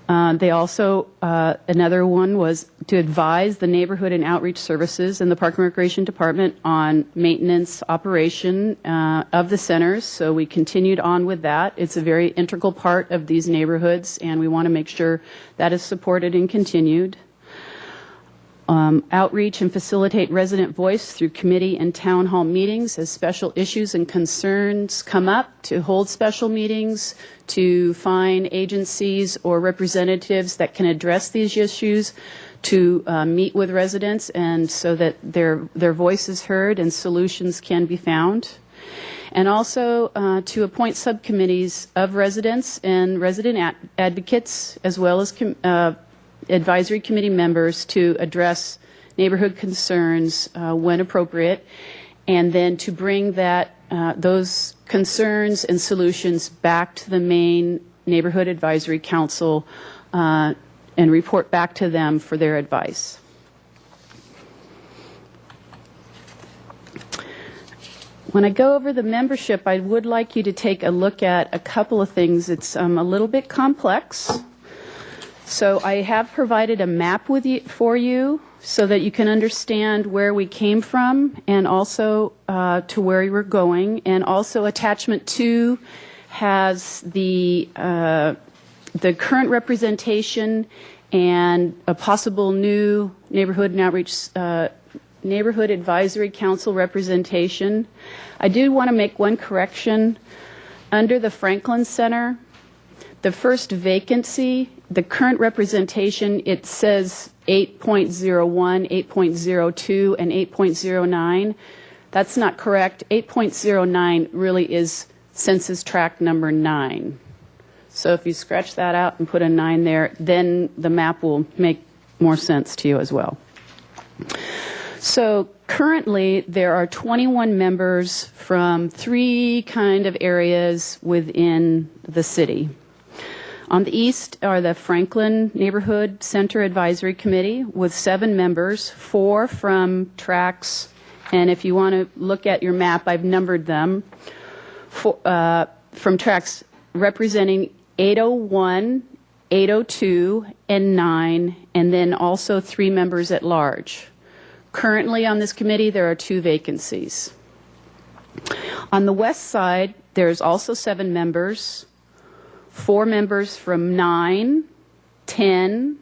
They also, another one was to advise the Neighborhood and Outreach Services and the Park and Recreation Department on maintenance operation of the centers. So we continued on with that. It's a very integral part of these neighborhoods, and we want to make sure that is supported and continued. Outreach and facilitate resident voice through committee and town hall meetings as special issues and concerns come up, to hold special meetings, to find agencies or representatives that can address these issues, to meet with residents and so that their voice is heard and solutions can be found. And also to appoint subcommittees of residents and resident advocates, as well as advisory committee members, to address neighborhood concerns when appropriate, and then to bring those concerns and solutions back to the main neighborhood advisory council and report back to them for their advice. When I go over the membership, I would like you to take a look at a couple of things. It's a little bit complex. So I have provided a map for you so that you can understand where we came from and also to where we're going. And also attachment 2 has the current representation and a possible new neighborhood and outreach neighborhood advisory council representation. I do want to make one correction. Under the Franklin Center, the first vacancy, the current representation, it says 8.01, 8.02, and 8.09. That's not correct. 8.09 really is census tract number 9. So if you scratch that out and put a 9 there, then the map will make more sense to you as well. So currently there are 21 members from 3 kind of areas within the city. On the east are the Franklin Neighborhood Center Advisory Committee with 7 members, 4 from tracts, and if you want to look at your map, I've numbered them, from tracts representing 801, 802, and 9, and then also 3 members at large. Currently on this committee, there are 2 vacancies. On the west side, there's also 7 members, 4 members from 9, 10,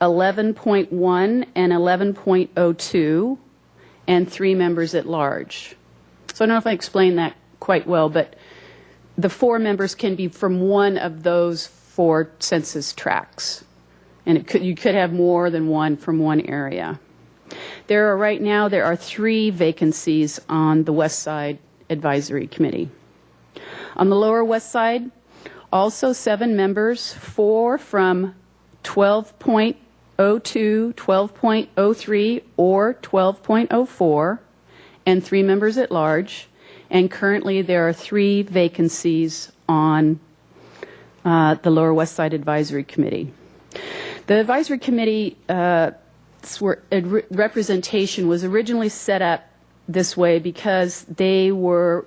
11.1, and 11.02, and 3 members at large. So I don't know if I explained that quite well, but the 4 members can be from one of those 4 census tracts. And you could have more than one from one area. Right now, there are 3 vacancies on the West Side Advisory Committee. On the lower West Side, also 7 members, 4 from 12.02, 12.03, or 12.04, and 3 members at large. And currently there are 3 vacancies on the Lower West Side Advisory Committee. The Advisory Committee representation was originally set up this way because they were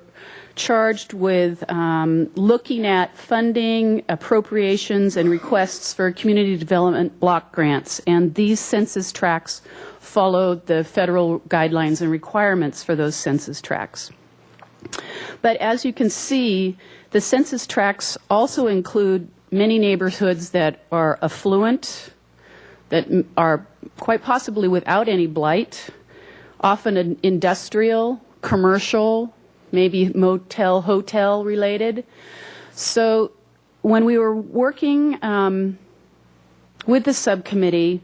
charged with looking at funding, appropriations, and requests for community development block grants. And these census tracts followed the federal guidelines and requirements for those census tracts. But as you can see, the census tracts also include many neighborhoods that are affluent, that are quite possibly without any blight, often industrial, commercial, maybe motel, hotel related. So when we were working with the subcommittee,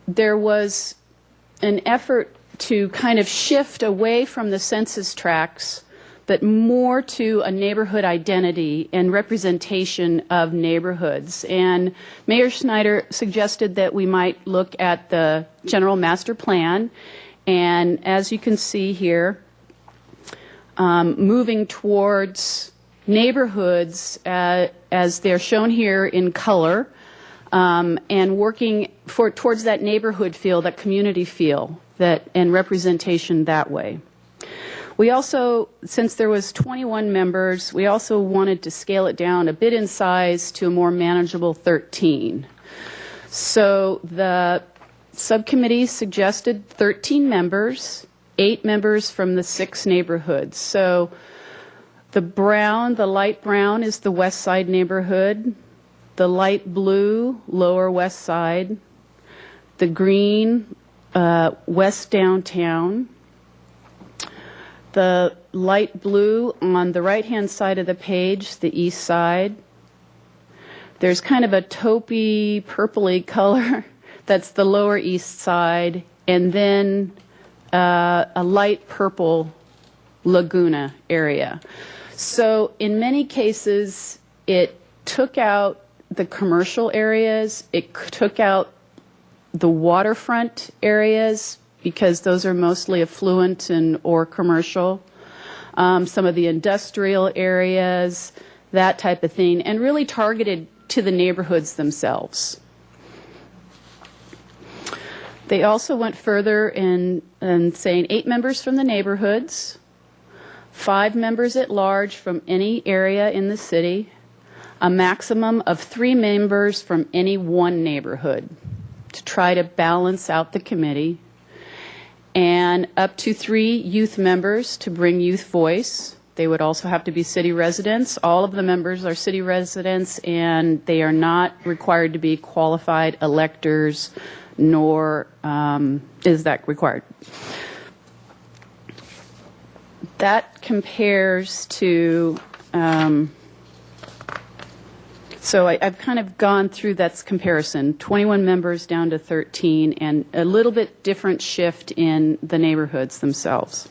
there was an effort to kind of shift away from the census tracts, but more to a neighborhood identity and representation of neighborhoods. And Mayor Schneider suggested that we might look at the general master plan. And as you can see here, moving towards neighborhoods as they're shown here in color, and working towards that neighborhood feel, that community feel, and representation that way. We also, since there was 21 members, we also wanted to scale it down a bit in size to a more manageable 13. So the subcommittee suggested 13 members, 8 members from the 6 neighborhoods. So the light brown is the West Side neighborhood, the light blue, Lower West Side, the green, West Downtown, the light blue on the right-hand side of the page, the East Side. There's kind of a taupey, purpley color, that's the Lower East Side, and then a light purple Laguna area. So in many cases, it took out the commercial areas, it took out the waterfront areas, because those are mostly affluent or commercial, some of the industrial areas, that type of thing, and really targeted to the neighborhoods themselves. They also went further in saying 8 members from the neighborhoods, 5 members at large from any area in the city, a maximum of 3 members from any one neighborhood to try to balance out the committee, and up to 3 youth members to bring youth voice. They would also have to be city residents. All of the members are city residents, and they are not required to be qualified electors, nor is that required. That compares to, so I've kind of gone through that comparison, 21 members down to 13, and a little bit different shift in the neighborhoods themselves.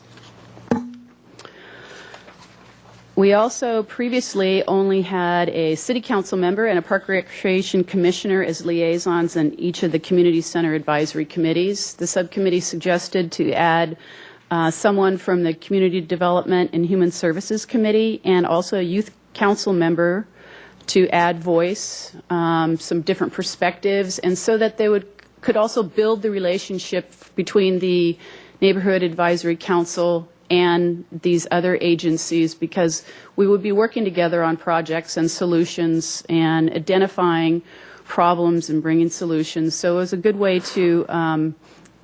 We also previously only had a city council member and a park recreation commissioner as liaisons in each of the community center advisory committees. The subcommittee suggested to add someone from the community development and human services committee, and also a youth council member to add voice, some different perspectives, and so that they could also build the relationship between the neighborhood advisory council and these other agencies, because we would be working together on projects and solutions and identifying problems and bringing solutions. So it was a good way to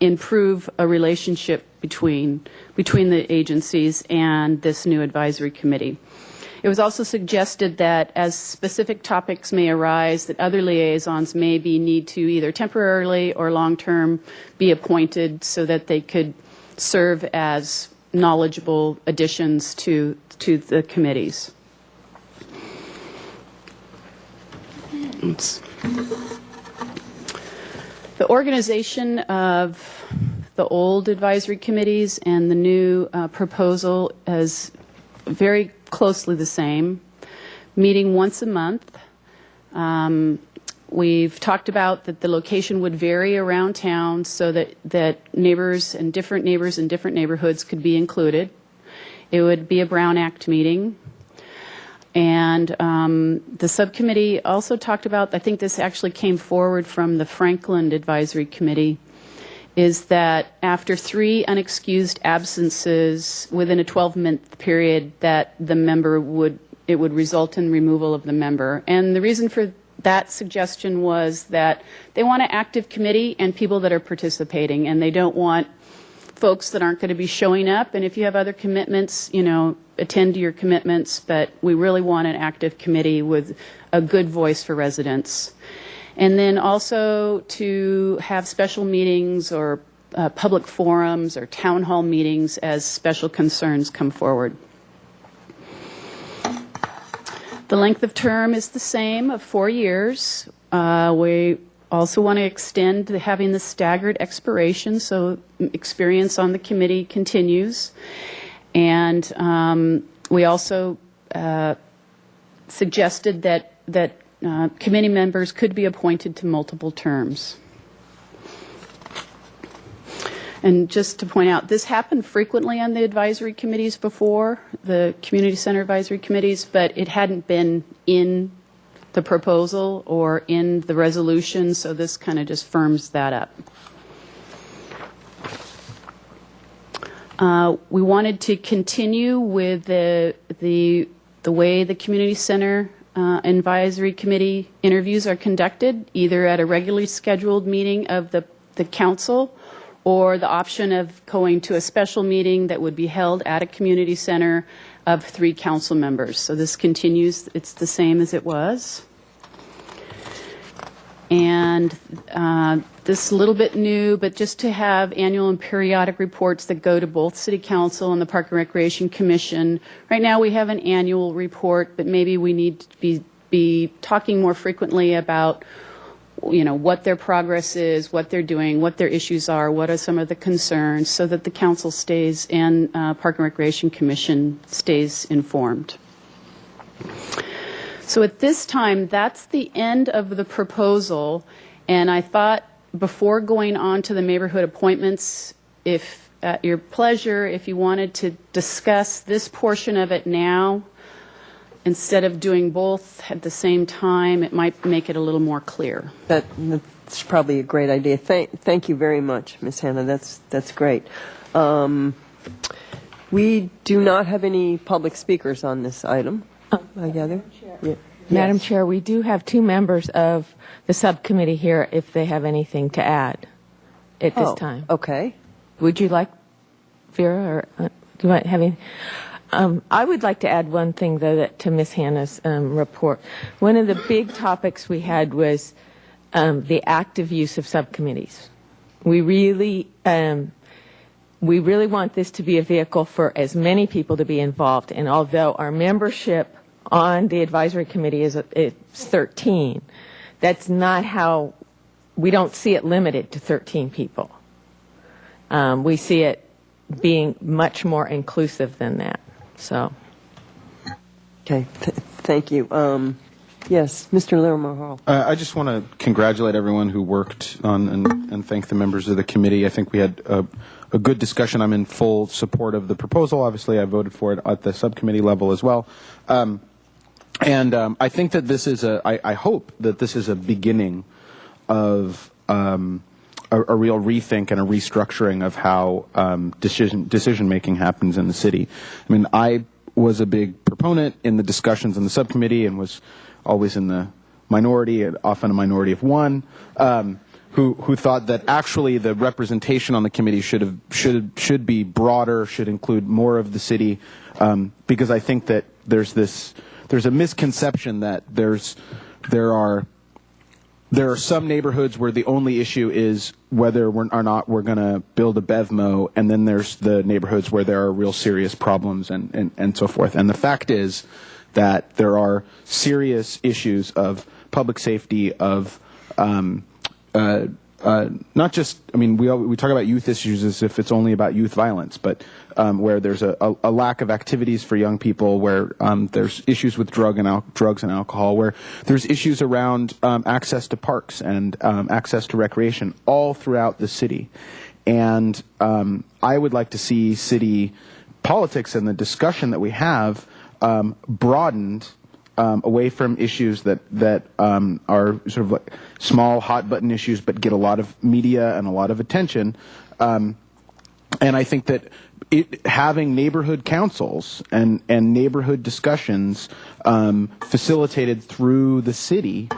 improve a relationship between the agencies and this new advisory committee. It was also suggested that as specific topics may arise, that other liaisons may need to either temporarily or long-term be appointed so that they could serve as knowledgeable additions to the committees. Oops. The organization of the old advisory committees and the new proposal is very closely the same, meeting once a month. We've talked about that the location would vary around town so that neighbors in different neighborhoods could be included. It would be a Brown Act meeting. And the subcommittee also talked about, I think this actually came forward from the Franklin Advisory Committee, is that after 3 unexcused absences within a 12-month period, that the member would result in removal of the member. And the reason for that suggestion was that they want an active committee and people that are participating, and they don't want folks that aren't going to be showing up. And if you have other commitments, attend to your commitments, but we really want an active committee with a good voice for residents. And then also to have special meetings or public forums or town hall meetings as special concerns come forward. The length of term is the same, of 4 years. We also want to extend having the staggered expiration, so experience on the committee continues. And we also suggested that committee members could be appointed to multiple terms. And just to point out, this happened frequently on the advisory committees before, the community center advisory committees, but it hadn't been in the proposal or in the resolution, so this kind of just firms that up. We wanted to continue with the way the community center advisory committee interviews are conducted, either at a regularly scheduled meeting of the council, or the option of going to a special meeting that would be held at a community center of 3 council members. So this continues. It's the same as it was. And this is a little bit new, but just to have annual and periodic reports that go to both City Council and the Park and Recreation Commission. Right now we have an annual report, but maybe we need to be talking more frequently about, you know, what their progress is, what they're doing, what their issues are, what are some of the concerns, so that the council stays and Park and Recreation Commission stays informed. So at this time, that's the end of the proposal, and I thought before going on to the neighborhood appointments, if at your pleasure, if you wanted to discuss this portion of it now, instead of doing both at the same time, it might make it a little more clear. That's probably a great idea. Thank you very much, Ms. Hanna. That's great. We do not have any public speakers on this item, I gather. Yeah. Madam Yes. Chair, we do have 2 members of the subcommittee here if they have anything to add at this time. Okay. Would you like, Vera, or do you want have any? I would like to add one thing, though, to Ms. Hanna's report. One of the big topics we had was the active use of subcommittees. We really want this to be a vehicle for as many people to be involved. And although our membership on the advisory committee is 13, that's not how, we don't see it limited to 13 people. We see it being much more inclusive than that. So. Okay. Thank you. Yes, Mr. Livermore Hall. I just want to congratulate everyone who worked on and thank the members of the committee. I think we had a good discussion. I'm in full support of the proposal. Obviously, I voted for it at the subcommittee level as well. I think that this is I hope that this is a beginning of a real rethink and a restructuring of how decision making happens in the city. I mean, I was a big proponent in the discussions in the subcommittee and was always in the minority, and often a minority of one, who thought that actually the representation on the committee should be broader, should include more of the city, because I think that there's a misconception that there are some neighborhoods where the only issue is whether or not we're going to build a BevMo, and then there's the neighborhoods where there are real serious problems and so forth. And the fact is that there are serious issues of public safety, of not just, I mean, we talk about youth issues as if it's only about youth violence, but where there's a lack of activities for young people, where there's issues with drugs and alcohol, where there's issues around access to parks and access to recreation all throughout the city. And I would like to see city politics and the discussion that we have broadened away from issues that are sort of like small hot button issues but get a lot of media and a lot of attention. And I think that having neighborhood councils and neighborhood discussions facilitated through the city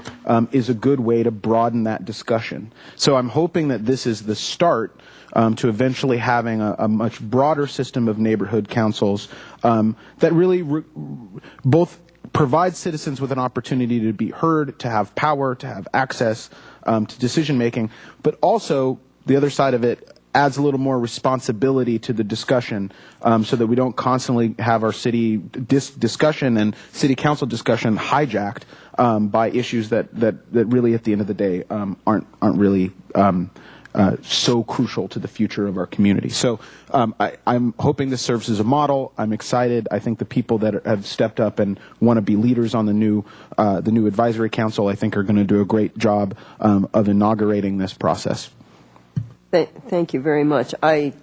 is a good way to broaden that discussion. So I'm hoping that this is the start to eventually having a much broader system of neighborhood councils that really both provide citizens with an opportunity to be heard, to have power, to have access to decision making, but also the other side of it adds a little more responsibility to the discussion, so that we don't constantly have our city discussion and city council discussion hijacked by issues that really at the end of the day aren't really so crucial to the future of our community. So I'm hoping this serves as a model. I'm excited. I think the people that have stepped up and want to be leaders on the new advisory council, I think, are going to do a great job of inaugurating this process. Thank you very much. I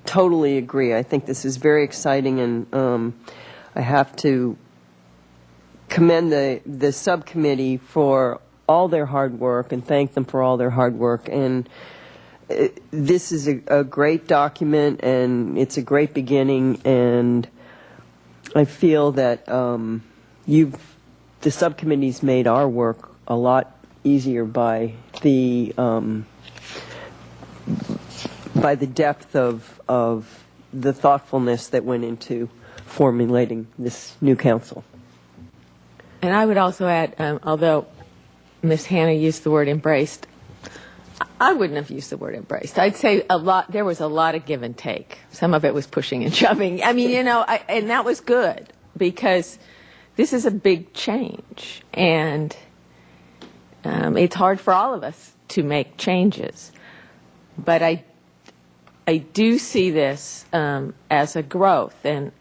totally agree. I think this is very exciting, and I have to commend the subcommittee for all their hard work and thank them for all their hard work. And this is a great document, and it's a great beginning, and I feel that the subcommittee's made our work a lot easier by the depth of the thoughtfulness that went into formulating this new council. And I would also add, although Ms. Hannah used the word embraced, I wouldn't have used the word embraced. I'd say there was a lot of give and take. Some of it was pushing and shoving. I mean, and that was good, because this is a big change, and it's hard for all of us to make changes. But I do see this as a growth, and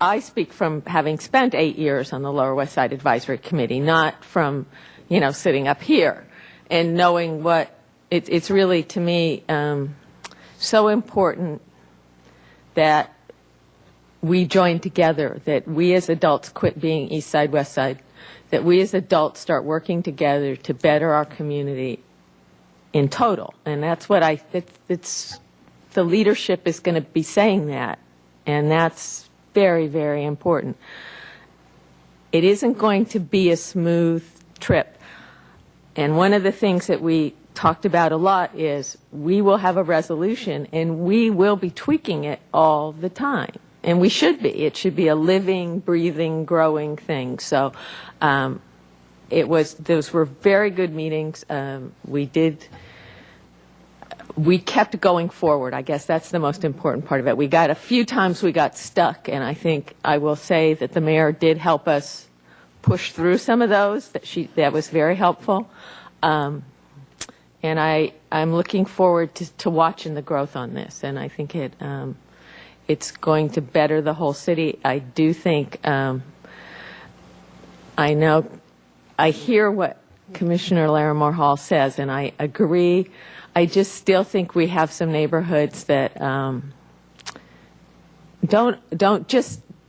I speak from having spent 8 years on the Lower West Side Advisory Committee, not from, sitting up here and knowing what it's really, to me, so important that we join together, that we as adults quit being East Side, West Side, that we as adults start working together to better our community in total. And that's what the leadership is going to be saying that, and that's very, very important. It isn't going to be a smooth trip. And one of the things that we talked about a lot is we will have a resolution, and we will be tweaking it all the time. And we should be. It should be a living, breathing, growing thing. So those were very good meetings. We kept going forward. I guess that's the most important part of it. A few times we got stuck, and I think I will say that the mayor did help us push through some of those. That was very helpful. And I'm looking forward to watching the growth on this, and I think it's going to better the whole city. I do think, I hear what Commissioner Larimore Hall says, and I agree. I just still think we have some neighborhoods that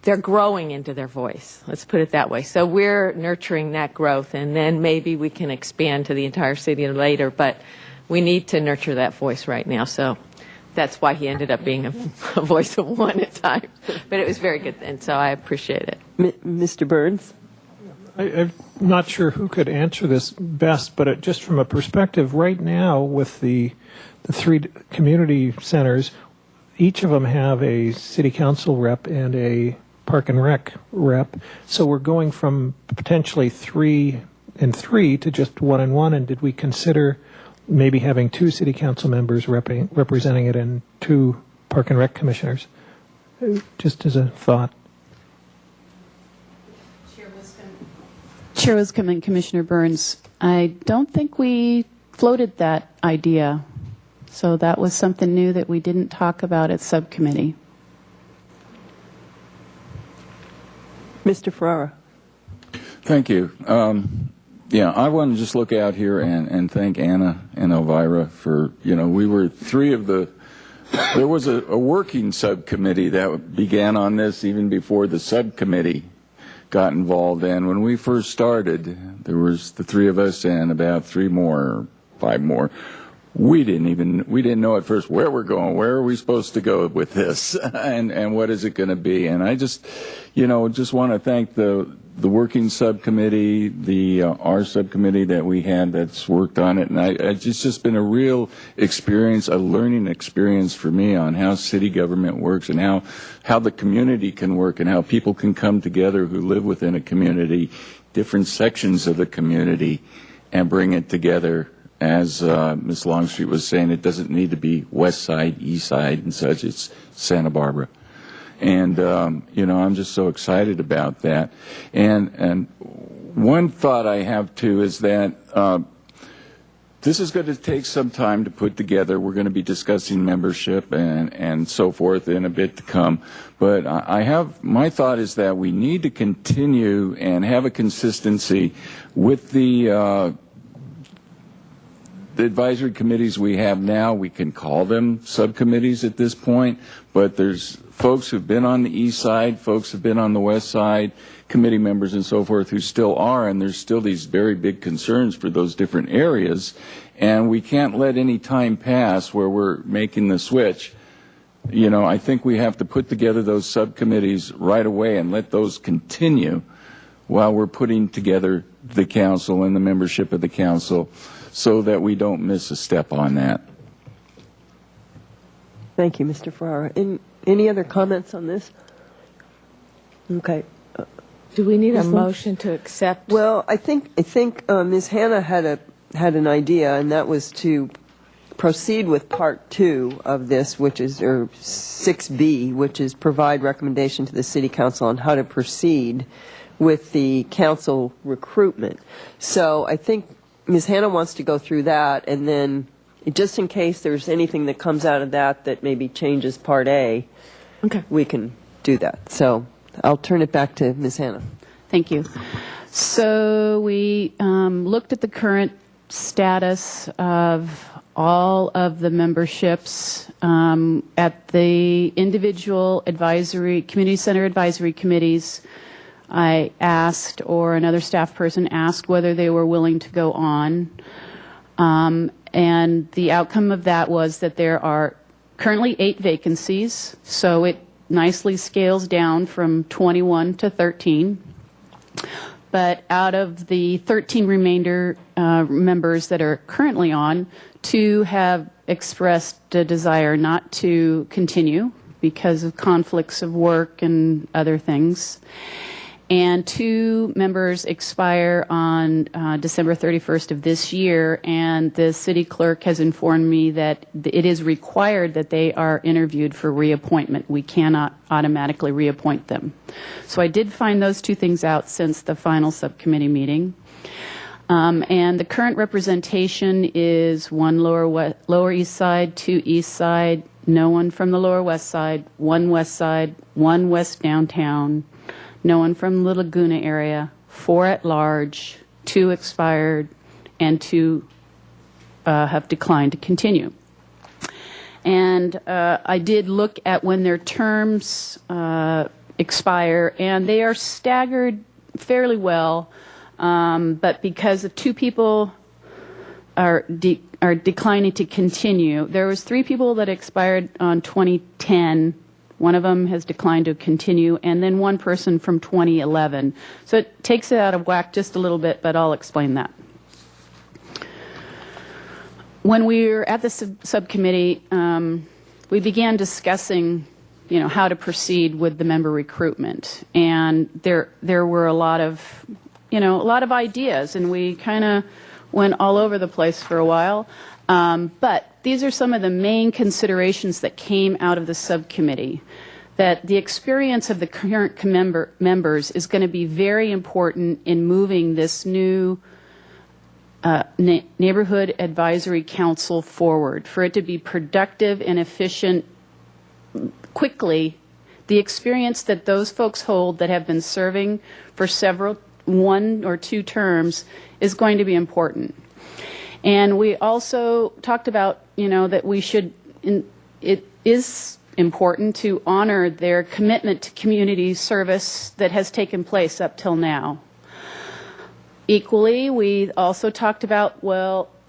they're growing into their voice. Let's put it that way. So we're nurturing that growth, and then maybe we can expand to the entire city later, but we need to nurture that voice right now. So that's why he ended up being a voice of one at times. But it was very good, and so I appreciate it. Mr. Burns? I'm not sure who could answer this best, but just from a perspective right now with the three community centers, each of them have a city council rep and a park and rec rep. So we're going from potentially 3 and 3 to just 1 and 1. And did we consider maybe having 2 city council members representing it and 2 park and rec commissioners? Just as a thought. Chair Wiscombe and Commissioner Burns, I don't think we floated that idea. So that was something new that we didn't talk about at subcommittee. Mr. Ferrara. Thank you. I want to just look out here and thank Anna and Elvira for, we were 3 of there was a working subcommittee that began on this even before the subcommittee got involved. And when we first started, there was the 3 of us and about 3 more, or 5 more. We didn't know at first where we're going. Where are we supposed to go with this? and what is it going to be? And I just want to thank the working subcommittee, our subcommittee that we had that's worked on it. And it's just been a real experience, a learning experience for me on how city government works and how the community can work and how people can come together who live within a community, different sections of the community, and bring it together. As Ms. Longstreet was saying, it doesn't need to be West Side, East Side, and such. It's Santa Barbara. And, I'm just so excited about that. And one thought I have, too, is that this is going to take some time to put together. We're going to be discussing membership and so forth in a bit to come. But my thought is that we need to continue and have a consistency with the the advisory committees we have now, we can call them subcommittees at this point, but there's folks who've been on the east side, folks who've been on the west side, committee members and so forth who still are, and there's still these very big concerns for those different areas, and we can't let any time pass where we're making the switch. You know, I think we have to put together those subcommittees right away and let those continue while we're putting together the council and the membership of the council so that we don't miss a step on that. Thank you, Mr. Ferrara. Any other comments on this? Okay. Do we need a motion to accept? Well, I think Ms. Hanna had an idea, and that was to proceed with Part 2 of this, which is, or 6B, which is provide recommendation to the City Council on how to proceed with the council recruitment. So I think Ms. Hanna wants to go through that, and then just in case there's anything that comes out of that that maybe changes Part A, okay, we can do that. So I'll turn it back to Ms. Hanna. Thank you. So we looked at the current status of all of the memberships at the individual advisory, community center advisory committees. I asked, or another staff person asked, whether they were willing to go on. And the outcome of that was that there are currently 8 vacancies, so it nicely scales down from 21 to 13. But out of the 13 remainder members that are currently on, 2 have expressed a desire not to continue because of conflicts of work and other things. And 2 members expire on December 31st of this year, and the city clerk has informed me that it is required that they are interviewed for reappointment. We cannot automatically reappoint them. So I did find those 2 things out since the final subcommittee meeting. And the current representation is 1 lower east side, 2 east side, no one from the lower west side, 1 west side, 1 west downtown, no one from the Laguna area, 4 at large, 2 expired, and 2 have declined to continue. And I did look at when their terms expire, and they are staggered fairly well, but because of 2 people are declining to continue, there was 3 people that expired on 2010. One of them has declined to continue, and then 1 person from 2011. So it takes it out of whack just a little bit, but I'll explain that. When we were at the subcommittee, we began discussing, how to proceed with the member recruitment, and there were a lot of, a lot of ideas, and we kind of went all over the place for a while. But these are some of the main considerations that came out of the subcommittee, that the experience of the current members is going to be very important in moving this new Neighborhood Advisory Council forward. For it to be productive and efficient quickly, the experience that those folks hold that have been serving for 1 or 2 terms is going to be important. And we also talked about, that we should, it is important to honor their commitment to community service that has taken place up till now. Equally, we also talked about,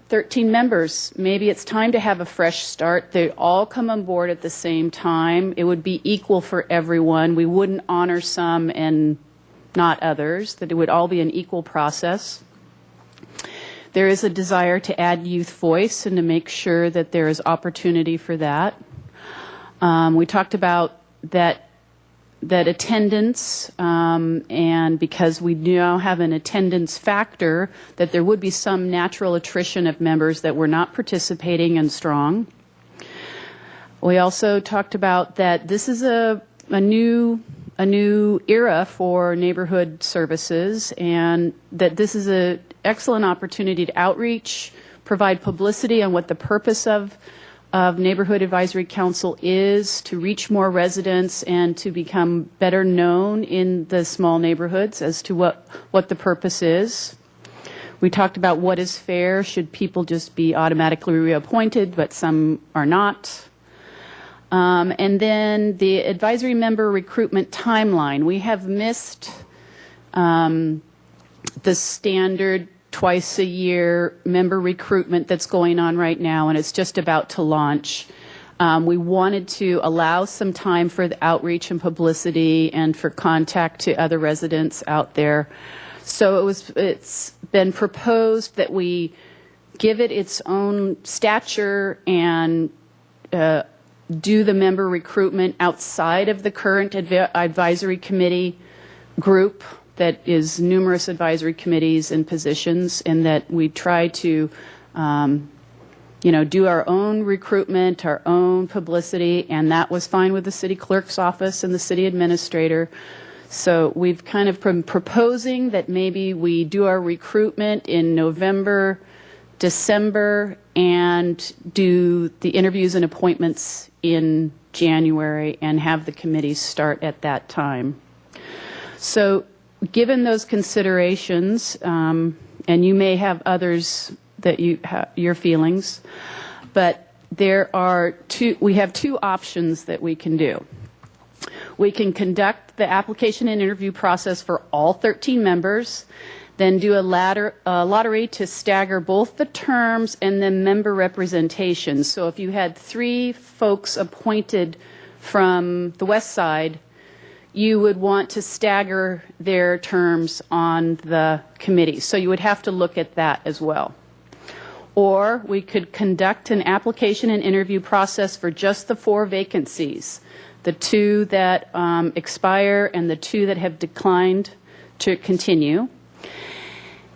13 members, maybe it's time to have a fresh start. They all come on board at the same time. It would be equal for everyone. We wouldn't honor some and not others, that it would all be an equal process. There is a desire to add youth voice and to make sure that there is opportunity for that. We talked about that attendance, and because we now have an attendance factor, that there would be some natural attrition of members that were not participating and strong. We also talked about that this is a new era for neighborhood services, and that this is an excellent opportunity to outreach, provide publicity on what the purpose of Neighborhood Advisory Council is, to reach more residents and to become better known in the small neighborhoods as to what the purpose is. We talked about what is fair. Should people just be automatically reappointed, but some are not? And then the advisory member recruitment timeline. We have missed the standard twice-a-year member recruitment that's going on right now, and it's just about to launch. We wanted to allow some time for the outreach and publicity and for contact to other residents out there. So it's been proposed that we give it its own stature and do the member recruitment outside of the current advisory committee group that is numerous advisory committees and positions, and that we try to do our own recruitment, our own publicity, and that was fine with the city clerk's office and the city administrator. So we've kind of been proposing that maybe we do our recruitment in November, December, and do the interviews and appointments in January and have the committees start at that time. So given those considerations, and you may have others that you have your feelings, but we have two options that we can do. We can conduct the application and interview process for all 13 members, then do a lottery to stagger both the terms and the member representation. So if you had 3 folks appointed from the west side, you would want to stagger their terms on the committee. So you would have to look at that as well. Or we could conduct an application and interview process for just the 4 vacancies, the 2 that expire and the 2 that have declined to continue.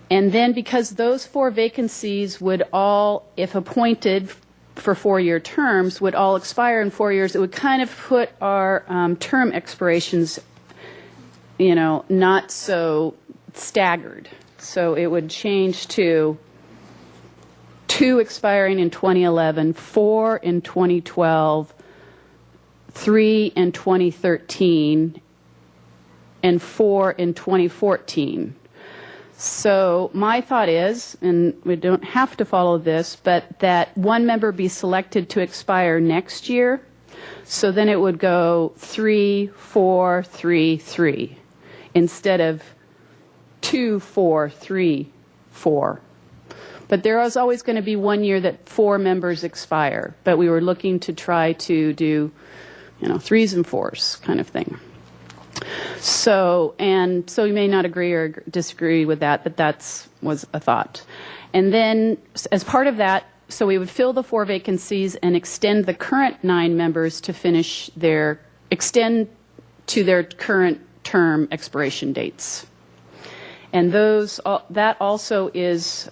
And then because those 4 vacancies would all, if appointed for 4-year terms, would all expire in 4 years, it would kind of put our term expirations, not so staggered. So it would change to 2 expiring in 2011, 4 in 2012, 3 in 2013, and 4 in 2014. So my thought is, and we don't have to follow this, but that 1 member be selected to expire next year. So then it would go 3, 4, 3, 3 instead of 2, 4, 3, 4. But there is always going to be 1 year that 4 members expire. But we were looking to try to do, 3s and 4s kind of thing. So you may not agree or disagree with that, but that was a thought. And then as part of that, so we would fill the 4 vacancies and extend the current 9 members to extend to their current term expiration dates. And that also is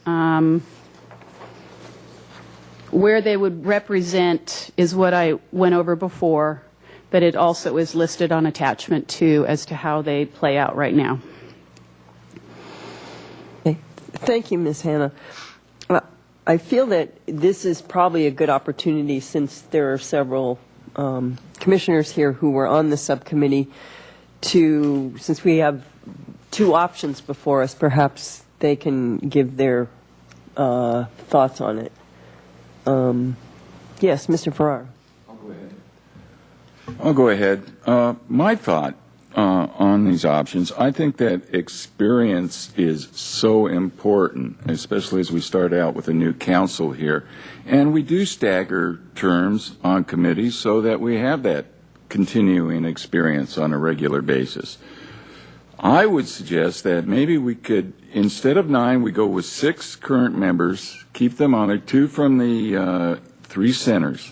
where they would represent is what I went over before, but it also is listed on attachment 2 as to how they play out right now. Okay. Thank you, Ms. Hanna. I feel that this is probably a good opportunity, since there are several commissioners here who were on the subcommittee, since we have 2 options before us, perhaps they can give their thoughts on it. Yes, Mr. Farrar. I'll go ahead. My thought on these options, I think that experience is so important, especially as we start out with a new council here. And we do stagger terms on committees so that we have that continuing experience on a regular basis. I would suggest that maybe we could, instead of 9, we go with 6 current members, keep them on there, 2 from the 3 centers.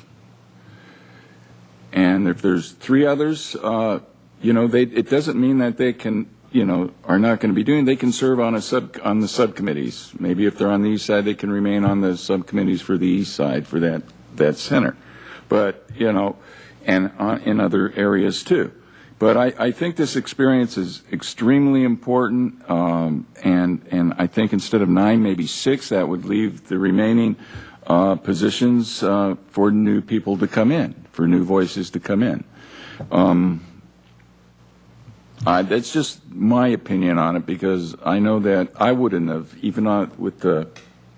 And if there's 3 others, it doesn't mean that they can, are not going to be doing. They can serve on the subcommittees. Maybe if they're on the east side, they can remain on the subcommittees for the east side for that center. But and in other areas too. But I think this experience is extremely important, and I think instead of 9, maybe 6, that would leave the remaining positions for new people to come in, for new voices to come in. That's just my opinion on it, because I know that I wouldn't have, even with the,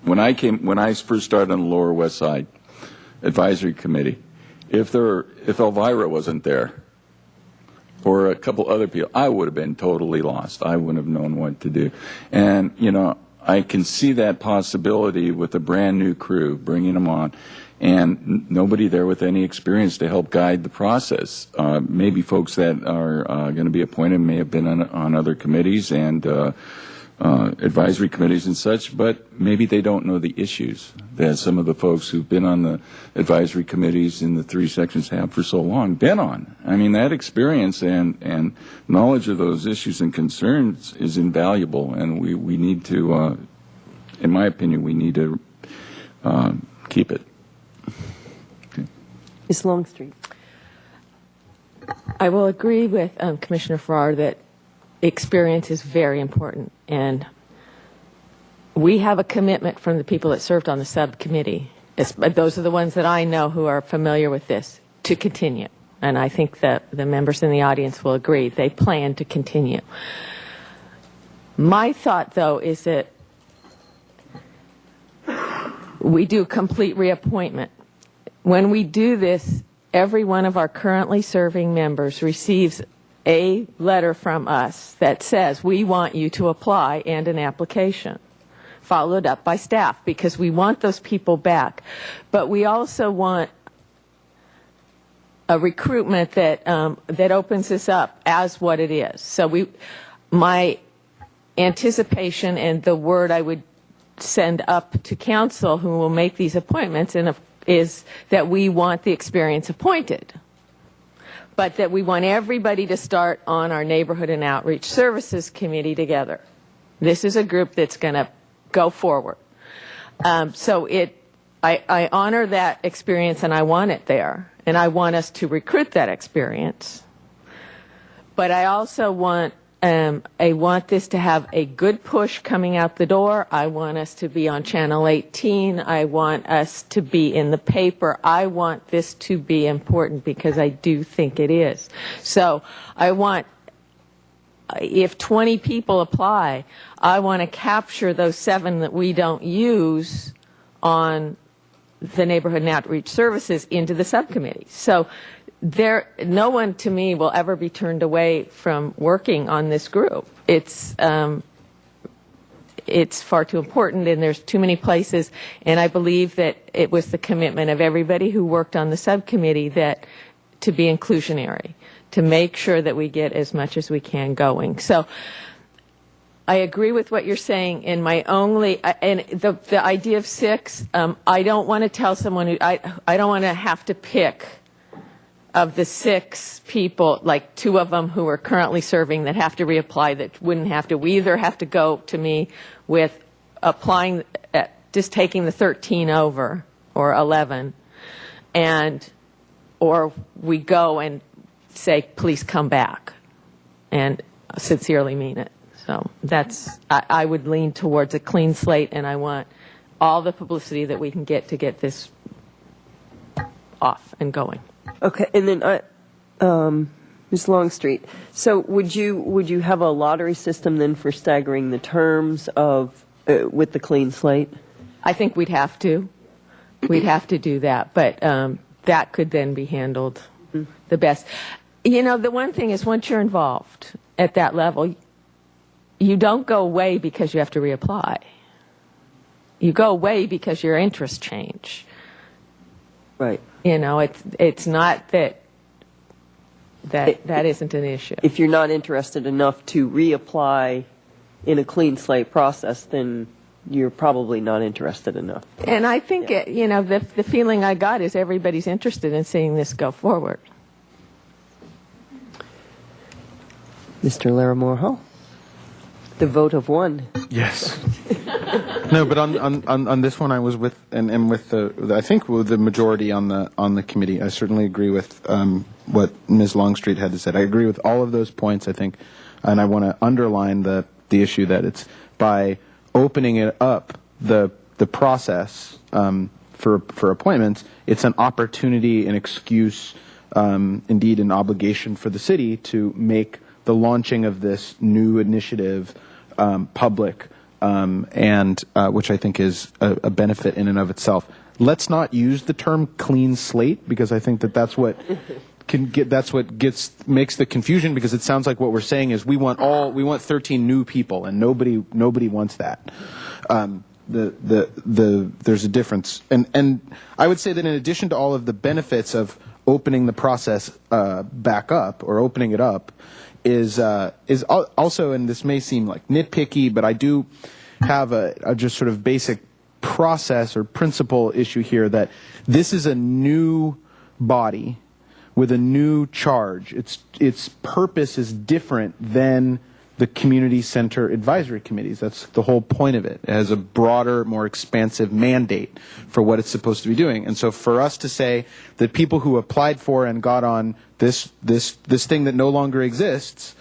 when I first started on the Lower West Side Advisory Committee, if Elvira wasn't there, or a couple other people, I would have been totally lost. I wouldn't have known what to do. And, I can see that possibility with a brand new crew, bringing them on, and nobody there with any experience to help guide the process. Maybe folks that are going to be appointed may have been on other committees and advisory committees and such, but maybe they don't know the issues that some of the folks who've been on the advisory committees in the 3 sections have for so long been on. I mean, that experience and knowledge of those issues and concerns is invaluable, and we need to, in my opinion, we need to keep it. Ms. Longstreet. I will agree with Commissioner Farrar that experience is very important, and we have a commitment from the people that served on the subcommittee. Those are the ones that I know who are familiar with this, to continue. And I think that the members in the audience will agree. They plan to continue. My thought, though, is that we do complete reappointment. When we do this, every one of our currently serving members receives a letter from us that says, we want you to apply, and an application, followed up by staff, because we want those people back. But we also want a recruitment that opens this up as what it is. So my anticipation, and the word I would send up to council who will make these appointments, is that we want the experience appointed, but that we want everybody to start on our Neighborhood and Outreach Services Committee together. This is a group that's going to go forward. So I honor that experience, and I want it there, and I want us to recruit that experience. But I also want this to have a good push coming out the door. I want us to be on Channel 18. I want us to be in the paper. I want this to be important, because I do think it is. So I want, if 20 people apply, I want to capture those 7 that we don't use on the Neighborhood and Outreach Services into the subcommittee. So no one to me will ever be turned away from working on this group. It's far too important, and there's too many places, and I believe that it was the commitment of everybody who worked on the subcommittee to be inclusionary, to make sure that we get as much as we can going. So I agree with what you're saying, and the idea of 6, I don't want to tell someone I don't want to have to pick of the 6 people, like 2 of them who are currently serving that have to reapply, that wouldn't have to. We either have to go to me with applying, just taking the 13 over, or 11, or we go and say, please come back, and sincerely mean it. So I would lean towards a clean slate, and I want all the publicity that we can get to get this off and going. Okay, and then Ms. Longstreet, so would you have a lottery system then for staggering the terms with the clean slate? I think we'd have to. We'd have to do that, but that could then be handled the best. The one thing is, once you're involved at that level, you don't go away because you have to reapply. You go away because your interests change. Right. It's not that isn't an issue. If you're not interested enough to reapply in a clean slate process, then you're probably not interested enough. And I think, the feeling I got is everybody's interested in seeing this go forward. Mr. Larimore-Ho, the vote of 1. Yes. No, but on this one, I was with and with I think with the majority on the committee. I certainly agree with what Ms. Longstreet had to say. I agree with all of those points, I think, and I want to underline the issue that it's by opening it up, the process for appointments, it's an opportunity, an excuse, indeed an obligation for the city to make the launching of this new initiative public, and which I think is a benefit in and of itself. Let's not use the term clean slate, because I think that that's what makes the confusion, because it sounds like what we're saying is we want 13 new people, and nobody wants that. There's a difference, and I would say that in addition to all of the benefits of opening the process back up, or opening it up, is also, and this may seem like nitpicky, but I do have a just sort of basic process or principle issue here, that this is a new body with a new charge. Its purpose is different than the community center advisory committees. That's the whole point of it. It has a broader, more expansive mandate for what it's supposed to be doing. And so for us to say that people who applied for and got on this thing that no longer exists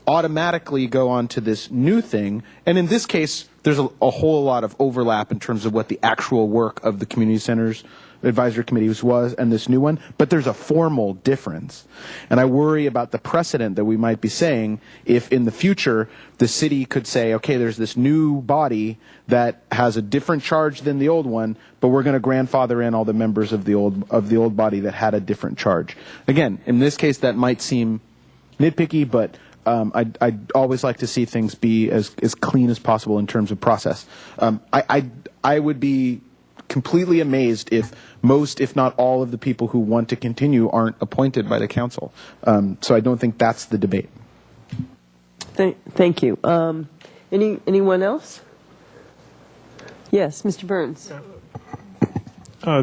automatically go on to this new thing, and in this case, there's a whole lot of overlap in terms of what the actual work of the community centers advisory committees was and this new one, but there's a formal difference. And I worry about the precedent that we might be saying if in the future the city could say, okay, there's this new body that has a different charge than the old one, but we're going to grandfather in all the members of the old body that had a different charge. Again, in this case that might seem nitpicky, but I'd always like to see things be as clean as possible in terms of process. I would be completely amazed if most, if not all, of the people who want to continue aren't appointed by the council. So I don't think that's the debate. Thank you. Anyone else? Yes, Mr. Burns.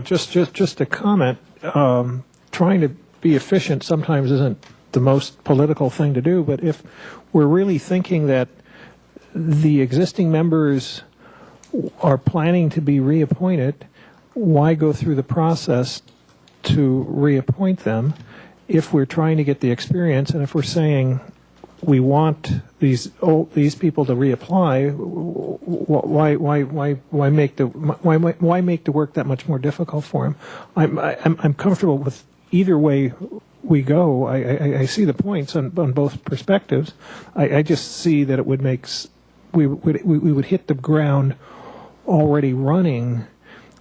Just a comment. Trying to be efficient sometimes isn't the most political thing to do, but if we're really thinking that the existing members are planning to be reappointed, why go through the process to reappoint them if we're trying to get the experience, and if we're saying we want these people to reapply, why make the work that much more difficult for them? I'm comfortable with either way we go. I see the points on both perspectives. I just see that it would make we would hit the ground already running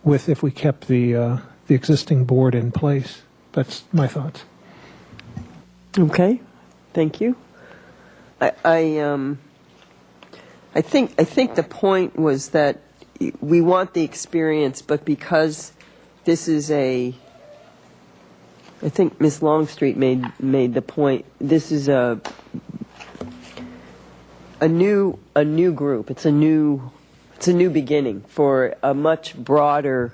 with if we kept the existing board in place. That's my thoughts. Okay, thank you. I think the point was that we want the experience, but because this is I think Ms. Longstreet made the point. This is a new group. It's a new beginning for a much broader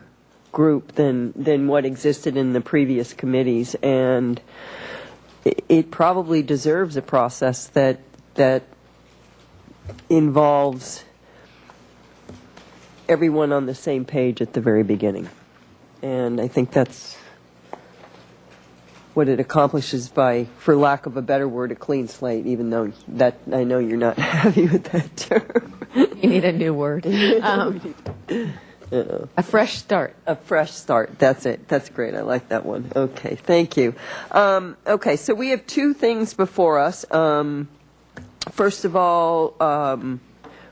group than what existed in the previous committees, and it probably deserves a process that involves everyone on the same page at the very beginning. And I think that's what it accomplishes by, for lack of a better word, a clean slate, even though that I know you're not happy with that term. You need a new word. A fresh start. A fresh start. That's it. That's great. I like that one. Okay. Thank you. Okay. So we have two things before us. First of all,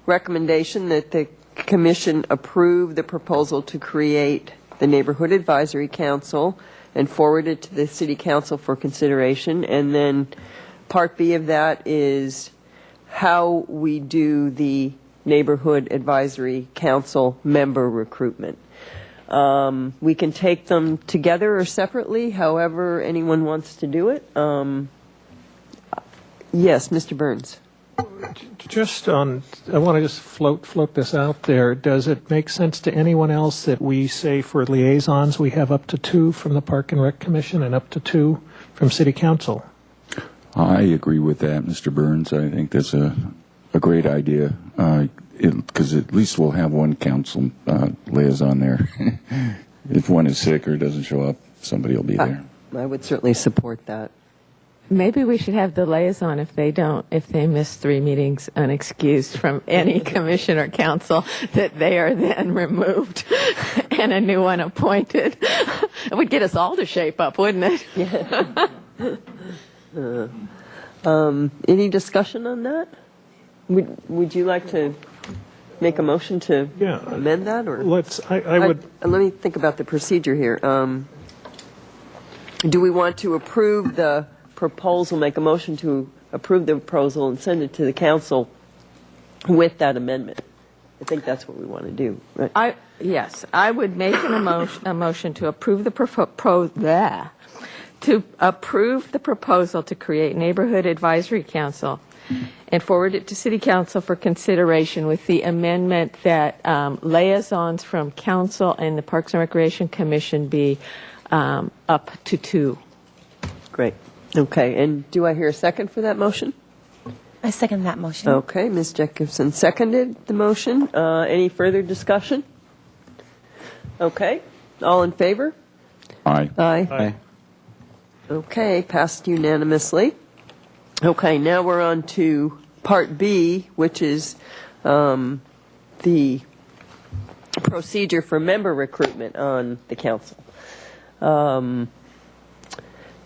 recommendation that the Commission approve the proposal to create the Neighborhood Advisory Council and forward it to the City Council for consideration. And then Part B of that is how we do the Neighborhood Advisory Council member recruitment. We can take them together or separately, however anyone wants to do it. Yes, Mr. Burns. I want to just float this out there. Does it make sense to anyone else that we say for liaisons we have up to 2 from the Park and Rec Commission and up to 2 from City Council? I agree with that, Mr. Burns. I think that's a great idea, because at least we'll have one council liaison there. If one is sick or doesn't show up, somebody will be there. I would certainly support that. Maybe we should have the liaison if they miss 3 meetings unexcused from any commission or council, that they are then removed and a new one appointed. It would get us all to shape up, wouldn't it? Yeah. Any discussion on that? Would you like to make a motion to Yeah. amend that, or? I would, Let me think about the procedure here. Do we want to approve the proposal, make a motion to approve the proposal and send it to the council with that amendment? I think that's what we want to do, right? Yes, I would make a motion to approve the proposal to create Neighborhood Advisory Council and forward it to City Council for consideration with the amendment that liaisons from Council and the Parks and Recreation Commission be up to 2. Great. Okay, and do I hear a second for that motion? I second that motion. Okay, Ms. Jacobson seconded the motion. Any further discussion? Okay, all in favor? Aye. Aye. Aye. Okay, passed unanimously. Okay, now we're on to Part B, which is the procedure for member recruitment on the council.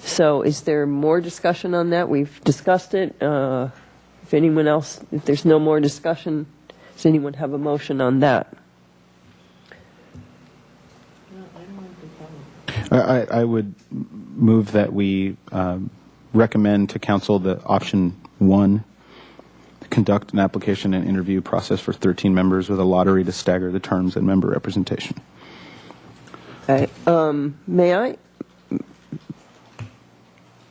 So is there more discussion on that? We've discussed it. If anyone else, if there's no more discussion, does anyone have a motion on that? I would move that we recommend to council the option 1, conduct an application and interview process for 13 members with a lottery to stagger the terms and member representation. Okay, may I?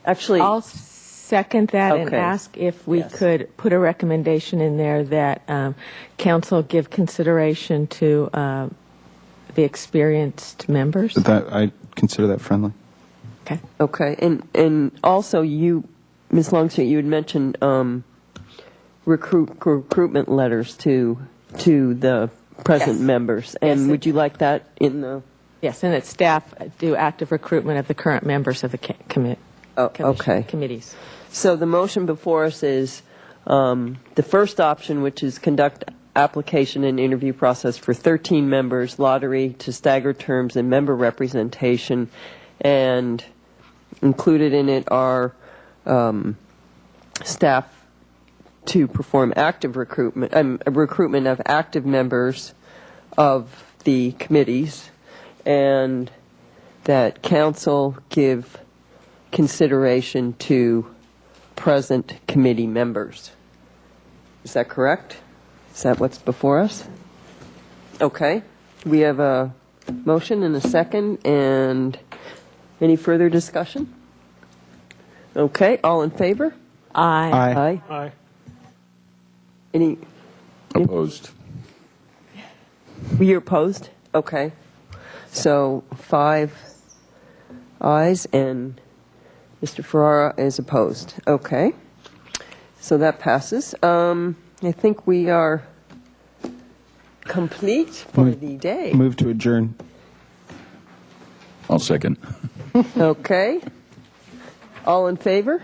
Actually, I'll second that and Okay. ask if we Yes. could put a recommendation in there that council give consideration to the experienced members. That I consider that friendly. Okay. okay, and also you, Ms. Longstreet, you had mentioned recruitment letters to the present Yes. members, and Yes, would you like that in the? Yes, and that staff do active recruitment of the current members of the Okay. committees. So the motion before us is the first option, which is conduct application and interview process for 13 members, lottery to stagger terms and member representation, and included in it are staff to perform active recruitment of active members of the committees, and that council give consideration to present committee members. Is that correct? Is that what's before us? Okay. We have a motion and a second, and any further discussion? Okay. All in favor? Aye. Aye. aye. Any? Opposed. You're opposed? Okay. So 5 ayes and Mr. Ferrara is opposed. Okay. So that passes. I think we are complete for the day. Move to adjourn. I'll second. Okay. All in favor?